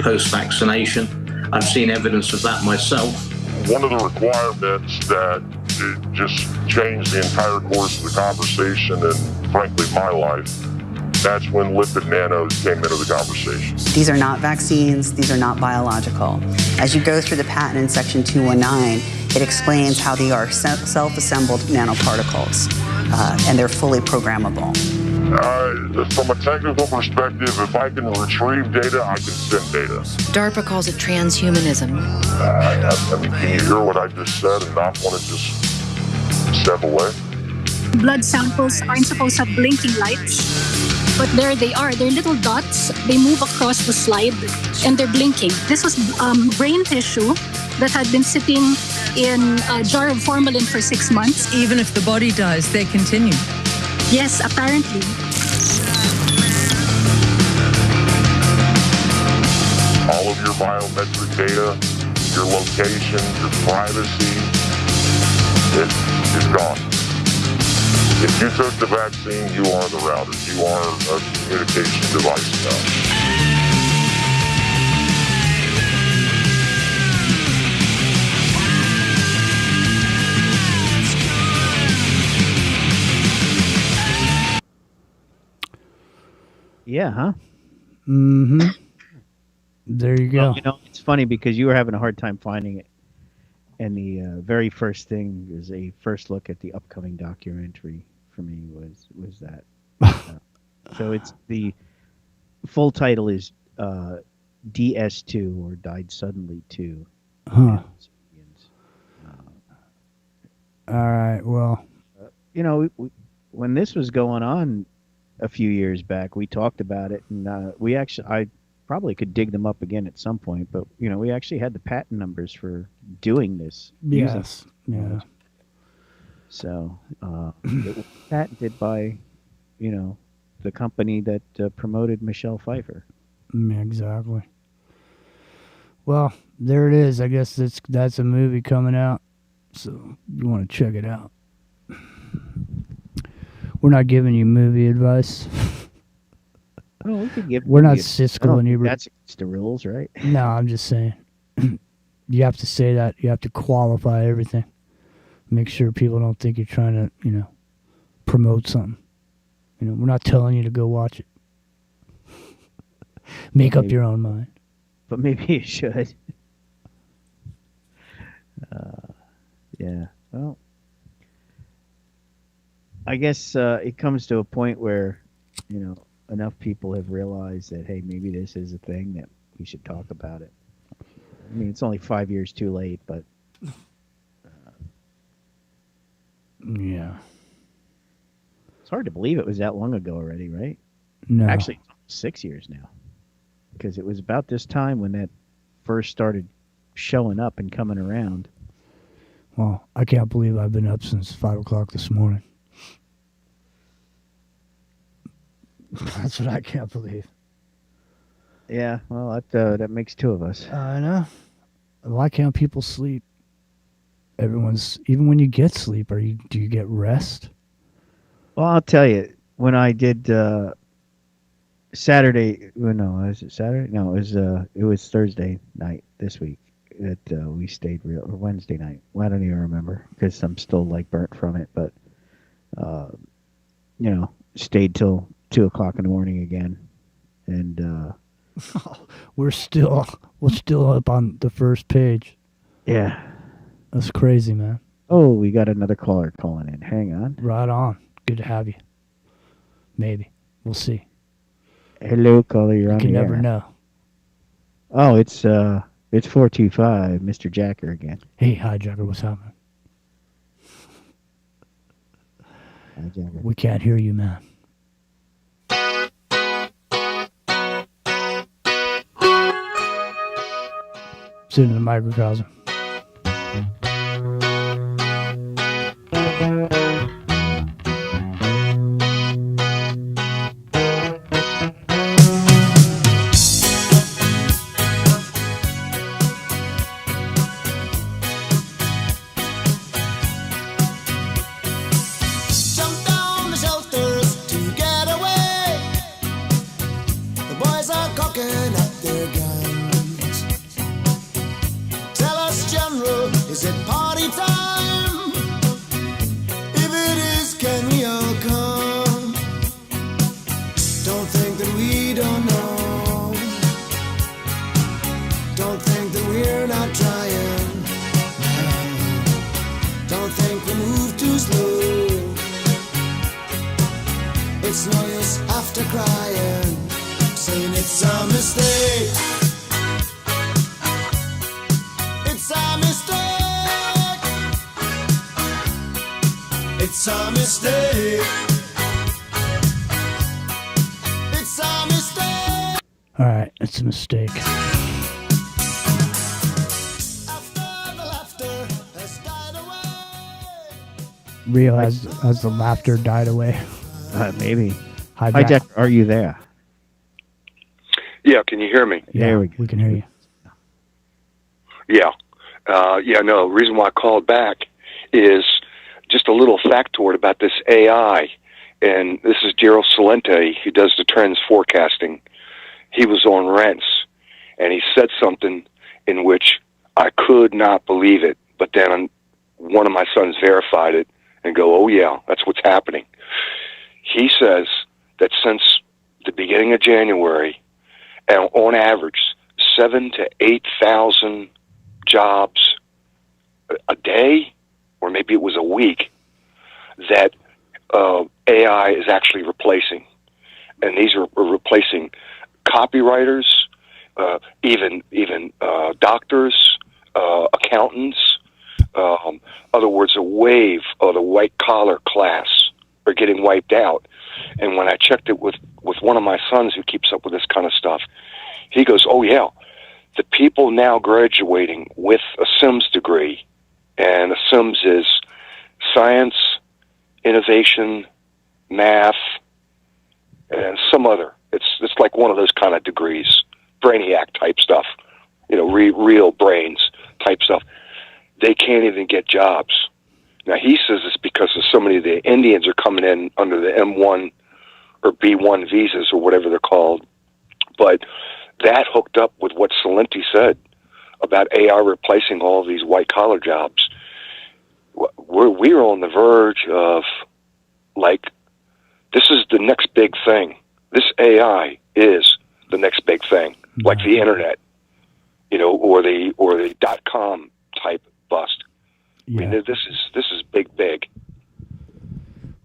post-vaccination. I've seen evidence of that myself. One of the requirements that it just changed the entire course of the conversation and frankly my life, that's when lipid nanos came into the conversation. These are not vaccines, these are not biological. As you go through the patent in section 219, it explains how they are self-assembled nanoparticles, and they're fully programmable. From a technical perspective, if I can retrieve data, I can send data. DARPA calls it transhumanism. I mean, can you hear what I just said and not want to just step away? Blood samples aren't supposed to have blinking lights, but there they are. They're little dots. They move across the slide, and they're blinking. This was brain tissue that had been sitting in a jar of formalin for 6 months. Even if the body dies, they continue. Yes, apparently. All of your biometric data, your location, your privacy, it's gone. If you took the vaccine, you are the router. You are a communication device now. Yeah, huh? Mm-hmm. There you go. Well, you know, it's funny because you were having a hard time finding it. And the very first thing is a first look at the upcoming documentary for me was that. So it's the full title is DS2 or Died Suddenly 2. Huh. All right. Well, you know, when this was going on a few years back, we talked about it, and I probably could dig them up again at some point, but you know, we actually had the patent numbers for doing this. Yes. Yeah. So it was patented by, you know, the company that promoted Michelle Pfeiffer. Exactly. Well, there it is. I guess that's a movie coming out, so you want to check it out. We're not giving you movie advice. Oh, we could give. We're not Siskel and Ebert. That's against the rules, right? No, I'm just saying. You have to say that. You have to qualify everything. Make sure people don't think you're trying to, you know, promote something. You know, we're not telling you to go watch it. Make up your own mind. But maybe you should. Yeah. Well, I guess it comes to a point where, you know, enough people have realized that, hey, maybe this is a thing that we should talk about it. I mean, it's only 5 years too late, but yeah, it's hard to believe it was that long ago already, right? No, actually, it's 6 years now, because it was about this time when that first started showing up and coming around. Well, I can't believe I've been up since 5 o'clock this morning. That's what I can't believe. Yeah, well, that makes two of us. I know. Why can't people sleep? Even when you get sleep, do you get rest? Well, I'll tell you, when I did Saturday, well, no, was it Saturday? No, it was Thursday night this week that we stayed or Wednesday night. Well, I don't even remember because I'm still like burnt from it, but you know, stayed till 2 o'clock in the morning again, and we're still up on the first page. Yeah, that's crazy, man. Oh, we got another caller calling in. Hang on. Right on. Good to have you. Maybe we'll see. Hello, caller. You're on the air. You can never know. Oh, it's It's 425, Mr. Jacker again. Hey, hijacker, what's happening? Hijacker. We can't hear you, man. Sit in the microcosm. Jump down the shelters to get away. The boys are cocking up their guns. Tell us, General, is it party time? If it is, can we all come? Don't think that we don't know. Don't think that we're not trying. Don't think we move too slow. It's no use after crying, saying it's a mistake. It's a mistake. It's a mistake. It's a mistake. All right, it's a mistake. Rio, has the laughter died away? Maybe. Hijack, are you there? Yeah, can you hear me? Yeah, There we go. We can hear you. Yeah. No, the reason why I called back is just a little factoid about this AI. And this is Gerald Salente. He does the trends forecasting. He was on Rents, and he said something in which I could not believe it. But then one of my sons verified it and go, oh, yeah, that's what's happening. He says that since the beginning of January, and on average, 7,000 to 8,000 jobs a day, or maybe it was a week, that AI is actually replacing. And these are replacing copywriters, even doctors, accountants. Other words, a wave of the white-collar class are getting wiped out. And when I checked it with one of my sons who keeps up with this kind of stuff, he goes, oh, yeah, the people now graduating with a SIMS degree, and a SIMS is science, innovation, math, and some other. It's like one of those kind of degrees, brainiac type stuff, real brains type stuff. They can't even get jobs. Now, he says it's because of so many of the Indians are coming in under the M1 or B1 visas or whatever they're called. But that hooked up with what Salenti said about AI replacing all of these white-collar jobs. We're on the verge of, this is the next big thing. This AI is the next big thing, like the internet, or the .com type bust. Yeah. I mean, this is big.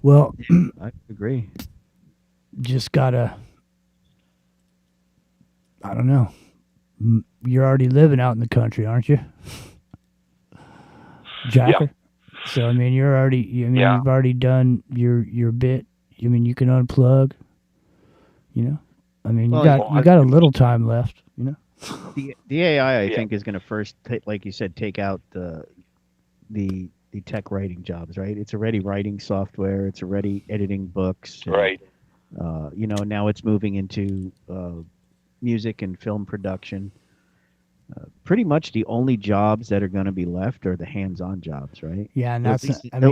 Well, I agree. Just gotta, I don't know. You're already living out in the country, aren't you, Jacker? Yeah. So I mean, you're already. You've already done your bit. I mean, you can unplug. I mean, you got a little time left. The AI, I think, is going to first, like you said, take out the tech writing jobs, right? It's already writing software. It's already editing books. And, right. Now it's moving into music and film production. Pretty much the only jobs that are going to be left are the hands-on jobs, right? Yeah, and at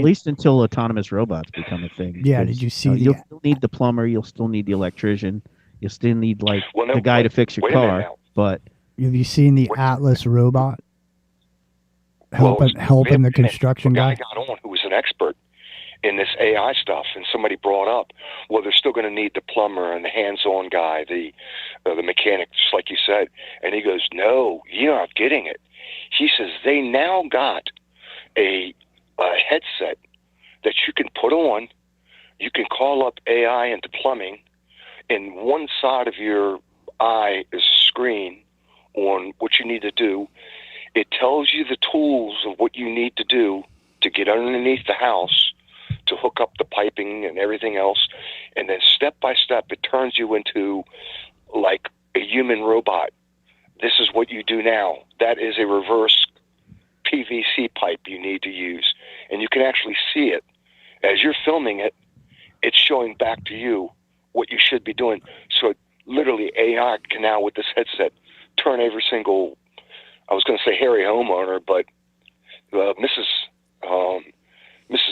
least until autonomous robots become a thing. Yeah, did you see? You'll still need the plumber. You'll still need the electrician. You'll still need the guy to fix your car. But have you seen the Atlas robot helping the construction guy? A guy got on who was an expert in this AI stuff, and somebody brought up, well, they're still going to need the plumber and the hands-on guy, the mechanic, just like you said. And he goes, no, you're not getting it. He says they now got a headset that you can put on. You can call up AI into plumbing, and one side of your eye is a screen, on what you need to do. It tells you the tools of what you need to do to get underneath the house, to hook up the piping and everything else. And then step by step, it turns you into like a human robot. This is what you do now. That is a reverse PVC pipe you need to use. And you can actually see it. As you're filming it, it's showing back to you what you should be doing. So literally AI can now, with this headset, turn every single, I was going to say hairy homeowner, but Mrs.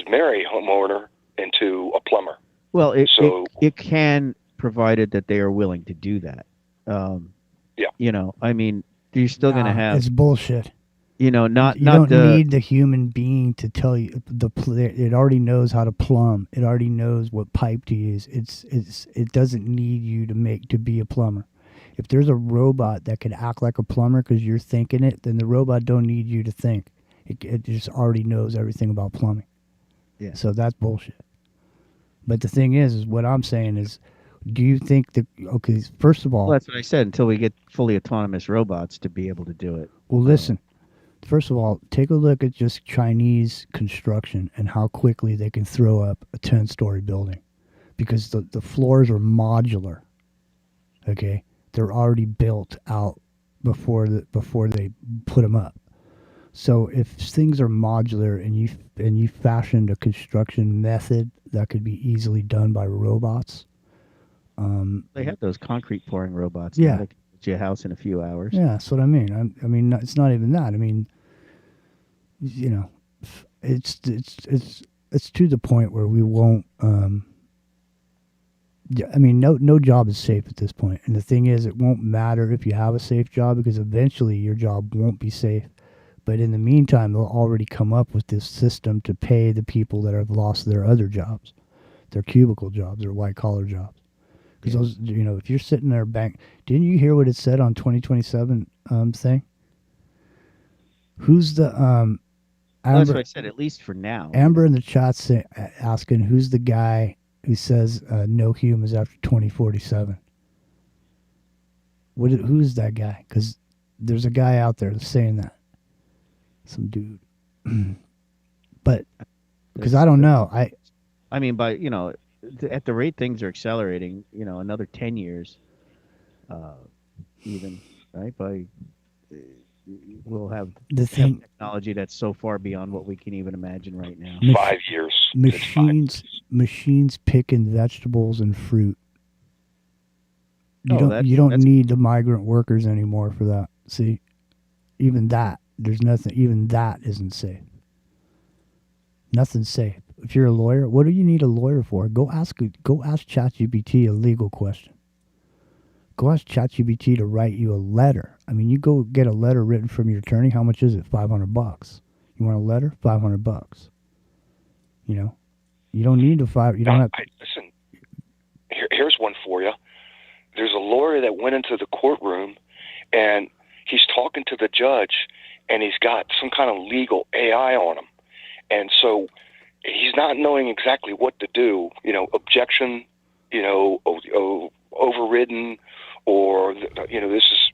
Mary homeowner into a plumber. Well, it can, provided that they are willing to do that. Yeah. You know, I mean, you're still going to have. It's bullshit. You know, you don't need the human being to tell you. It already knows how to plumb. It already knows what pipe to use. It doesn't need you to be a plumber. If there's a robot that could act like a plumber because you're thinking it, then the robot don't need you to think. It just already knows everything about plumbing. Yeah. So that's bullshit. But the thing is what I'm saying is, do you think that, okay, first of all. Well, that's what I said, until we get fully autonomous robots to be able to do it. Well, listen, first of all, take a look at just Chinese construction and how quickly they can throw up a 10-story building, because the floors are modular. Okay. They're already built out before they put them up. So if things are modular and you fashioned a construction method that could be easily done by robots, they have those concrete pouring robots. Yeah, that can get you a house in a few hours. Yeah, that's what I mean. I mean, it's not even that. I mean, you know, it's to the point where we won't. I mean, no job is safe at this point. And the thing is, it won't matter if you have a safe job, because eventually your job won't be safe. But in the meantime, they'll already come up with this system to pay the people that have lost their other jobs, their cubicle jobs, their white-collar jobs. Because those, you know, if you're sitting there didn't you hear what it said on 2027 thing? Who's the Amber, that's what I said, at least for now. Amber in the chat asking who's the guy who says no humans after 2047. Who's that guy? Because there's a guy out there that's saying that. Some dude. But because I don't know. I mean, by, you know, at the rate things are accelerating, you know, another 10 years, even, right? We'll have technology that's so far beyond what we can even imagine right now. 5 years. Machines picking vegetables and fruit. You don't that's need the migrant workers anymore for that. See, even that, there's nothing. Even that isn't safe. Nothing's safe. If you're a lawyer, what do you need a lawyer for? Go ask ChatGPT a legal question. Go ask ChatGPT to write you a letter. I mean, you go get a letter written from your attorney. How much is it? $500. You want a letter? $500. You know, you don't need you don't have. Listen, here's one for you. There's a lawyer that went into the courtroom, and he's talking to the judge, and he's got some kind of legal AI on him, and so he's not knowing exactly what to do. You know, objection. You know, overridden, or you know, this is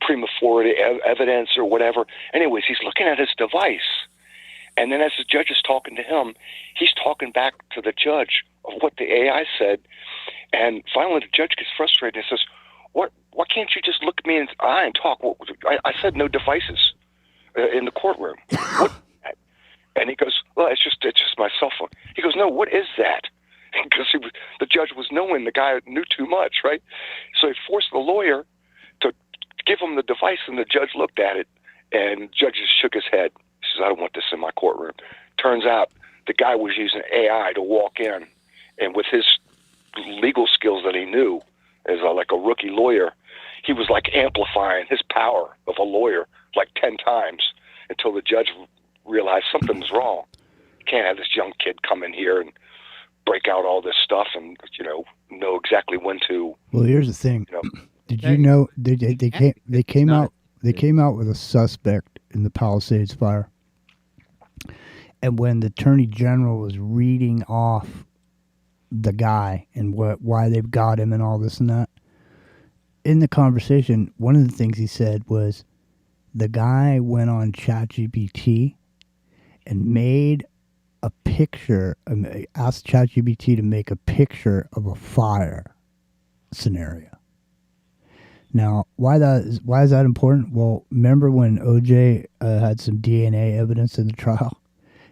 prima facie evidence or whatever. Anyways, he's looking at his device, and then as the judge is talking to him, he's talking back to the judge of what the AI said, and finally the judge gets frustrated and says, "Why can't you just look me in the eye and talk? I said no devices in the courtroom." What? And he goes, "Well, it's just my cell phone." He goes, "No, what is that?" Because the judge was knowing the guy knew too much, right? So he forced the lawyer to give him the device, and the judge looked at it, and the judge just shook his head. He says, "I don't want this in my courtroom." Turns out the guy was using AI to walk in, and with his legal skills that he knew as like a rookie lawyer, he was like amplifying his power of a lawyer like 10 times until the judge realized something was wrong. You can't have this young kid come in here and break out all this stuff and, you know exactly when to. Well, here's the thing. You know, did you know they came out with a suspect in the Palisades fire, and when the Attorney General was reading off the guy and why they've got him and all this and that, in the conversation, one of the things he said was the guy went on ChatGPT and made a picture, asked ChatGPT to make a picture of a fire scenario. Now, why is that important? Well, remember when OJ had some DNA evidence in the trial?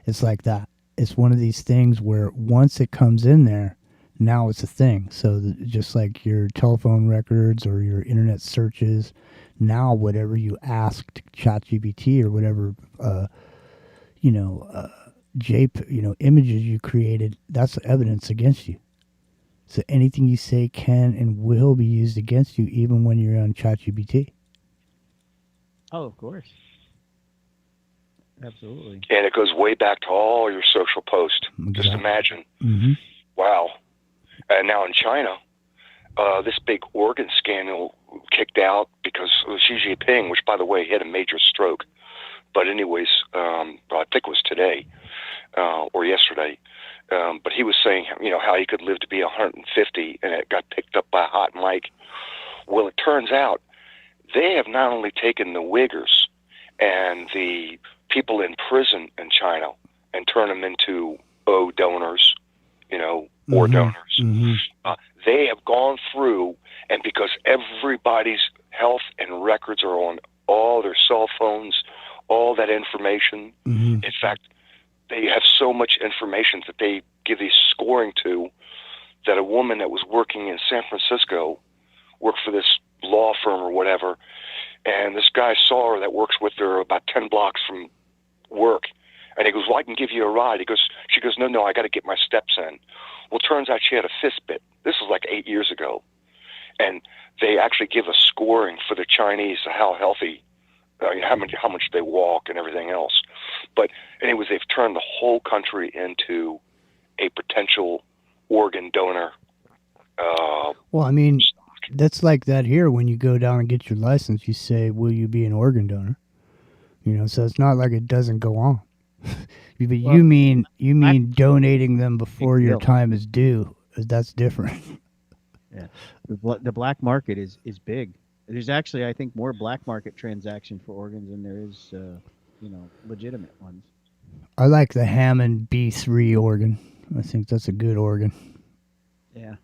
It's like that. It's one of these things where once it comes in there, now it's a thing. So just like your telephone records or your internet searches, now whatever you asked ChatGPT or whatever, images you created, that's evidence against you. So anything you say can and will be used against you, even when you're on ChatGPT. Oh, of course. Absolutely. And it goes way back to all your social posts. Exactly. Just imagine. Mm-hmm. Wow. And now in China, this big organ scandal kicked out because Xi Jinping, which, by the way, had a major stroke. But anyways, I think it was today or yesterday. But he was saying, how he could live to be 150, and it got picked up by a hot mic. Well, it turns out they have not only taken the Uyghurs and the people in prison in China and turned them into donors, or donors. Mm-hmm. They have gone through, and because everybody's health and records are on all their cell phones, all that information. Mm-hmm. In fact, they have so much information that they give these scoring to, that a woman that was working in San Francisco, worked for this law firm or whatever, and this guy saw her that works with her about 10 blocks from work, and he goes, well, I can give you a ride. She goes, no, I got to get my steps in. Well, it turns out she had a fistbit. This was like 8 years ago, and they actually give a scoring for the Chinese, how healthy, how much they walk and everything else. But anyways, they've turned the whole country into a potential organ donor. Well, I mean, that's like that here. When you go down and get your license, you say, will you be an organ donor? So it's not like it doesn't go on. But well, you mean donating them before your time is due. That's different. Yeah. The black market is big. There's actually, I think, more black market transaction for organs than there is, legitimate ones. I like the Hammond B3 organ. I think that's a good organ. Yeah.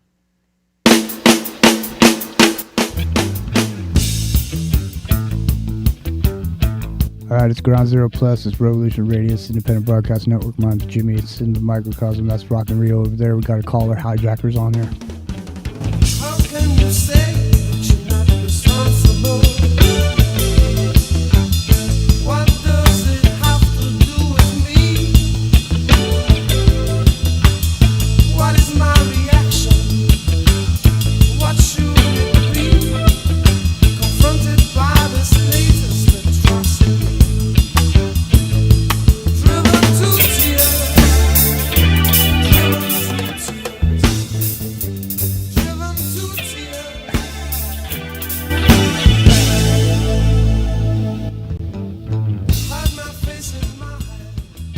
All right, it's Ground Zero Plus. It's Revolution Radio. It's Independent Broadcast Network. Mine's Jimmy. It's in the microcosm. That's Rockin' Rio over there. We got a caller. Hijackers on there. How can you say you're not responsible? What does it have to do with me? What is my reaction? What should it be? Confronted by this latest atrocity. Driven to tears.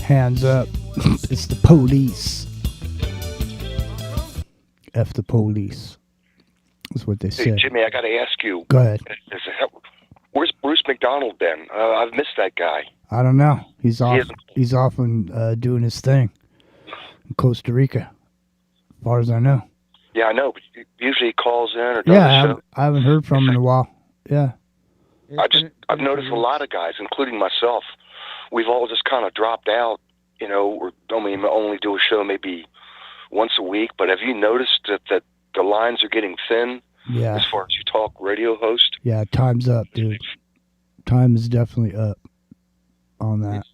Hands up. It's the police. F the police. That's what they Hey, say. Jimmy, I got to ask you. Go ahead. Where's Bruce McDonald been? I've missed that guy. I don't know. He's off. He's often doing his thing in Costa Rica, as far as I know. Yeah, I know. But usually he calls in or does a show. I haven't heard from him in a while. Yeah. I've noticed a lot of guys, including myself. We've all just kind of dropped out. Or only do a show maybe once a week. But have you noticed that the lines are getting thin? Yeah. As far as you talk radio host. Yeah, time's up, dude. Time is definitely up on that.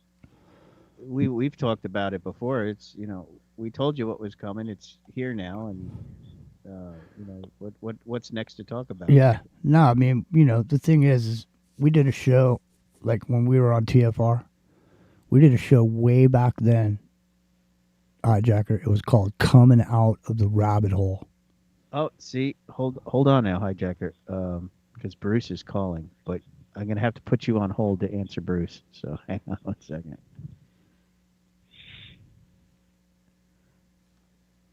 We've talked about it before. It's we told you what was coming. It's here now, and what's next to talk about? Yeah. No, I mean, the thing is we did a show like when we were on TFR. We did a show way back then, Hijacker. It was called Coming Out of the Rabbit Hole. Oh, see, hold on now, Hijacker, because Bruce is calling, but I'm going to have to put you on hold to answer Bruce, so hang on 1 second.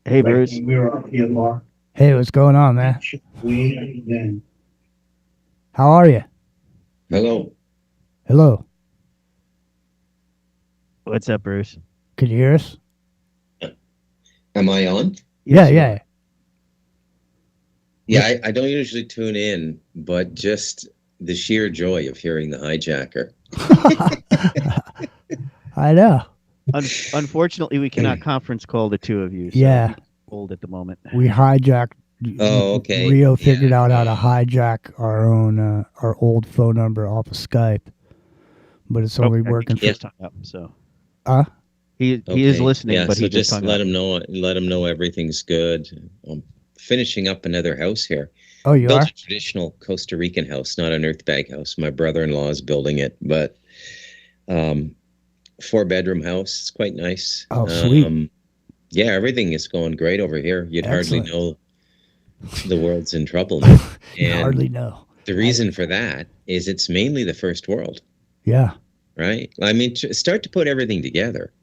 Hey, Bruce. We were on TFR. Hey, what's going on, man? We then How are you? Hello. Hello. What's up, Bruce? Can you hear us? Am I on? Yeah. Yeah, I don't usually tune in, but just the sheer joy of hearing the hijacker. I know. Unfortunately, we cannot conference call the two of you. So Yeah. old at the moment. We hijacked. Oh, okay. Rio figured out how to hijack our own, our old phone number off of Skype, but it's only working for. So. He is listening, yeah, but so he just just hung let up. him know. Let him know everything's good. I'm finishing up another house here. Oh, you Built are? a traditional Costa Rican house, not an earthbag house. My brother-in-law is building it, but 4-bedroom house. It's quite nice. Oh, sweet. Yeah, everything is going great over here. You'd Excellent. hardly know the world's in trouble now. You And hardly know. the reason for that is it's mainly the first world. Yeah. Right? I mean, start to put everything together.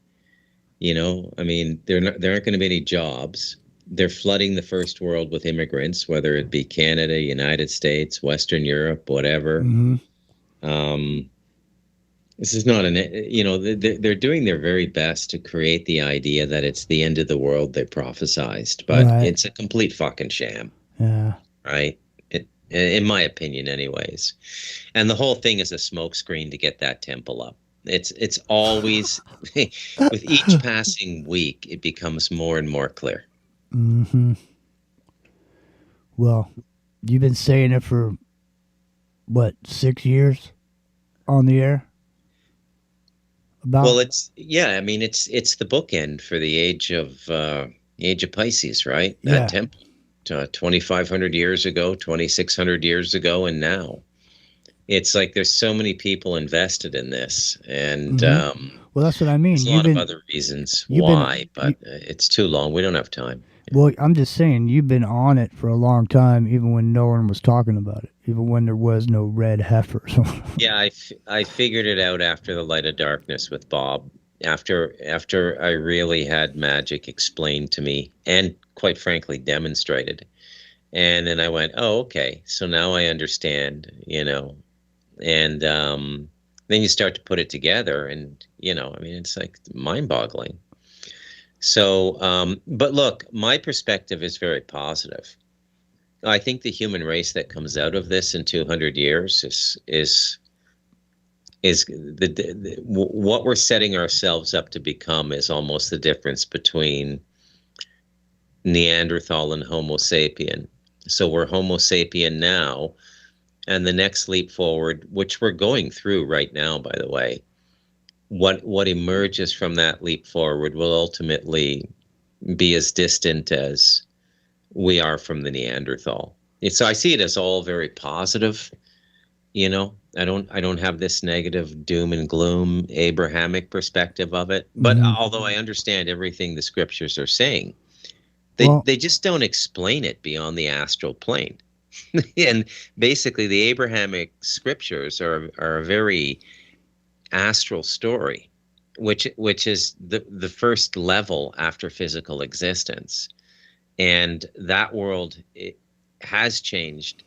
You know, I mean, there aren't going to be any jobs. They're flooding the first world with immigrants, whether it be Canada, United States, Western Europe, whatever. Mm-hmm. This is not they're doing their very best to create the idea that it's the end of the world they prophesized, but Right. it's a complete fucking sham. Yeah. Right? In my opinion, anyways. And the whole thing is a smokescreen to get that temple up. It's always with each passing week, it becomes more and more clear. Mm-hmm. Well, you've been saying it for what, 6 years on the air? Well, it's the bookend for the age of Pisces, right? Yeah. That temple, 2,500 years ago, 2,600 years ago, and now. It's like there's so many people invested in this, and well, that's what I mean. there's a lot of other reasons why, but it's too long. We don't have time. Well, I'm just saying, you've been on it for a long time, even when no one was talking about it, even when there was no red heifers. Yeah, I figured it out after the Light of Darkness with Bob. After I really had magic explained to me, and quite frankly demonstrated, and then I went, oh, okay, so now I understand, you know. And then you start to put it together, and it's like mind-boggling. So, but look, my perspective is very positive. I think the human race that comes out of this in 200 years is what we're setting ourselves up to become is almost the difference between Neanderthal and Homo sapien. So we're Homo sapien now. And the next leap forward, which we're going through right now, by the way, what emerges from that leap forward will ultimately be as distant as we are from the Neanderthal. So I see it as all very positive. You know, I don't have this negative doom and gloom Abrahamic perspective of it. But although I understand everything the scriptures are saying, they just don't explain it beyond the astral plane. And basically, the Abrahamic scriptures are a very astral story, which is the first level after physical existence, and that world has changed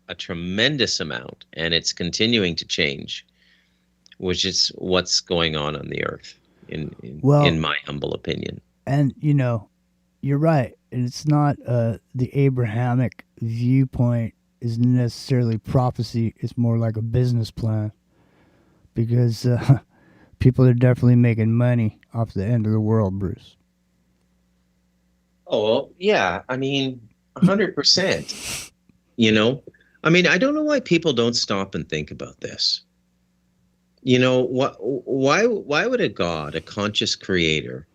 a tremendous amount, and it's continuing to change, which is what's going on the earth, in my humble opinion. And you're right. And it's not the Abrahamic viewpoint isn't necessarily prophecy. It's more like a business plan, because people are definitely making money off the end of the world, Bruce. Oh, well, yeah. I mean, 100%. I mean, I don't know why people don't stop and think about this. Why would a God, a conscious creator,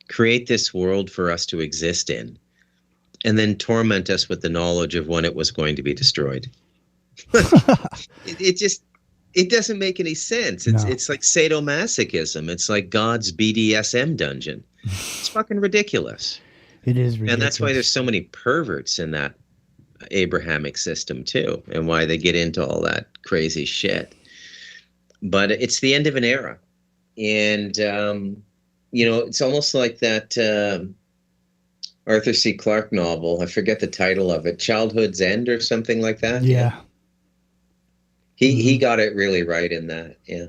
create this world for us to exist in, and then torment us with the knowledge of when it was going to be destroyed? It doesn't make any sense. It's like sadomasochism. It's like God's BDSM dungeon. It's fucking ridiculous. It is ridiculous. And that's why there's so many perverts in that Abrahamic system too, and why they get into all that crazy shit. But it's the end of an era. And it's almost like that Arthur C. Clarke novel. I forget the title of it. Childhood's End or something like that. Yeah. He got it really right in that. Yeah.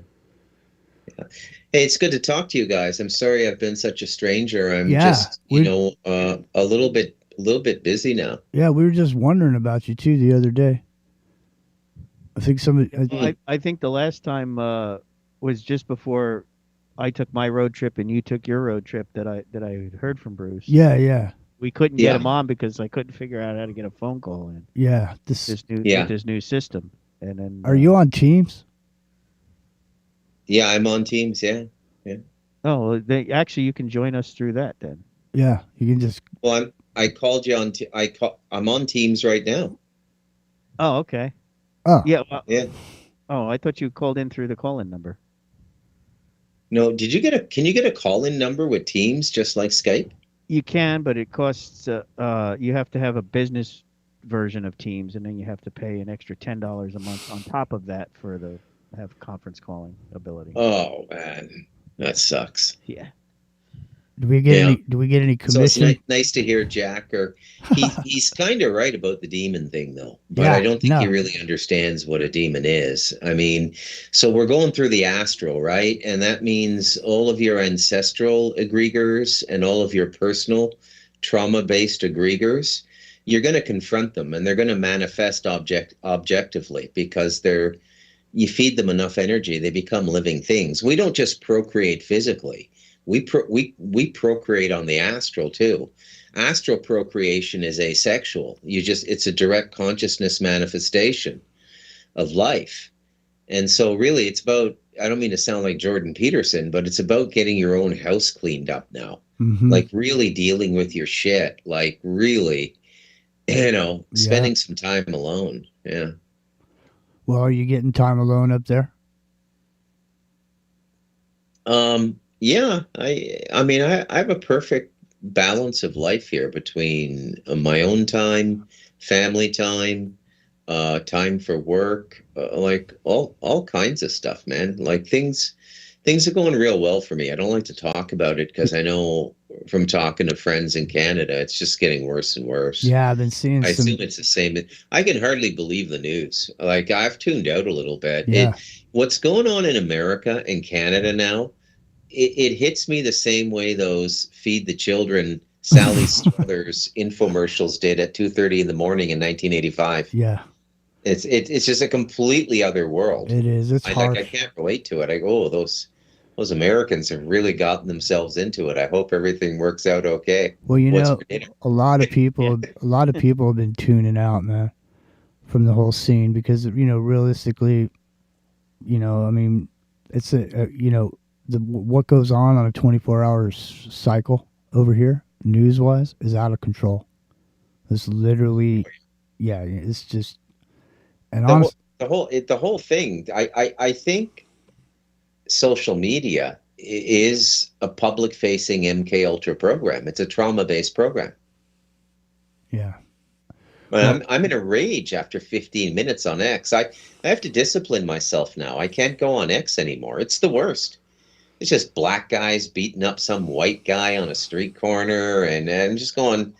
Hey, it's good to talk to you guys. I'm sorry I've been such a stranger. I'm just, a little bit busy now. Yeah, we were just wondering about you too the other day. I think somebody. I think the last time was just before I took my road trip and you took your road trip that I heard from Bruce. Yeah. We couldn't get him on because I couldn't figure out how to get a phone call in. Yeah, with this new system. And then Are you on Teams? Yeah, I'm on Teams. Yeah. Oh, actually, you can join us through that then. Yeah, you can just. Well, I called you on. I'm on Teams right now. Oh, okay. Oh. Yeah. Yeah. Oh, I thought you called in through the call-in number. No, can you get a call-in number with Teams just like Skype? You can, but it costs. You have to have a business version of Teams, and then you have to pay an extra $10 a month on top of that for have conference calling ability. Oh man, that sucks. Yeah. Do we get any commission? So it's nice to hear Jack. Or he's kind of right about the demon thing, though. But Yeah, I don't think no. he really understands what a demon is. I mean, so we're going through the astral, right? And that means all of your ancestral egregors and all of your personal trauma-based egregors. You're going to confront them, and they're going to manifest objectively because you feed them enough energy, they become living things. We don't just procreate physically. We procreate on the astral too. Astral procreation is asexual. It's a direct consciousness manifestation of life. And so really it's about, I don't mean to sound like Jordan Peterson, but it's about getting your own house cleaned up now. Mm-hmm. Like really dealing with your shit. Like really, spending some time alone. Yeah. Well, are you getting time alone up there? Yeah, I mean, I have a perfect balance of life here between my own time, family time, time for work, like all kinds of stuff, man. Like things are going real well for me. I don't like to talk about it because I know from talking to friends in Canada, it's just getting worse and worse. Yeah, I've been seeing I assume it's the same. I can hardly believe the news. Like I've tuned out a little bit. Yeah. What's going on in America and Canada now? It hits me the same way those Feed the Children, Sally Struthers infomercials did at 2:30 in the morning in 1985. Yeah. It's just a completely other world. It is. It's hard. I can't relate to it. I go, oh, those Americans have really gotten themselves into it. I hope everything works out okay. Well, a lot of people have been tuning out, man, from the whole scene because realistically, I mean, it's what goes on a 24-hour cycle over here, news-wise, is out of control. It's literally, yeah, it's just, and the whole thing. I think social media is a public-facing MK Ultra program. It's a trauma-based program. Yeah. But I'm in a rage after 15 minutes on X. I have to discipline myself now. I can't go on X anymore. It's the worst. It's just black guys beating up some white guy on a street corner. And I'm just going,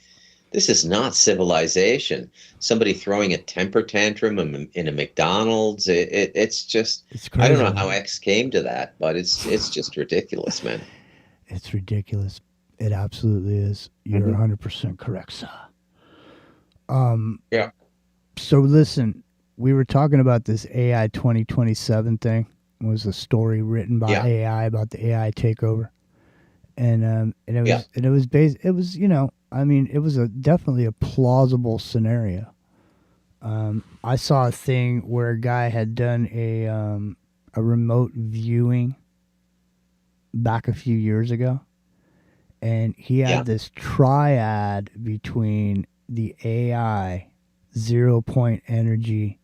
this is not civilization. Somebody throwing a temper tantrum in a McDonald's. It's just, it's crazy. I don't know how X came to that, but it's just ridiculous, man. It's ridiculous. It absolutely is. You're 100% correct, sir. Yeah. So listen, we were talking about this AI 2027 thing. It was a story written by AI about the AI takeover, and it was based. It was it was definitely a plausible scenario. I saw a thing where a guy had done a remote viewing back a few years ago, and he had this triad between the AI, 0 point energy,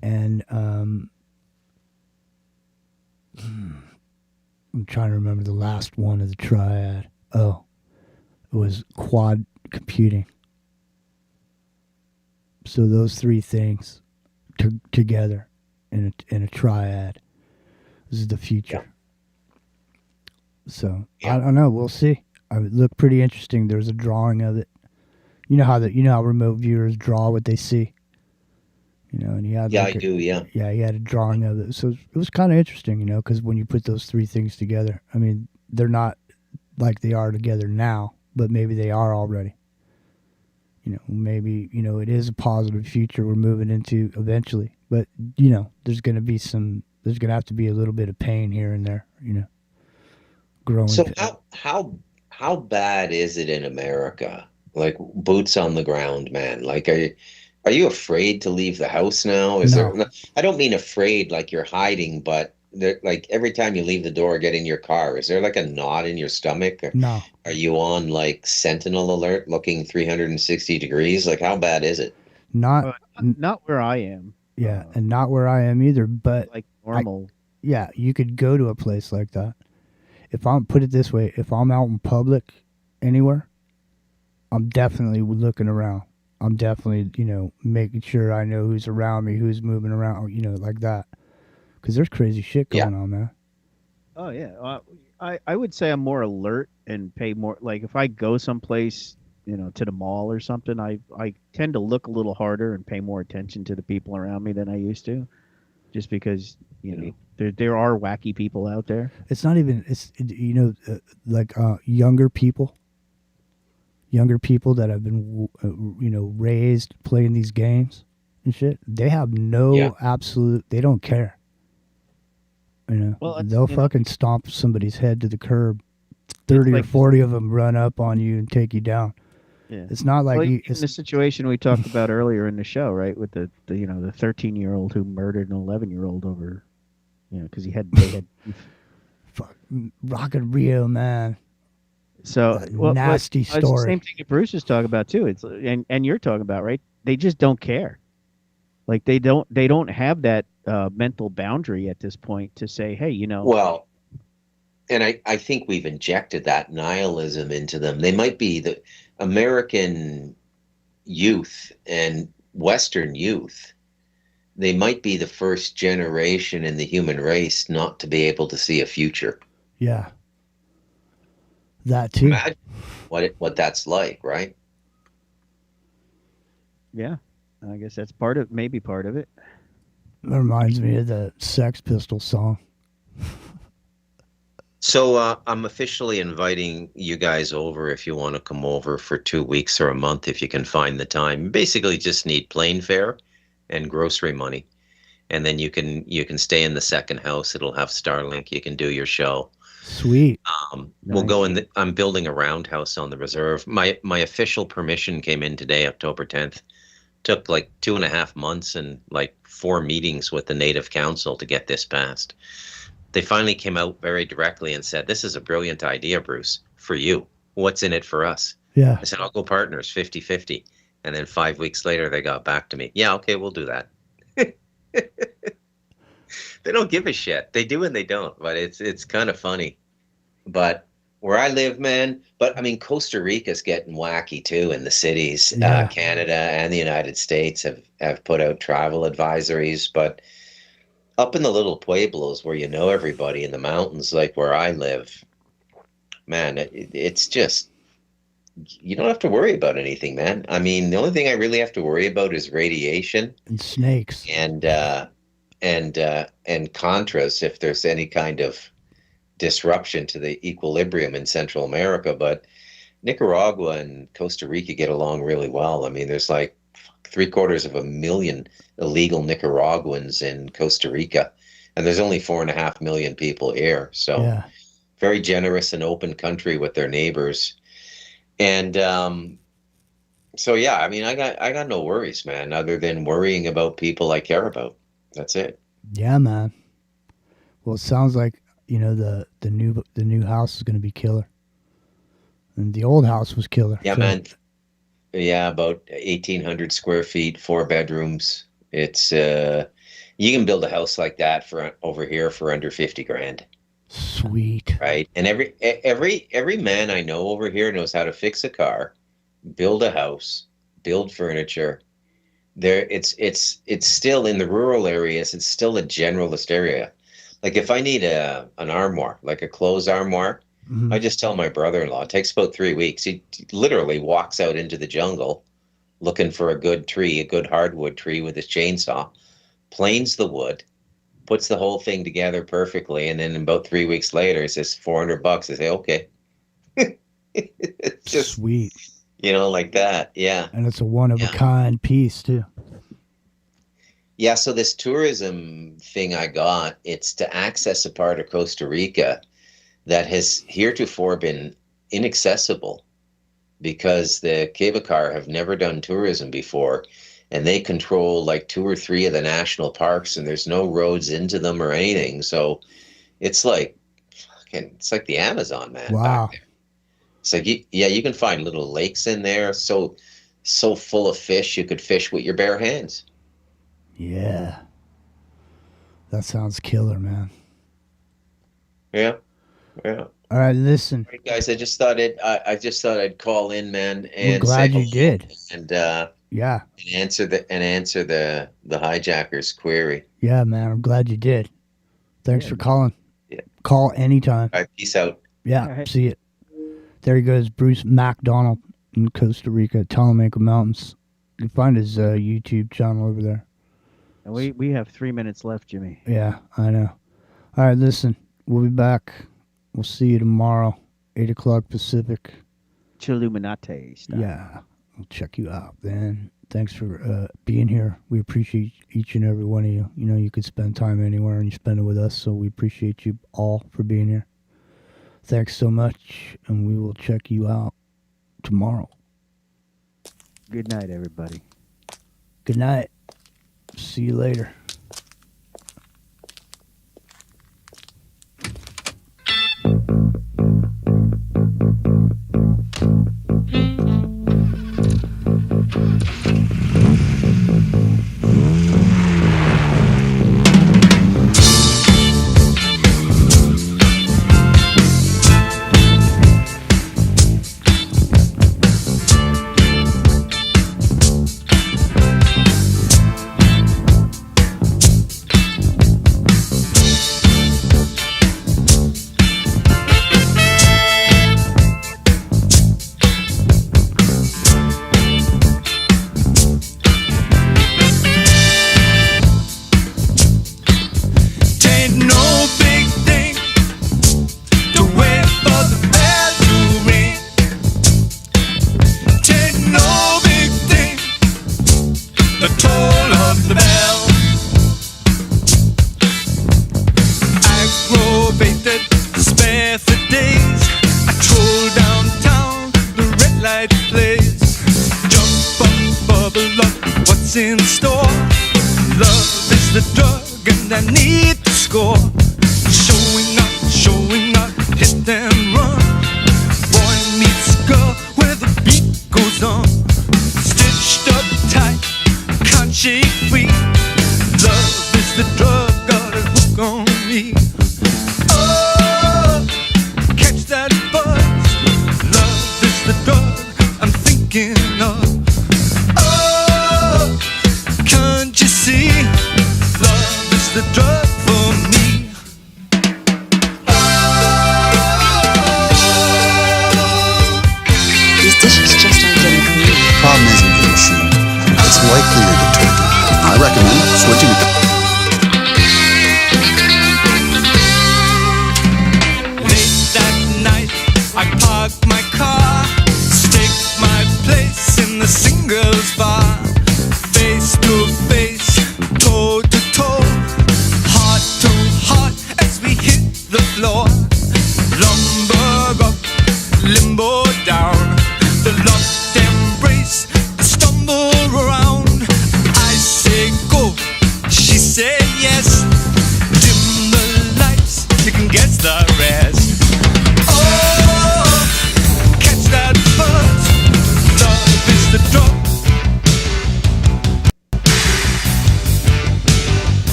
and I'm trying to remember the last one of the triad. Oh, it was quad computing. So those three things together in a triad. This is the future. So I don't know. We'll see. It would look pretty interesting. There's a drawing of it. You know how remote viewers draw what they see. You know, and he had Yeah, like I do. Yeah. yeah, he had a drawing of it. So it was kind of interesting, you know, because when you put those three things together, I mean, they're not like they are together now, but maybe they are already. You know, maybe, you know, it is a positive future we're moving into eventually. But, you know, there's going to have to be a little bit of pain here and there, you know, growing. So how bad is it in America? Like boots on the ground, man. Like are you afraid to leave the house now? Is No. there I don't mean afraid like you're hiding, but there, like every time you leave the door, get in your car, is there like a knot in your stomach? Or No. are you on like sentinel alert looking 360 degrees? Like how bad is it? Not where I am. Yeah, and not where I am either, but Like normal. yeah, you could go to a place like that. If I'm put it this way, if I'm out in public anywhere, I'm definitely looking around. I'm definitely, you know, making sure I know who's around me, who's moving around, you know, like that. Because there's crazy shit going on, man. Oh yeah, I would say I'm more alert and pay more. Like if I go someplace, you know, to the mall or something, I tend to look a little harder and pay more attention to the people around me than I used to, just because you know there are wacky people out there. It's not even you know like younger people that have been you know raised playing these games and shit. They have no absolute. They don't care. You know, Well, they'll fucking stomp somebody's head to the curb. 30 or 40 of them run up on you and take you down. Yeah. It's not like in the situation we talked about earlier in the show, right? With the you know the 13-year-old who murdered an 11-year-old over, you know, because they had fuck Rockin' Rio, man. So nasty It's the story. same thing that Bruce is talking about too. It's and you're talking about, right? They just don't care. Like they don't have that mental boundary at this point to say, hey, you know. Well, and I think we've injected that nihilism into them. They might be the American youth and Western youth. They might be the first generation in the human race not to be able to see a future. Yeah. That too. Imagine what that's like, right? Yeah, I guess that's maybe part of it. That reminds me of the Sex Pistols song. So I'm officially inviting you guys over if you want to come over for 2 weeks or a month if you can find the time. You basically just need plane fare and grocery money, and then you can stay in the second house. It'll have Starlink. You can do your show. Sweet. We'll go in. I'm building a roundhouse on the reserve. My official permission came in today, October 10th. Took like 2.5 months and like 4 meetings with the Native Council to get this passed. They finally came out very directly and said, "This is a brilliant idea, Bruce, for you. What's in it for us?" Yeah. I said, "I'll go partners, 50-50. And then 5 weeks later, they got back to me. Yeah, okay, we'll do that. They don't give a shit. They do and they don't, but it's kind of funny. But where I live, man, but I mean, Costa Rica's getting wacky too in the cities. Yeah. Canada and the United States have put out travel advisories, but up in the little pueblos where you know everybody in the mountains, like where I live, man, it's just, you don't have to worry about anything, man. I mean, the only thing I really have to worry about is radiation and snakes and contras if there's any kind of disruption to the equilibrium in Central America. But Nicaragua and Costa Rica get along really well. I mean, there's like 750,000 illegal Nicaraguans in Costa Rica, and there's only 4.5 million people here. So yeah. Very generous and open country with their neighbors. And so yeah, I mean, I got no worries, man, other than worrying about people I care about. That's it. Yeah, man. Well, it sounds like, you know, the new house is going to be killer, and the old house was killer. Yeah, so. man. Yeah, about 1,800 square feet, 4 bedrooms. It's you can build a house like that for over here for under 50 grand. Sweet. Right, and every man I know over here knows how to fix a car, build a house, build furniture. There, it's still in the rural areas. It's still a generalist area. Like if I need an armoire, like a clothes armoire, I just tell my brother-in-law. It takes about 3 weeks. He literally walks out into the jungle, looking for a good tree, a good hardwood tree with his chainsaw, planes the wood, puts the whole thing together perfectly, and then about 3 weeks later, it says $400. I say, okay. It's just sweet, like that. Yeah. and it's a one of a kind piece too. Yeah. So this tourism thing I got, it's to access a part of Costa Rica that has heretofore been inaccessible because the Quebecar have never done tourism before, and they control like 2 or 3 of the national parks, and there's no roads into them or anything. So it's like the Amazon, man. Wow. Back there. It's like, you can find little lakes in there so full of fish you could fish with your bare hands. Yeah. That sounds killer, man. Yeah. Yeah. All right, listen. All right, guys, I just thought I'd call in, man, and We're glad you say did. and Yeah. and answer the hijacker's query. Yeah, man. I'm glad you did. Thanks for calling. Yeah. Call anytime. All right, peace out. Yeah. All right. See it. There he goes, Bruce MacDonald in Costa Rica, Talamanca Mountains. You can find his YouTube channel over there. And we have 3 minutes left, Jimmy. Yeah, I know. All right, listen. We'll be back. We'll see you tomorrow, 8 o'clock Pacific. Chilluminati style. Yeah, we'll check you out then. Thanks for being here. We appreciate each and every one of you. You know, you could spend time anywhere and you spend it with us, so we appreciate you all for being here. Thanks so much, and we will check you out tomorrow. Good night, everybody. Good night. See you later. what's in store. Love is the drug and I need to score. Showing up, hit and run. Boy meets girl where the beat goes on. Stitched up tight, can't shake free. Love is the drug, got a hook on me. Oh, catch that buzz. Love is the drug I'm thinking of. Oh, can't you see? Love is the drug for me. These dishes just aren't getting clean. Problem isn't the machine. It's likelier to turkey. I recommend switching to... Late that night, I park my car, stake my place in the singles bar.